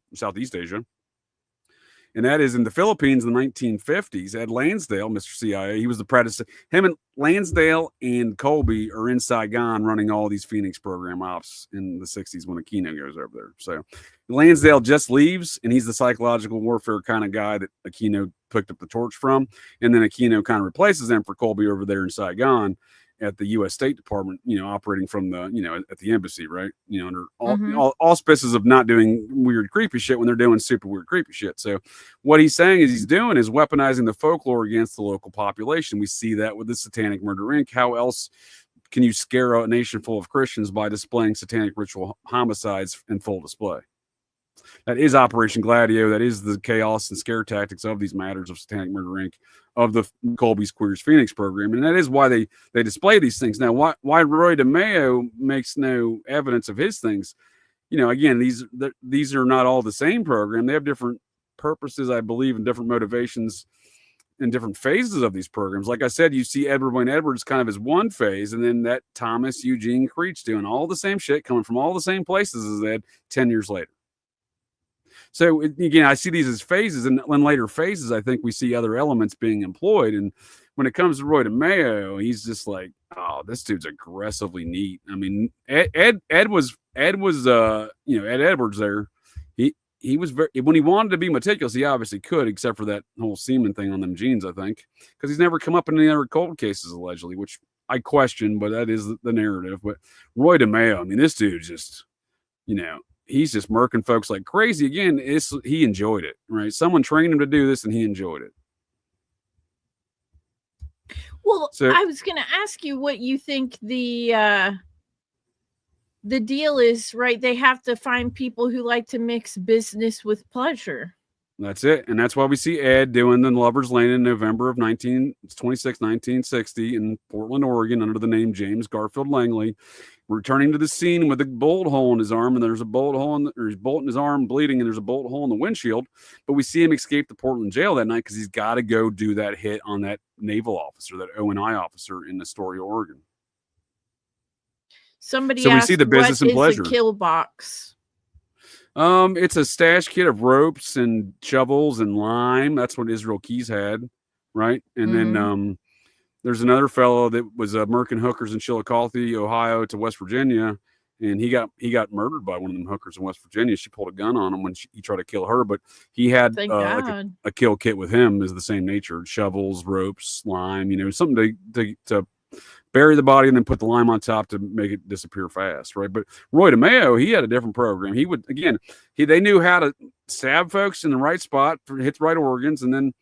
And that is in the Philippines in the 1950s. Ed Lansdale, Mr. CIA, he was the predecessor. Him and Lansdale and Colby are in Saigon running all these Phoenix program ops in the 60s when Aquino goes over there. So Lansdale just leaves, and he's the psychological warfare kind of guy that Aquino picked up the torch from. And then Aquino kind of replaces him for Colby over there in Saigon at the U.S. State Department, operating from the, at the embassy, right? Under all auspices of not doing weird, creepy shit when they're doing super weird, creepy shit. So what he's saying is he's weaponizing the folklore against the local population. We see that with the Satanic Murder Inc. How else can you scare a nation full of Christians by displaying satanic ritual homicides in full display? That is Operation Gladio. That is the chaos and scare tactics of these matters of Satanic Murder Inc. of the Colby's Queers Phoenix program. And that is why they display these things. Now, why Roy DeMeo makes no evidence of his things, again, these are not all the same program. They have different purposes, I believe, and different motivations in different phases of these programs. Like I said, you see Edward Wayne Edwards kind of as one phase, and then that Thomas Eugene Creech doing all the same shit, coming from all the same places as Ed 10 years later. So again, I see these as phases, and in later phases, I think we see other elements being employed. And when it comes to Roy DeMeo, he's just like, oh, this dude's aggressively neat. I mean, Ed was Ed Edwards there. He was very, when he wanted to be meticulous, he obviously could, except for that whole semen thing on them jeans, I think, because he's never come up in any other cold cases allegedly, which I question, but that is the narrative. But Roy DeMeo, I mean, this dude just, he's just murking folks like crazy. Again, he enjoyed it, right? Someone trained him to do this, and he enjoyed it. Well, so, I was going to ask you what you think the deal is, right? They have to find people who like to mix business with pleasure. That's it. And that's why we see Ed doing the Lover's Lane in November of 1960 in Portland, Oregon, under the name James Garfield Langley, returning to the scene with a bullet hole in his arm. And there's a bullet hole there's a bullet in his arm bleeding, and there's a bullet hole in the windshield. But we see him escape the Portland jail that night because he's got to go do that hit on that naval officer, that O&I officer in Astoria, Oregon. Somebody asked, we see the business and pleasure. A kill box? It's a stash kit of ropes and shovels and lime. That's what Israel Keys had, right? And then there's another fellow that was murking hookers in Chillicothe, Ohio, to West Virginia, and he got murdered by one of them hookers in West Virginia. She pulled a gun on him when he tried to kill her, but he had like a kill kit with him, is the same nature: shovels, ropes, lime. Something to bury the body and then put the lime on top to make it disappear fast, right? But Roy DeMeo, he had a different program. He would, again, they knew how to stab folks in the right spot, hit the right organs, and then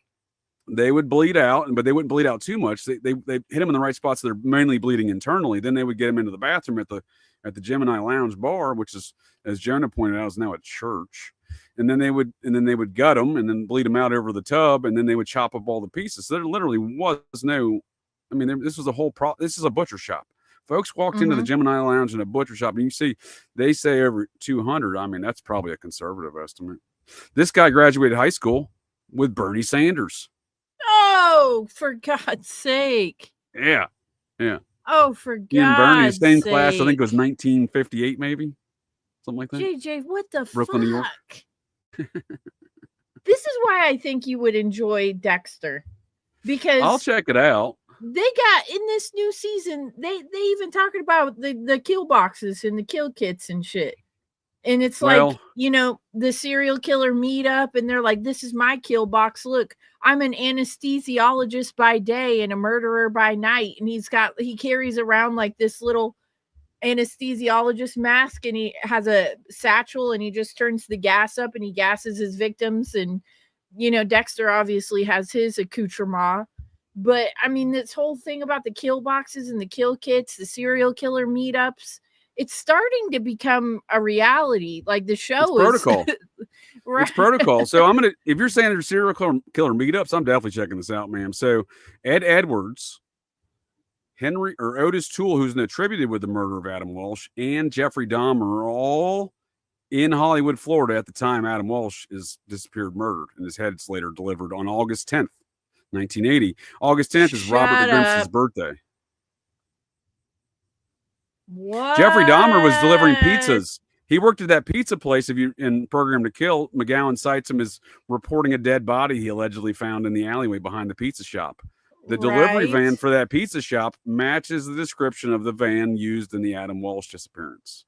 they would bleed out, but they wouldn't bleed out too much. They hit them in the right spots. So they're mainly bleeding internally. Then they would get them into the bathroom at the Gemini Lounge bar, which is, as Jonah pointed out, is now a church. And then they would gut them and then bleed them out over the tub, and then they would chop up all the pieces. So there literally was no. I mean, this was a whole this is a butcher shop. Folks walked into the Gemini Lounge in a butcher shop, and you see they say over 200. I mean, that's probably a conservative estimate. This guy graduated high school with Bernie Sanders. Oh, for God's sake! Yeah. Oh, for God's sake! And Bernie, same class. I think it was 1958, maybe something like that. JJ, what the Brooklyn, fuck? New York. This is why I think you would enjoy Dexter, because I'll check it out. They got in this new season, they even talking about the kill boxes and the kill kits and shit. And it's the serial killer meetup, and they're like, this is my kill box. Look, I'm an anesthesiologist by day and a murderer by night. And he carries around like this little anesthesiologist mask, and he has a satchel, and he just turns the gas up and he gasses his victims. And, Dexter obviously has his accoutrement. But I mean, this whole thing about the kill boxes and the kill kits, the serial killer meetups, it's starting to become a reality. Like the show is protocol. Right. It's protocol. So if you're saying there's serial killer meetups, I'm definitely checking this out, ma'am. So Ed Edwards, Henry or Otis Toole, who's attributed with the murder of Adam Walsh, and Jeffrey Dahmer are all in Hollywood, Florida at the time Adam Walsh is disappeared, murdered, and his head's later delivered on August 10th. 1980. August 10th is Robert Grims's birthday. What? Jeffrey Dahmer was delivering pizzas. He worked at that pizza place. In Program to Kill, McGowan cites him as reporting a dead body he allegedly found in the alleyway behind the pizza shop. The delivery van for that pizza shop matches the description of the van used in the Adam Walsh disappearance.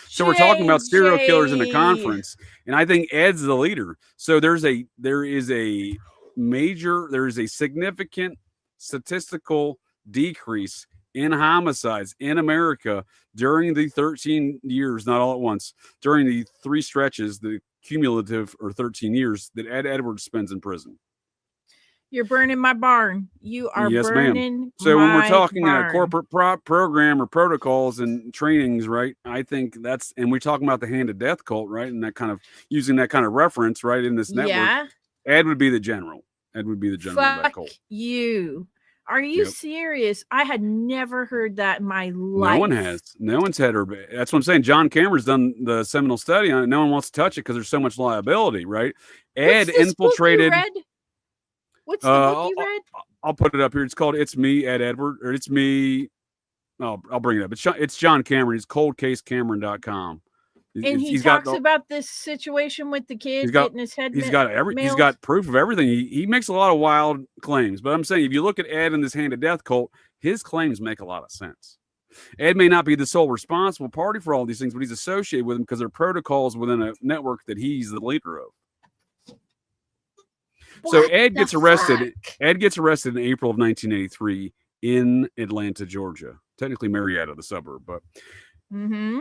So we're talking about serial killers in a conference, and I think Ed's the leader. So there is a significant statistical decrease in homicides in America during the 13 years, not all at once, during the three stretches, the cumulative or 13 years that Ed Edwards spends in prison. You're burning my barn. You are burning ma'am. So when we're talking in a corporate program or protocols and trainings, right? I think and we're talking about the hand of death cult, right? And that kind of using that kind of reference, right, in this network. Yeah. Ed would be the general. Ed would be the general of that cult. You. Are you serious? I had never heard that in my life. No one has. No one's had her. That's what I'm saying. John Cameron's done the seminal study on it. No one wants to touch it because there's so much liability, right? Ed infiltrated. What's the book you read? I'll put it up here. It's called "It's Me, Ed Edward," or "It's Me." I'll bring it up. It's John Cameron. It's coldcasecameron.com. And he talks about this situation with the kid getting his head. He's got proof of everything. He makes a lot of wild claims, but I'm saying if you look at Ed and this hand of death cult, his claims make a lot of sense. Ed may not be the sole responsible party for all these things, but he's associated with them because there are protocols within a network that he's the leader of. So Ed gets arrested. Ed gets arrested in April of 1983 in Atlanta, Georgia. Technically Marietta, the suburb, but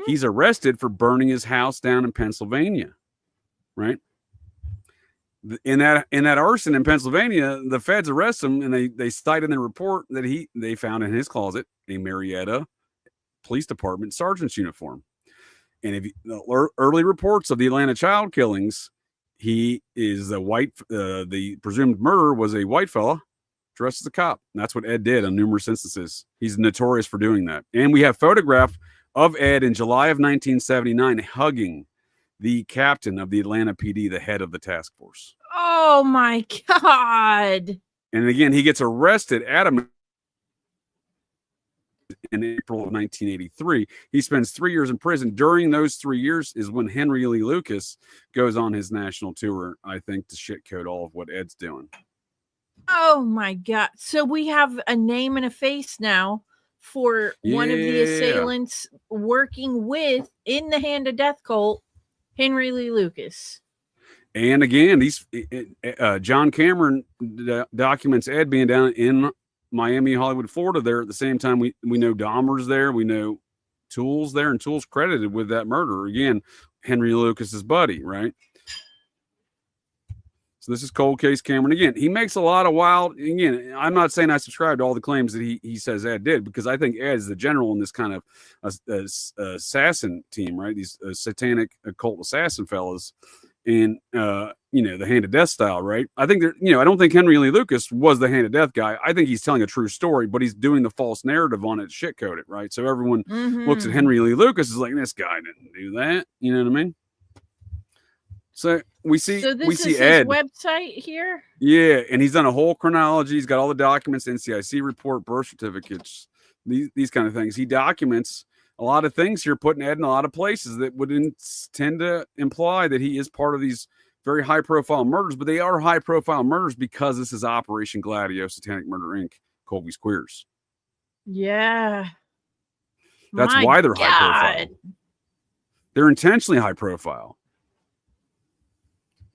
he's arrested for burning his house down in Pennsylvania. Right? In that arson in Pennsylvania, the feds arrest him, and they cite in their report that they found in his closet a Marietta Police Department sergeant's uniform. And the early reports of the Atlanta child killings, he is the presumed murderer was a white fella dressed as a cop. And that's what Ed did on numerous instances. He's notorious for doing that. And we have photograph of Ed in July of 1979 hugging the captain of the Atlanta PD, the head of the task force. Oh my God. And again, he gets arrested in April of 1983. He spends 3 years in prison. During those 3 years is when Henry Lee Lucas goes on his national tour, I think, to shitcode all of what Ed's doing. Oh my God. So we have a name and a face now for one of the assailants working with, in the hand of death cult, Henry Lee Lucas. And again, John Cameron documents Ed being down in Miami, Hollywood, Florida there at the same time. We know Dahmer's there. We know Toole's there, and Toole's credited with that murder. Again, Henry Lucas's buddy, right? So this is Cold Case Cameron. Again, he makes a lot of wild. Again, I'm not saying I subscribe to all the claims that he says Ed did, because I think Ed's the general in this kind of assassin team, right? These satanic occult assassin fellas. And, the hand of death style, right? I think I don't think Henry Lee Lucas was the hand of death guy. I think he's telling a true story, but he's doing the false narrative on it, shit code it, right? So everyone looks at Henry Lee Lucas is like, this guy didn't do that. You know what I mean? So we see Ed. His website here. Yeah, and he's done a whole chronology. He's got all the documents, NCIC report, birth certificates, these kind of things. He documents a lot of things here, putting Ed in a lot of places that would tend to imply that he is part of these very high-profile murders, but they are high-profile murders because this is Operation Gladio, Satanic Murder Inc., Colby's Queers. Yeah. That's why they're high-profile. They're intentionally high-profile.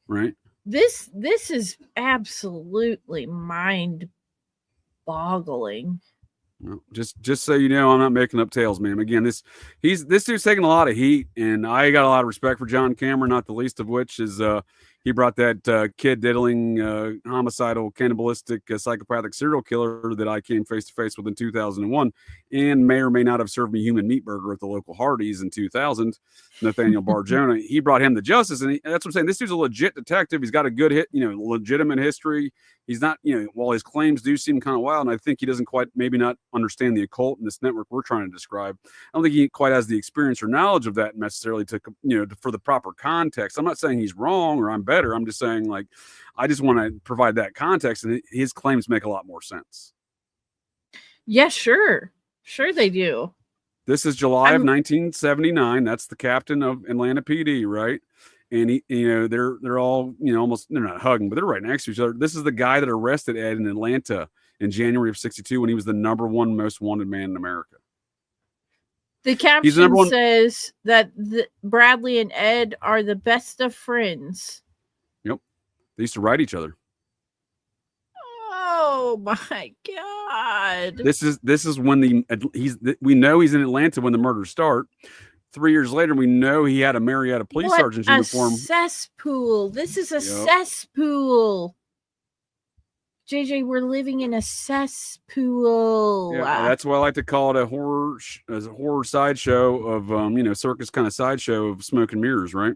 Right? This is absolutely mind-boggling. Just so you know, I'm not making up tales, man. Again, this dude's taking a lot of heat, and I got a lot of respect for John Cameron, not the least of which is he brought that kid diddling, homicidal, cannibalistic, psychopathic serial killer that I came face to face with in 2001, and may or may not have served me human meat burger at the local Hardee's in 2000. Nathaniel Barjona, he brought him to justice, and that's what I'm saying. This dude's a legit detective. He's got a good legitimate history. He's not, while his claims do seem kind of wild, and I think he doesn't quite, maybe not understand the occult in this network we're trying to describe. I don't think he quite has the experience or knowledge of that necessarily to for the proper context. I'm not saying he's wrong or I'm better. I'm just saying, like, I just want to provide that context, and his claims make a lot more sense. Yeah, sure they do. This is July of 1979. That's the captain of Atlanta PD, right? And they're all, almost, they're not hugging, but they're right next to each other. This is the guy that arrested Ed in Atlanta in January of '62 when he was the #1 most wanted man in America. The caption says that Bradley and Ed are the best of friends. Yep. They used to write each other. Oh my God. This is when we know he's in Atlanta when the murders start. 3 years later, we know he had a Marietta police sergeant's uniform. Cesspool. This is a cesspool. JJ, we're living in a cesspool. Yeah, that's why I like to call it a horror sideshow of circus kind of sideshow of smoke and mirrors, right?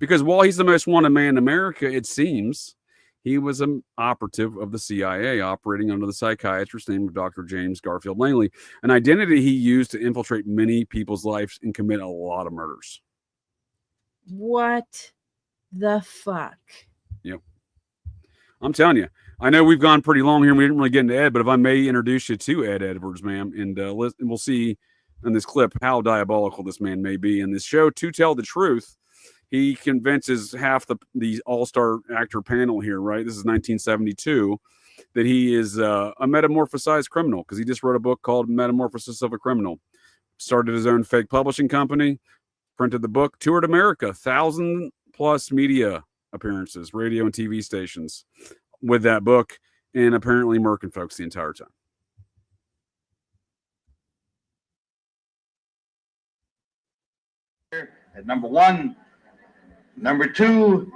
Because while he's the most wanted man in America, it seems he was an operative of the CIA operating under the psychiatrist named Dr. James Garfield Langley, an identity he used to infiltrate many people's lives and commit a lot of murders. What the fuck? Yep. I'm telling you, I know we've gone pretty long here and we didn't really get into Ed, but if I may introduce you to Ed Edwards, ma'am, and we'll see in this clip how diabolical this man may be. In this show, To Tell the Truth, he convinces half the all-star actor panel here, right? This is 1972, that he is a metamorphosized criminal because he just wrote a book called Metamorphosis of a Criminal. Started his own fake publishing company, printed the book, toured America, 1,000+ media appearances, radio and TV stations with that book, and apparently murking folks the entire time. At number 1, number 2,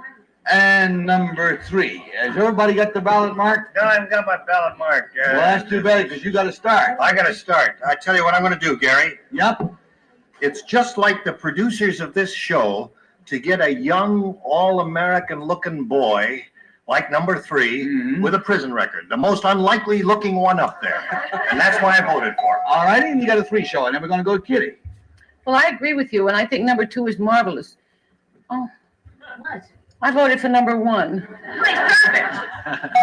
and number 3. Has everybody got the ballot marked? No, I haven't got my ballot marked. Well, that's too bad because you got to start. I got to start. I tell you what I'm going to do, Gary. Yep. It's just like the producers of this show to get a young, all-American looking boy like number 3 with a prison record, the most unlikely looking one up there. And that's why I voted for him. All righty, and you got a 3 show, and then we're going to go to Kitty. Well, I agree with you, and I think number 2 is marvelous. Oh, what? I voted for number 1.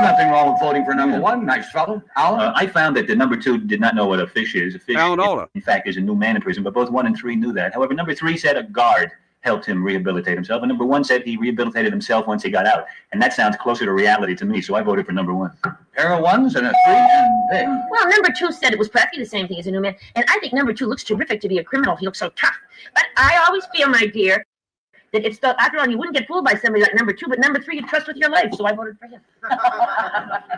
Nothing wrong with voting for number 1. Nice fellow. Alan? I found that the number 2 did not know what a fish is. A fish, Alan, in fact, is a new man in prison, but both 1 and 3 knew that. However, number 3 said a guard helped him rehabilitate himself, and number 1 said he rehabilitated himself once he got out. And that sounds closer to reality to me, so I voted for number 1. Pair of 1s and a 3 and big. Well, number 2 said it was practically the same thing as a new man, and I think number 2 looks terrific to be a criminal. He looks so tough. But I always feel, my dear, that it's the, after all, you wouldn't get fooled by somebody like number 2, but number 3 you trust with your life, so I voted for him.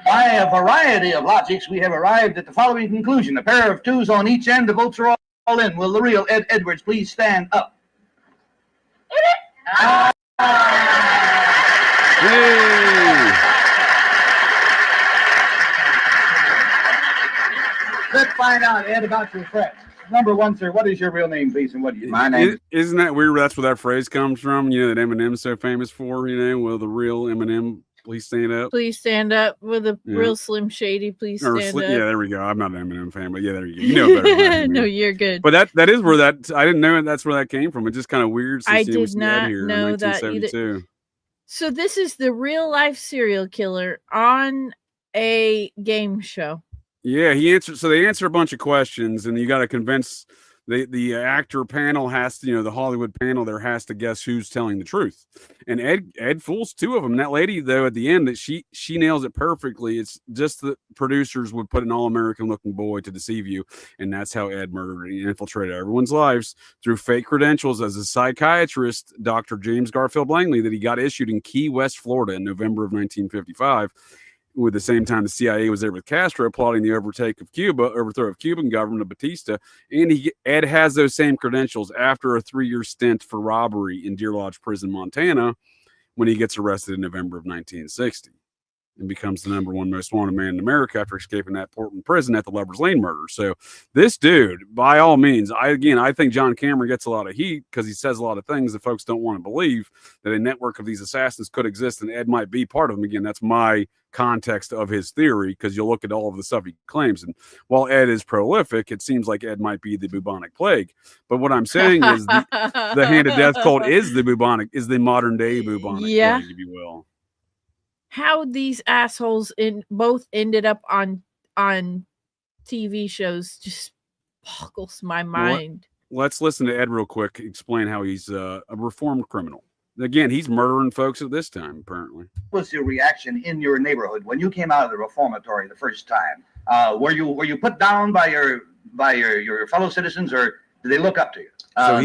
By a variety of logics, we have arrived at the following conclusion. A pair of 2s on each end, the votes are all in. Will the real Ed Edwards please stand up? Let's find out, Ed, about your friend. Number 1, sir, what is your real name, please, and what do you... My name... Isn't that weird? That's where that phrase comes from, you know, that Eminem's so famous for, you know, will the real Eminem please stand up? Please stand up with a real Slim Shady. Please stand up. Yeah, there we go. I'm not an Eminem fan, but yeah, there you go. You know better than no, you're good. But that is where that, I didn't know that's where that came from. It's just kind of weird. I did not know that either. So this is the real life serial killer on a game show. Yeah, he answered. So they answer a bunch of questions, and you got to convince the actor panel has to, you know, the Hollywood panel there has to guess who's telling the truth. And Ed fools 2 of them. And that lady, though, at the end, that she nails it perfectly. It's just the producers would put an all-American looking boy to deceive you, and that's how Ed murdered and infiltrated everyone's lives through fake credentials as a psychiatrist, Dr. James Garfield Langley, that he got issued in Key West, Florida, in November of 1955. With the same time the CIA was there with Castro plotting the overthrow of Cuban government of Batista. And Ed has those same credentials after a 3-year stint for robbery in Deer Lodge Prison, Montana, when he gets arrested in November of 1960 and becomes the number 1 most wanted man in America after escaping that Portland prison at the Lover's Lane murder. So this dude, by all means, I think John Cameron gets a lot of heat because he says a lot of things that folks don't want to believe, that a network of these assassins could exist and Ed might be part of them. Again, that's my context of his theory, because you'll look at all of the stuff he claims, and while Ed is prolific, it seems like Ed might be the bubonic plague. But what I'm saying is the hand of death cult is the modern day bubonic plague, if you will. How these assholes both ended up on TV shows just boggles my mind. Let's listen to Ed real quick explain how he's a reformed criminal. Again, he's murdering folks at this time, apparently. What was your reaction in your neighborhood when you came out of the reformatory the first time? Were you put down by your fellow citizens, or did they look up to you?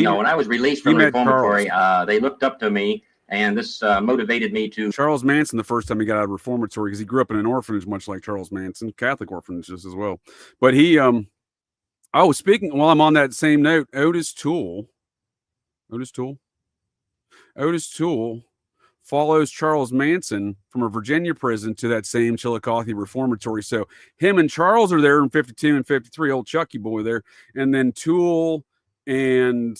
No, when I was released from the reformatory, they looked up to me, and this motivated me to... Charles Manson, the first time he got out of reformatory, because he grew up in an orphanage, much like Charles Manson, Catholic orphanages as well. But he, speaking, while I'm on that same note, Otis Toole follows Charles Manson from a Virginia prison to that same Chillicothe reformatory. So him and Charles are there in 52 and 53, old Chucky boy there. And then Toole and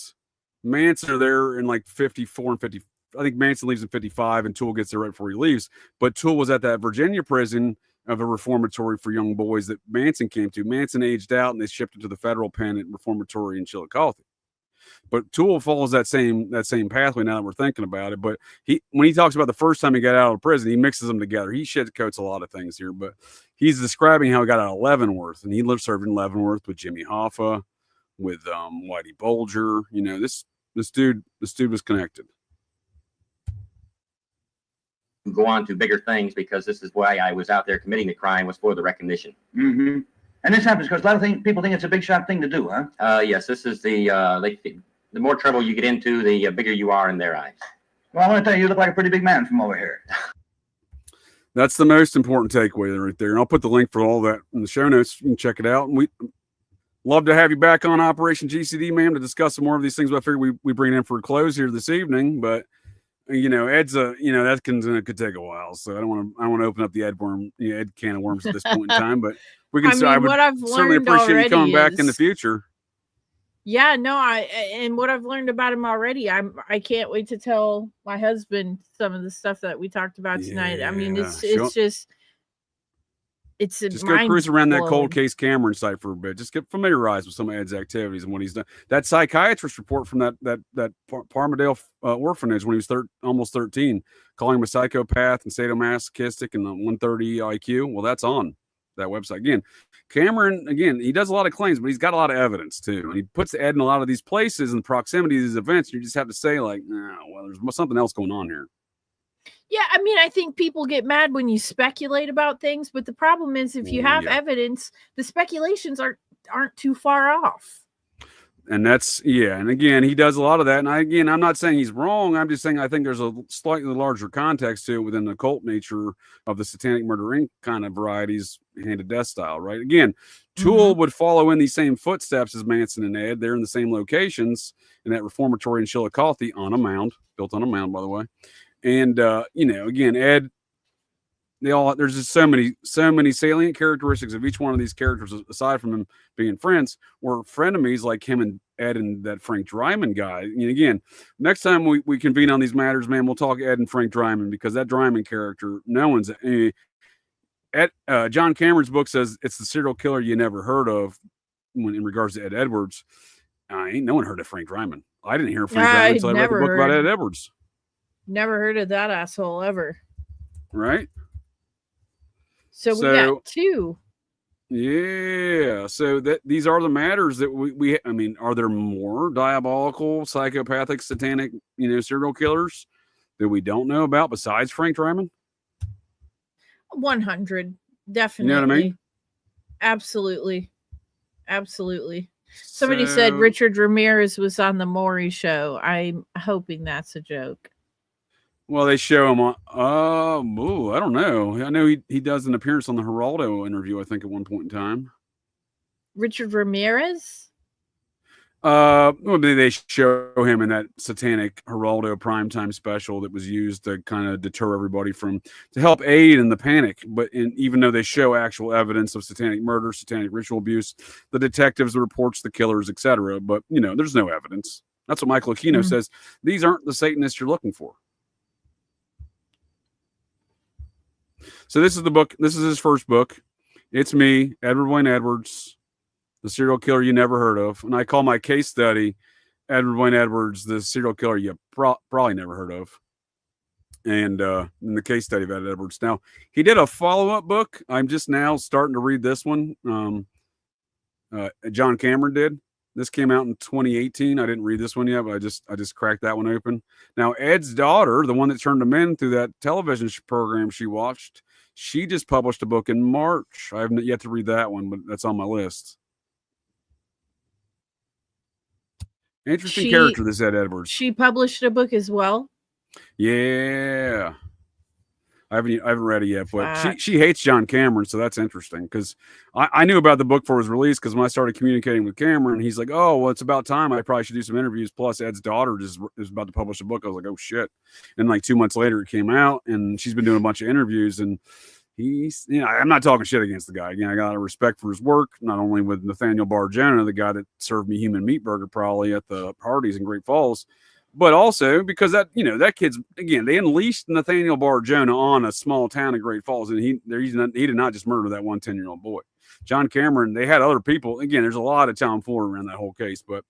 Manson are there in like 54 and 50. I think Manson leaves in 55 and Toole gets there right before he leaves. But Toole was at that Virginia prison of a reformatory for young boys that Manson came to. Manson aged out and they shipped him to the federal pen at reformatory in Chillicothe. But Toole follows that same pathway now that we're thinking about it. But when he talks about the first time he got out of prison, he mixes them together. He shitcoats a lot of things here, but he's describing how he got out of Leavenworth, and he served in Leavenworth with Jimmy Hoffa, with Whitey Bulger. You know, this dude was connected. Go on to bigger things, because this is why I was out there committing the crime, was for the recognition. Mm-hmm. And this happens because a lot of people think it's a big shot thing to do, huh? Yes, this is the more trouble you get into, the bigger you are in their eyes. Well, I want to tell you, you look like a pretty big man from over here. That's the most important takeaway right there. And I'll put the link for all that in the show notes. You can check it out. And we love to have you back on Operation GCD, ma'am, to discuss some more of these things. But I figure we bring it in for a close here this evening. But you know, Ed's that could take a while. So I don't want to open up the Ed can of worms at this point in time. But we can. I would certainly appreciate you coming back in the future. Yeah, no, and what I've learned about him already, I can't wait to tell my husband some of the stuff that we talked about tonight. I mean, it's just go cruise around that cold case Cameron site for a bit. Just get familiarized with some of Ed's activities and what he's done. That psychiatrist report from that Palmerdale orphanage when he was almost 13, calling him a psychopath and sadomasochistic and 130 IQ. Well, that's on that website. Again, Cameron, he does a lot of claims, but he's got a lot of evidence too. And he puts Ed in a lot of these places and the proximity of these events. You just have to say, like, well, there's something else going on here. Yeah, I mean, I think people get mad when you speculate about things, but the problem is if you have evidence, the speculations aren't too far off. And that's, and again, he does a lot of that. And I'm not saying he's wrong. I'm just saying I think there's a slightly larger context to it within the cult nature of the Satanic Murder Inc. kind of varieties, hand of death style, right? Again, Tool would follow in these same footsteps as Manson and Ed. They're in the same locations in that reformatory in Chillicothe on a mound, built on a mound, by the way. And, again, Ed, there's just so many salient characteristics of each one of these characters, aside from them being friends, were frenemies like him and Ed and that Frank Dryman guy. And again, next time we convene on these matters, man, we'll talk Ed and Frank Dryman, because that Dryman character, no one's John Cameron's book says it's the serial killer you never heard of in regards to Ed Edwards. Ain't no one heard of Frank Dryman. I didn't hear Frank Dryman until I read the book about Ed Edwards. Never heard of that asshole ever. Right. So we got two. Yeah. So these are the matters that we I mean, are there more diabolical, psychopathic, satanic, serial killers that we don't know about besides Frank Dryman? 100. Definitely. You know what I mean? Absolutely. Somebody said Richard Ramirez was on the Maury show. I'm hoping that's a joke. Well, they show him on. I don't know. I know he does an appearance on the Geraldo interview, I think, at one point in time. Richard Ramirez? Well, they show him in that satanic Geraldo primetime special that was used to kind of deter everybody to help aid in the panic. But even though they show actual evidence of satanic murder, satanic ritual abuse, the detectives, the reports, the killers, etc. But there's no evidence. That's what Michael Aquino says. These aren't the Satanists you're looking for. So this is the book. This is his first book. It's me, Edward Wayne Edwards, the serial killer you never heard of. And I call my case study Edward Wayne Edwards, the serial killer you probably never heard of. And in the case study of Ed Edwards. Now, he did a follow-up book. I'm just now starting to read this one. John Cameron did. This came out in 2018. I didn't read this one yet, but I just cracked that one open. Now, Ed's daughter, the one that turned him in through that television program she watched, she just published a book in March. I haven't yet to read that one, but that's on my list. Interesting character, this Ed Edwards. She published a book as well? Yeah. I haven't read it yet, but she hates John Cameron, so that's interesting, because I knew about the book before it was released, because when I started communicating with Cameron, he's like, oh, well, it's about time. I probably should do some interviews. Plus, Ed's daughter is about to publish a book. I was like, oh, shit. And like 2 months later, it came out, and she's been doing a bunch of interviews, and he's, I'm not talking shit against the guy. Again, I got a lot of respect for his work, not only with Nathaniel Barjona, the guy that served me human meat burger probably at the Hardee's in Great Falls, but also because that kid's, again, they unleashed Nathaniel Barjona on a small town in Great Falls, and he did not just murder that 10-year-old boy. John Cameron, they had other people. Again, there's a lot of tomfoolery around that whole case, but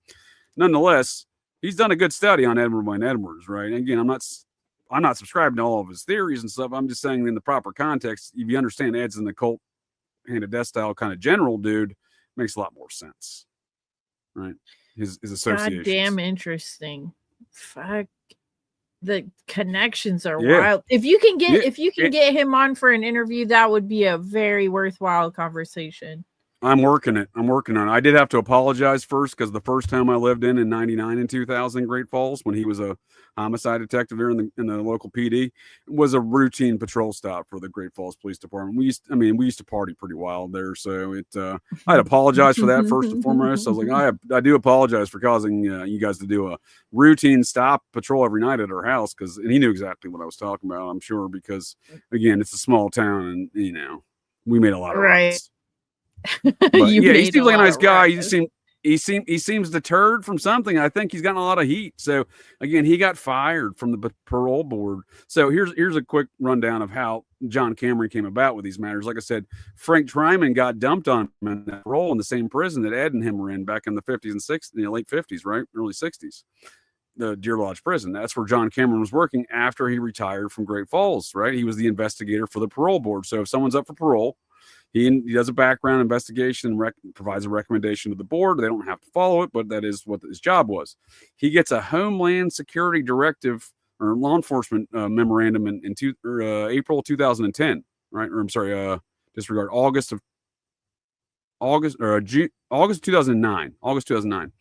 nonetheless, he's done a good study on Edward Wayne Edwards, right? And again, I'm not subscribing to all of his theories and stuff. I'm just saying in the proper context, if you understand Ed's in the cult hand of death style kind of general dude, it makes a lot more sense. right? His associations. God damn interesting. Fuck. The connections are Yeah. wild. If you can get Yeah. get him on for an interview, that would be a very worthwhile conversation. I'm working on it. I did have to apologize first because the first home I lived in 99 and 2000 Great Falls, when he was a homicide detective there in the local PD, was a routine patrol stop for the Great Falls Police Department. We used to party pretty wild there, so I'd apologize for that first and foremost. I was like, I do apologize for causing you guys to do a routine stop patrol every night at our house, and he knew exactly what I was talking about, I'm sure, because again, it's a small town and we made a lot of ruckus. But yeah, he seems like a nice guy. He seems deterred from something. I think he's gotten a lot of heat. So again, he got fired from the parole board. So here's a quick rundown of how John Cameron came about with these matters. Like I said, Frank Tryman got dumped on him in that parole in the same prison that Ed and him were in back in the 50s and 60s, late 50s, right? Early 60s. The Deer Lodge prison. That's where John Cameron was working after he retired from Great Falls, right? He was the investigator for the parole board. So if someone's up for parole, he does a background investigation and provides a recommendation to the board. They don't have to follow it, but that is what his job was. He gets a Homeland Security Directive or law enforcement memorandum in April 2010, right? Or I'm sorry, disregard August 2009. August 2009.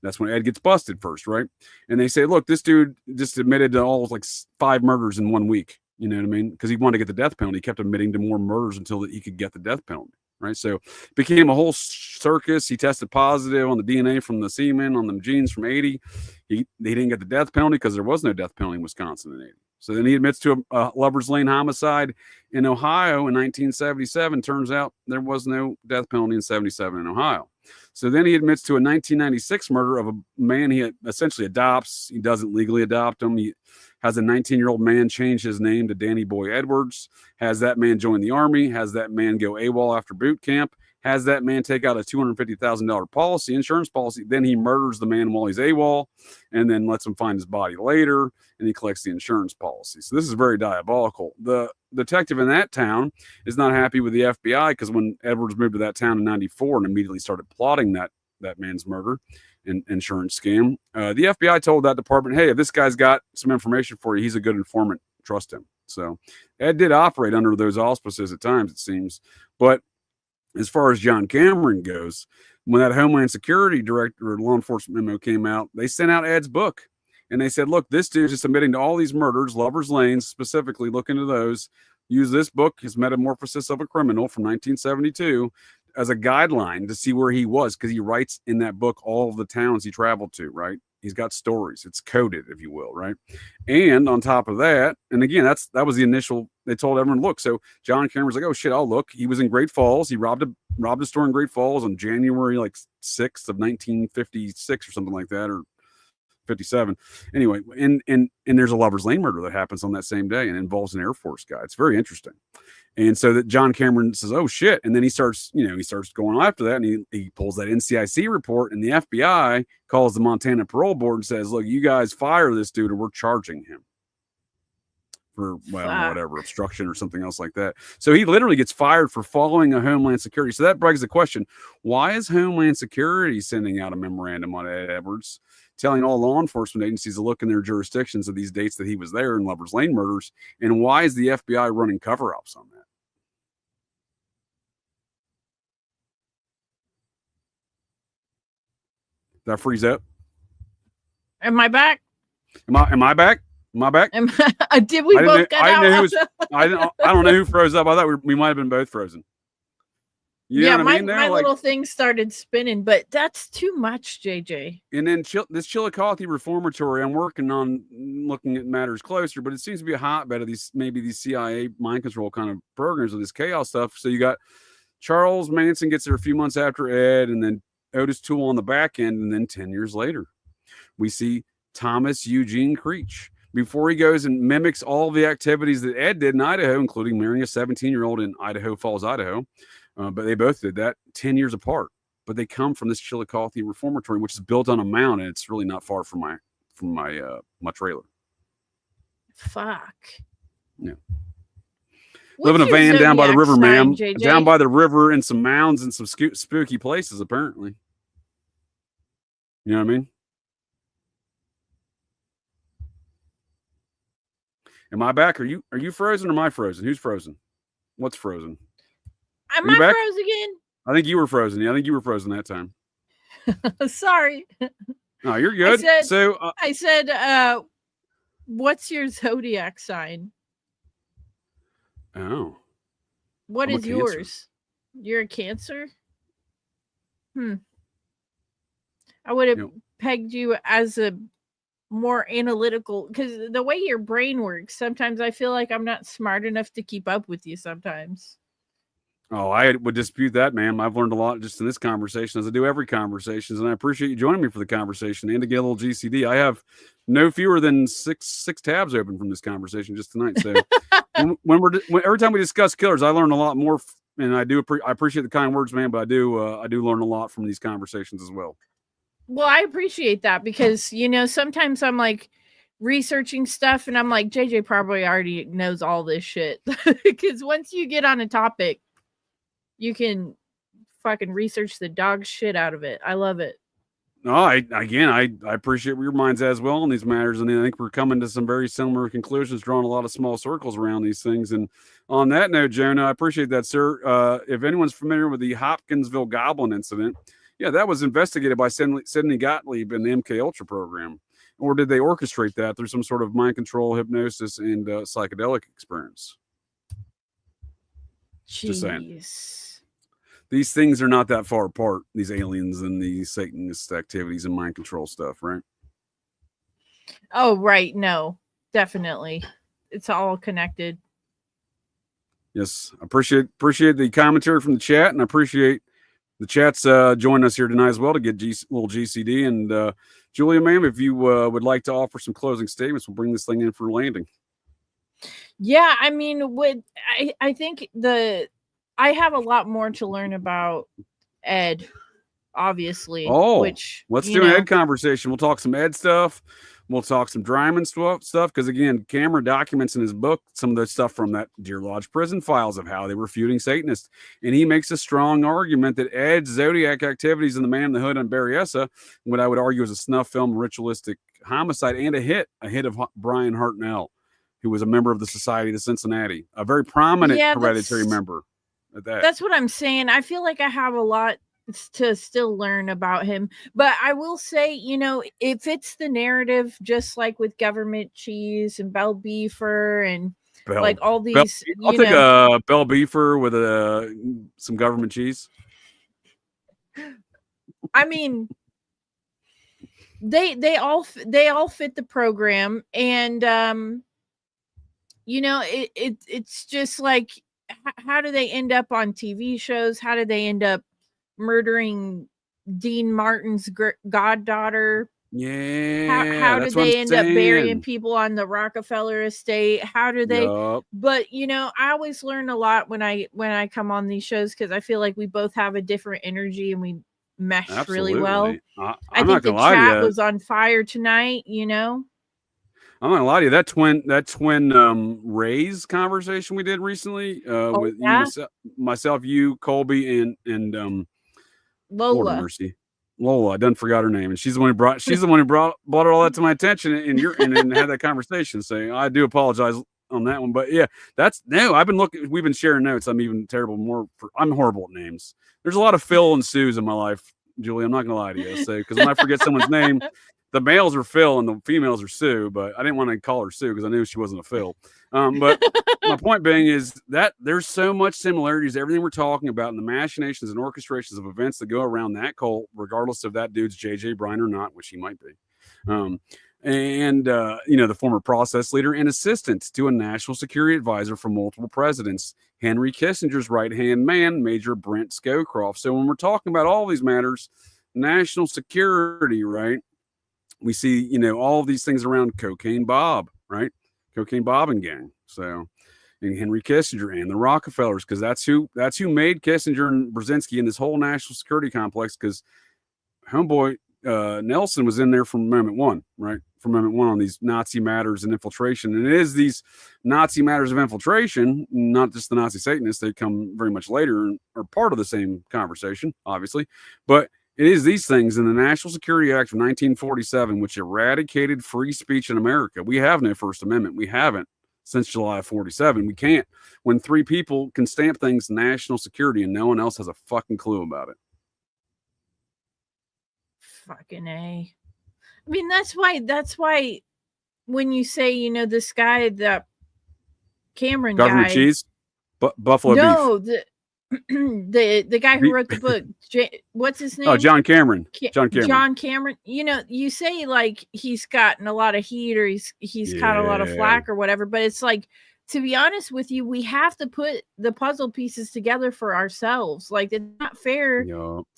That's when Ed gets busted first, right? And they say, look, this dude just admitted to all like 5 murders in 1 week. You know what I mean? Because he wanted to get the death penalty. He kept admitting to more murders until he could get the death penalty, right? So it became a whole circus. He tested positive on the DNA from the semen, on the genes from 80. He didn't get the death penalty because there was no death penalty in Wisconsin in 80. So then he admits to a Lover's Lane homicide in Ohio in 1977. Turns out there was no death penalty in 77 in Ohio. So then he admits to a 1996 murder of a man he essentially adopts. He doesn't legally adopt him. He has a 19-year-old man change his name to Danny Boy Edwards, has that man join the Army, has that man go AWOL after boot camp, has that man take out a $250,000 insurance policy. Then he murders the man while he's AWOL and then lets him find his body later, and he collects the insurance policy. So this is very diabolical. The detective in that town is not happy with the FBI because when Edwards moved to that town in 94 and immediately started plotting that man's murder and insurance scam, the FBI told that department, hey, if this guy's got some information for you, he's a good informant, trust him. So Ed did operate under those auspices at times, it seems. But as far as John Cameron goes, when that Homeland Security Director or law enforcement memo came out, they sent out Ed's book. And they said, look, this dude is admitting to all these murders, Lover's Lane specifically, look into those. Use this book, his Metamorphosis of a Criminal from 1972, as a guideline to see where he was, because he writes in that book all of the towns he traveled to, right? He's got stories. It's coded, if you will, right? And on top of that, and again, that was the initial, they told everyone, look, so John Cameron was like, oh shit, I'll look. He was in Great Falls. He robbed a store in Great Falls on January 6th of 1956 or something like that, or 57. Anyway, and there's a Lover's Lane murder that happens on that same day and involves an Air Force guy. It's very interesting. And so that John Cameron says, oh shit. And then he starts going after that, and he pulls that NCIC report, and the FBI calls the Montana Parole Board and says, look, you guys fire this dude or we're charging him for whatever, obstruction or something else like that. So he literally gets fired for following a Homeland Security. So that begs the question, why is Homeland Security sending out a memorandum on Ed Edwards, telling all law enforcement agencies to look in their jurisdictions of these dates that he was there in Lover's Lane murders? And why is the FBI running cover-ups on that? Did I freeze up? Am I back? Am I back? Am I back? Did we both get out? I don't know who froze up. I thought we might have been both frozen. You know what I mean? My little thing started spinning, but that's too much, JJ. And then this Chillicothe Reformatory, I'm working on looking at matters closer, but it seems to be a hotbed of these CIA mind control kind of programs with this chaos stuff. So you got Charles Manson gets there a few months after Ed, and then Otis Toole on the back end, and then 10 years later, we see Thomas Eugene Creech. Before he goes and mimics all the activities that Ed did in Idaho, including marrying a 17-year-old in Idaho Falls, Idaho. But they both did that 10 years apart. But they come from this Chillicothe Reformatory, which is built on a mound, and it's really not far from my trailer. Fuck. Yeah. Live in a van down by the river, ma'am. Down by the river in some mounds and some spooky places, apparently. You know what I mean? Am I back? Are you frozen or am I frozen? Who's frozen? What's frozen? Am I frozen again? I think you were frozen. Yeah, I think you were frozen that time. Sorry. Oh, you're good. I said, what's your zodiac sign? Oh. What I'm is a Cancer. yours? You're a Cancer? I would have pegged you as a more analytical, because the way your brain works, sometimes I feel like I'm not smart enough to keep up with you sometimes. Oh, I would dispute that, ma'am. I've learned a lot just in this conversation, as I do every conversation, and I appreciate you joining me for the conversation and to get a little GCD. I have no fewer than six tabs open from this conversation just tonight. So every time we discuss killers, I learn a lot more, and I appreciate the kind words, man. But I do learn a lot from these conversations as well. Well, I appreciate that because, you know, sometimes I'm like researching stuff and I'm like, JJ probably already knows all this shit. Because once you get on a topic, you can fucking research the dog shit out of it. I love it. No, I appreciate where your mind's as well on these matters. And I think we're coming to some very similar conclusions, drawing a lot of small circles around these things. And on that note, Jonah, I appreciate that, sir. If anyone's familiar with the Hopkinsville Goblin incident, yeah, that was investigated by Sidney Gottlieb in the MK Ultra program. Or did they orchestrate that through some sort of mind control, hypnosis, and psychedelic experience? Jeez. Just saying. These things are not that far apart, these aliens and these Satanist activities and mind control stuff, right? Oh, right. No, definitely. It's all connected. Yes. I appreciate the commentary from the chat, and I appreciate the chat's joining us here tonight as well to get a little GCD. And Julia, ma'am, if you would like to offer some closing statements, we'll bring this thing in for landing. Yeah, I mean, I think I have a lot more to learn about Ed, obviously. Oh, let's do an know. Ed conversation. We'll talk some Ed stuff. We'll talk some Dryman stuff because, again, Cameron documents in his book some of the stuff from that Deer Lodge prison files of how they were feuding Satanists. And he makes a strong argument that Ed's Zodiac activities in The Man in the Hood and Barriessa, what I would argue is a snuff film, ritualistic homicide, and a hit of Brian Hartnell, who was a member of the Society of Cincinnati, a very prominent hereditary member. That's what I'm saying. I feel like I have a lot to still learn about him, but I will say, you know, it fits the narrative, just like with Government Cheese and Bell Beefer and like all these. I'll take a Bell Beefer with some government cheese. I mean, they all fit the program, and you know, it's just like, how do they end up on TV shows? How do they end up murdering Dean Martin's goddaughter? Yeah. How do they end up burying people on the Rockefeller estate? How do they? But you know, I always learn a lot when I come on these shows because I feel like we both have a different energy and we mesh really well. I think the chat was on fire tonight. You know. I'm not gonna lie to you. That twin Rays conversation we did recently with you, myself, you, Colby, and Lola. Lord mercy, Lola. I done forgot her name, and she's the one who brought all that to my attention, and had that conversation. So I do apologize on that one, but yeah, I've been looking. We've been sharing notes. I'm even terrible. I'm horrible at names. There's a lot of Phil and Sues in my life, Julie. I'm not gonna lie to you. So because when I forget someone's name. The males are Phil and the females are Sue, but I didn't want to call her Sue because I knew she wasn't a Phil. But my point being is that there's so much similarities to everything we're talking about in the machinations and orchestrations of events that go around that cult, regardless of that dude's JJ Bryan or not, which he might be. You know, the former process leader and assistant to a national security advisor for multiple presidents, Henry Kissinger's right-hand man, Major Brent Scowcroft. So when we're talking about all these matters, national security, right? We see, you know, all of these things around Cocaine Bob, right? Cocaine Bob and gang. So, and Henry Kissinger and the Rockefellers, because that's who made Kissinger and Brzezinski in this whole national security complex. Because homeboy Nelson was in there from moment one, right? From moment one on these Nazi matters and infiltration. And it is these Nazi matters of infiltration, not just the Nazi Satanists. They come very much later and are part of the same conversation, obviously. But It is these things in the National Security Act of 1947, which eradicated free speech in America. We have no First Amendment. We haven't since July of 47. We can't. When 3 people can stamp things national security and no one else has a fucking clue about it. Fucking A. I mean, that's why when you say, you know, this guy, that Cameron Government guy, cheese? Buffalo beef. no, the guy who wrote the book, what's his name? Oh, John Cameron. John Cameron. John Cameron. You know, you say like he's gotten a lot of heat or he's caught a lot of flack or whatever, but it's like, to be honest with you, we have to put the puzzle pieces together for ourselves. Like, it's not fair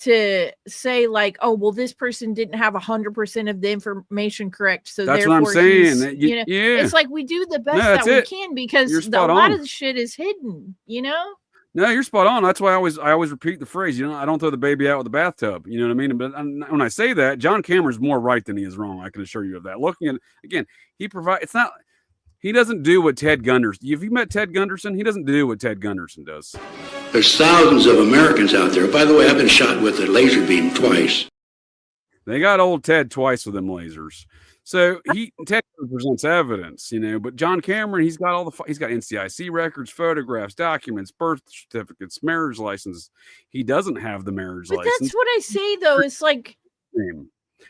to say like, oh, well, this person didn't have 100% of the information correct, so that's what I'm saying. You know, it's like we do the best that we can because a lot of the shit is hidden. You know. No, you're spot on. That's why I always repeat the phrase. You know, I don't throw the baby out with the bathtub. You know what I mean? But when I say that, John Cameron's more right than he is wrong. I can assure you of that. Looking at again, he doesn't do what Ted Gunderson. Have you met Ted Gunderson? He doesn't do what Ted Gunderson does. There's thousands of Americans out there. By the way, I've been shot with a laser beam twice. They got old Ted twice with them lasers. So Ted presents evidence, you know, but John Cameron, he's got NCIC records, photographs, documents, birth certificates, marriage licenses. He doesn't have the marriage license. That's what I say though. It's like,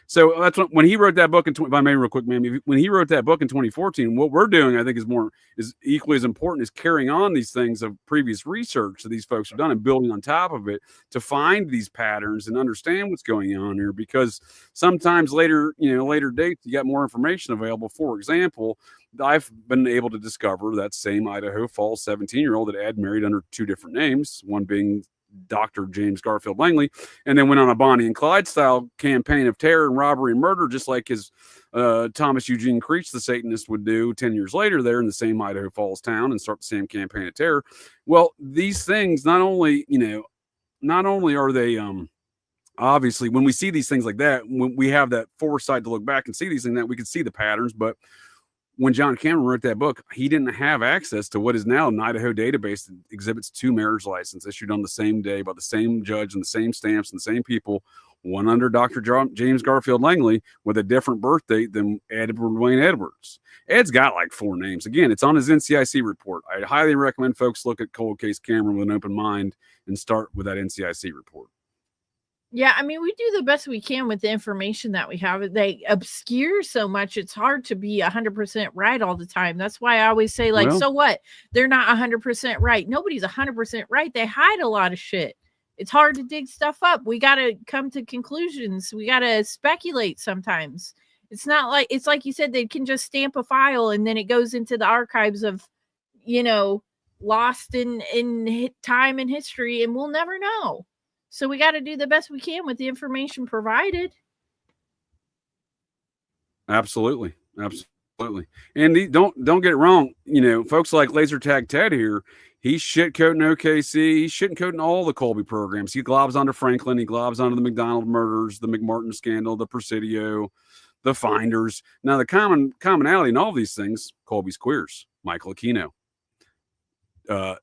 so that's when he wrote that book if I may real quick, ma'am, when he wrote that book in 2014, what we're doing, I think is equally as important is carrying on these things of previous research that these folks have done and building on top of it to find these patterns and understand what's going on here, because sometimes later dates, you got more information available. For example, I've been able to discover that same Idaho Falls 17-year-old that Ed married under 2 different names, one being Dr. James Garfield Langley, and then went on a Bonnie and Clyde style campaign of terror and robbery and murder, just like his Thomas Eugene Creech, the Satanist, would do 10 years later there in the same Idaho Falls town and start the same campaign of terror. Well, these things not only are they obviously, when we see these things like that, when we have that foresight to look back and see these things, that we can see the patterns. But when John Cameron wrote that book, he didn't have access to what is now an Idaho database that exhibits 2 marriage licenses issued on the same day by the same judge and the same stamps and the same people, one under Dr. James Garfield Langley with a different birth date than Edward Wayne Edwards. Ed's got like 4 names. Again, it's on his NCIC report. I highly recommend folks look at Cold Case Cameron with an open mind and start with that NCIC report. Yeah, I mean, we do the best we can with the information that we have. They obscure so much, it's hard to be 100% right all the time. That's why I always say, like, so what? They're not 100% right. Nobody's 100% right. They hide a lot of shit. It's hard to dig stuff up. We got to come to conclusions. We got to speculate sometimes. It's not like, it's like you said, they can just stamp a file and then it goes into the archives of, you know, lost in time and history, and we'll never know. So we got to do the best we can with the information provided. Absolutely. And don't get it wrong. You know, folks like Laser Tag Ted here, he's shitcoating OKC. He's shitcoating all the Colby programs. He globs onto Franklin. He globs onto the McDonald murders, the McMartin scandal, the Presidio, the Finders. Now, the commonality in all of these things, Colby's queers, Michael Aquino,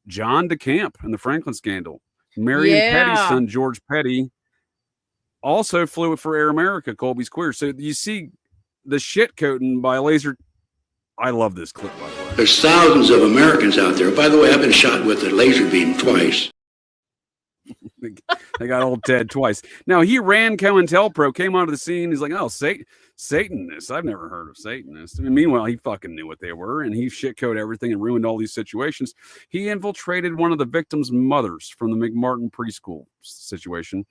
John DeCamp and the Franklin scandal. Marion Petty's son, George Petty, also flew it for Air America, Colby's queer. So you see the shit coating by Laser. I love this clip, by the way. There's thousands of Americans out there. By the way, I've been shot with a laser beam twice. They got old Ted twice. Now, he ran COINTELPRO, came onto the scene. He's like, oh, Satanists. I've never heard of Satanists. I mean, meanwhile, he fucking knew what they were, and he shitcoded everything and ruined all these situations. He infiltrated one of the victims' mothers from the McMartin preschool situation.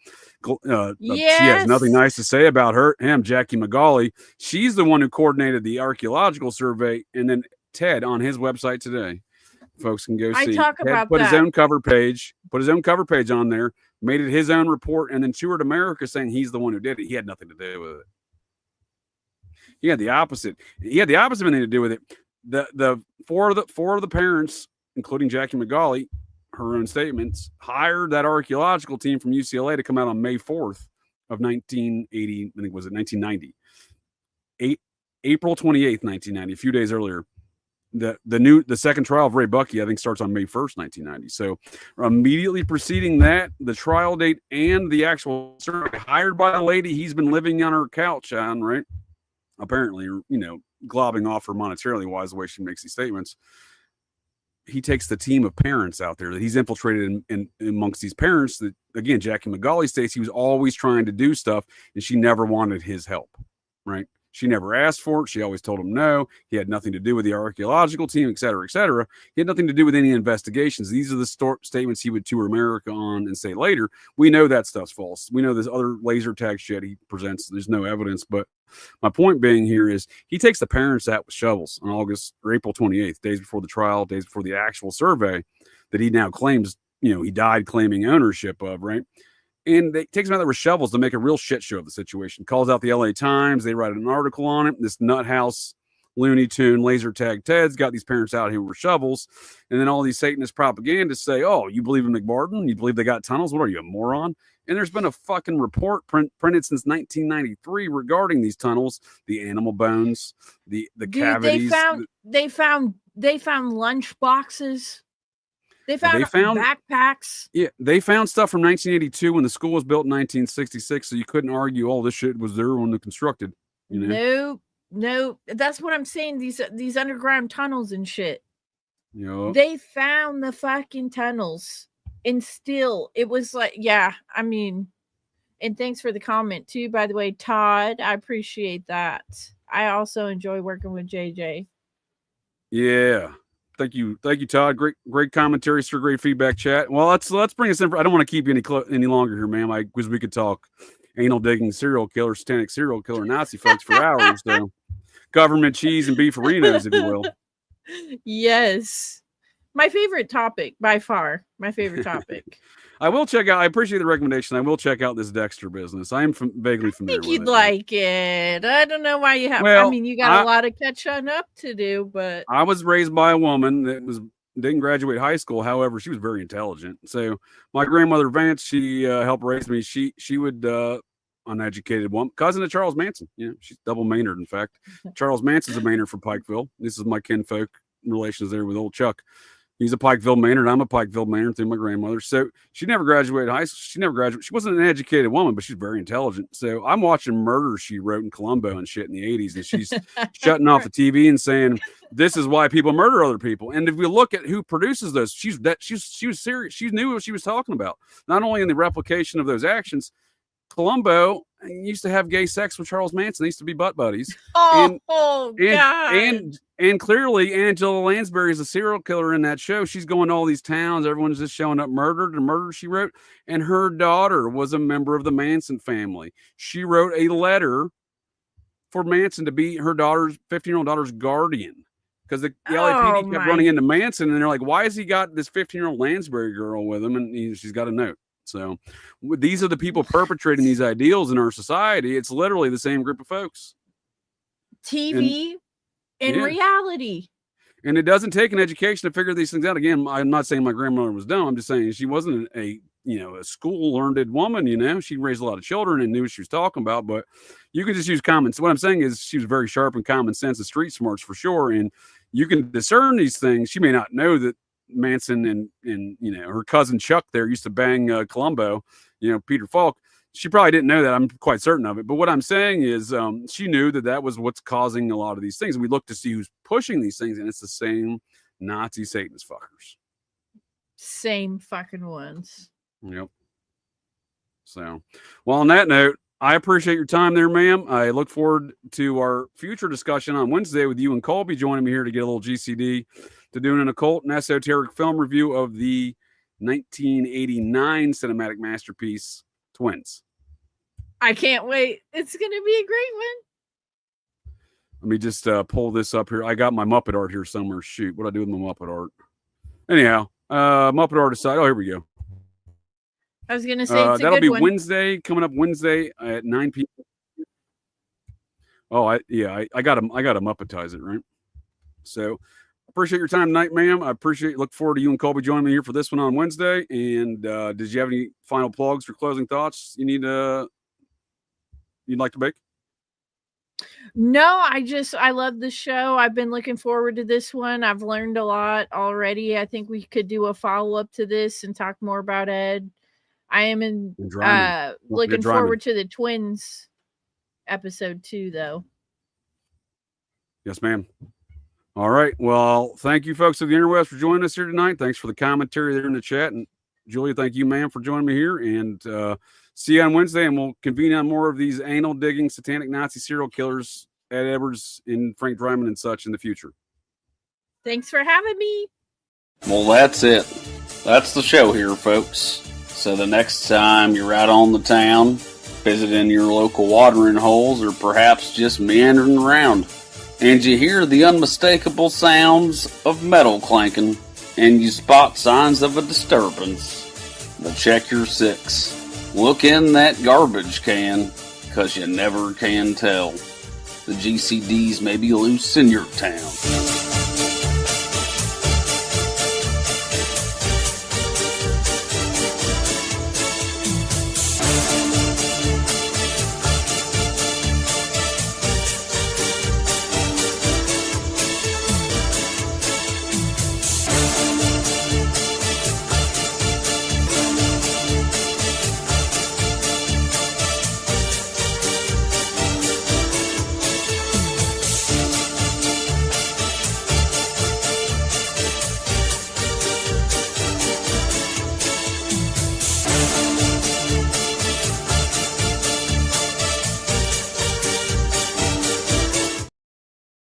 She has nothing nice to say about him, Jackie McGauley. She's the one who coordinated the archaeological survey, and then Ted on his website today. Folks can go see. Put his own cover page on there, made it his own report, and then toured America saying he's the one who did it. He had nothing to do with it. He had the opposite. He had the opposite thing to do with it. The four of the parents, including Jackie McGauley, her own statements, hired that archaeological team from UCLA to come out on May 4th of 1980. I think was it 1990. April 28th, 1990, a few days earlier. the second trial of Ray Bucky, I think, starts on May 1st, 1990. So immediately preceding that, the trial date and the actual survey, hired by a lady he's been living on her couch on, right? Apparently, globbing off her monetarily wise the way she makes these statements. He takes the team of parents out there that he's infiltrated in amongst these parents that, again, Jackie McGauley states he was always trying to do stuff and she never wanted his help, right? She never asked for it. She always told him no. He had nothing to do with the archaeological team, et cetera, et cetera. He had nothing to do with any investigations. These are the statements he would tour America on and say later. We know that stuff's false. We know this other laser tag shit he presents. There's no evidence. But my point being here is he takes the parents out with shovels on August or April 28th, days before the trial, days before the actual survey that he now claims, he died claiming ownership of, right? And they takes them out there with shovels to make a real shit show of the situation. Calls out the LA Times. They write an article on it. This nut house, Looney Tune, laser tag Ted's got these parents out here with shovels. And then all these Satanist propagandists say, oh, you believe in McBarton? You believe they got tunnels? What are you, a moron? And there's been a fucking report printed since 1993 regarding these tunnels, the animal bones, the cavities. They found lunch boxes. They found backpacks. Yeah, they found stuff from 1982 when the school was built in 1966. So you couldn't argue, oh, this shit was there when they constructed. No, that's what I'm saying. These underground tunnels and shit. Yeah, they found the fucking tunnels, and still, it was like, yeah. I mean, and thanks for the comment too, by the way, Todd. I appreciate that. I also enjoy working with JJ. Yeah. Thank you, Todd. Great commentary, sir. Great feedback, chat. Well, let's bring us in. I don't want to keep you any longer here, ma'am. Because we could talk anal digging serial killer, satanic serial killer, Nazi folks for hours. So, government cheese and beeferinos, if you will. Yes, my favorite topic by far. My favorite topic. I will check out. I appreciate the recommendation. I will check out this Dexter business. I am vaguely familiar. I think you'd like it. I don't know why you have. Well, I mean, you got a lot of catching up to do, but I was raised by a woman that didn't graduate high school. However, she was very intelligent. So my grandmother Vance, she helped raise me. She would uneducated woman, cousin of Charles Manson. She's double Maynard. In fact, Charles Manson's a Maynard from Pikeville. This is my kinfolk relations there with old Chuck. He's a Pikeville Maynard. I'm a Pikeville Maynard through my grandmother. So she never graduated high school. She never graduated. She wasn't an educated woman, but she's very intelligent. So I'm watching murders she wrote in Colombo and shit in the 80s. And she's shutting off the TV and saying, this is why people murder other people. And if we look at who produces those, she was serious. She knew what she was talking about. Not only in the replication of those actions, Colombo used to have gay sex with Charles Manson. They used to be butt buddies. God. And clearly Angela Lansbury is a serial killer in that show. She's going to all these towns. Everyone's just showing up murdered. The murder she wrote. And her daughter was a member of the Manson family. She wrote a letter for Manson to be her 15-year-old daughter's guardian. Because the LAPD kept running into Manson. And they're like, why has he got this 15-year-old Lansbury girl with him? And she's got a note. So these are the people perpetrating these ideals in our society. It's literally the same group of folks. TV and reality. And it doesn't take an education to figure these things out. Again, I'm not saying my grandmother was dumb. I'm just saying she wasn't a school-learned woman, She raised a lot of children and knew what she was talking about, but you can just use common sense. What I'm saying is she was very sharp in common sense and street smarts for sure. And you can discern these things. She may not know that Manson and her cousin Chuck there used to bang Colombo, Peter Falk. She probably didn't know that. I'm quite certain of it. But what I'm saying is she knew that was what's causing a lot of these things. And we look to see who's pushing these things, and it's the same Nazi Satanist fuckers. Same fucking ones. Yep. So, well, on that note, I appreciate your time there, ma'am. I look forward to our future discussion on Wednesday with you and Colby joining me here to get a little GCD to doing an occult and esoteric film review of the 1989 cinematic masterpiece, Twins. I can't wait. It's going to be a great one. Let me just pull this up here. I got my Muppet art here somewhere. Shoot, what do I do with my Muppet art? Anyhow, Muppet art aside. Oh, here we go. I was going to say it's a that'll good be one. Wednesday, coming up Wednesday at 9 p.m. Oh, I got to Muppetize it, right? So appreciate your time tonight, ma'am. I look forward to you and Colby joining me here for this one on Wednesday. And did you have any final plugs or closing thoughts you'd like to make? No, I love the show. I've been looking forward to this one. I've learned a lot already. I think we could do a follow-up to this and talk more about Ed. I am looking forward to the twins episode 2, though. Yes, ma'am. All right. Well, thank you folks of the interwebs for joining us here tonight. Thanks for the commentary there in the chat. And Julia, thank you, ma'am, for joining me here. And see you on Wednesday, and we'll convene on more of these anal digging satanic Nazi serial killers, Ed Edwards and Frank Dryman and such in the future. Thanks for having me. Well, that's it. That's the show here, folks. So the next time you're out on the town, visiting your local watering holes, or perhaps just meandering around, and you hear the unmistakable sounds of metal clanking, and you spot signs of a disturbance, but check your six. Look in that garbage can, 'cause you never can tell. The GCDs may be loose in your town.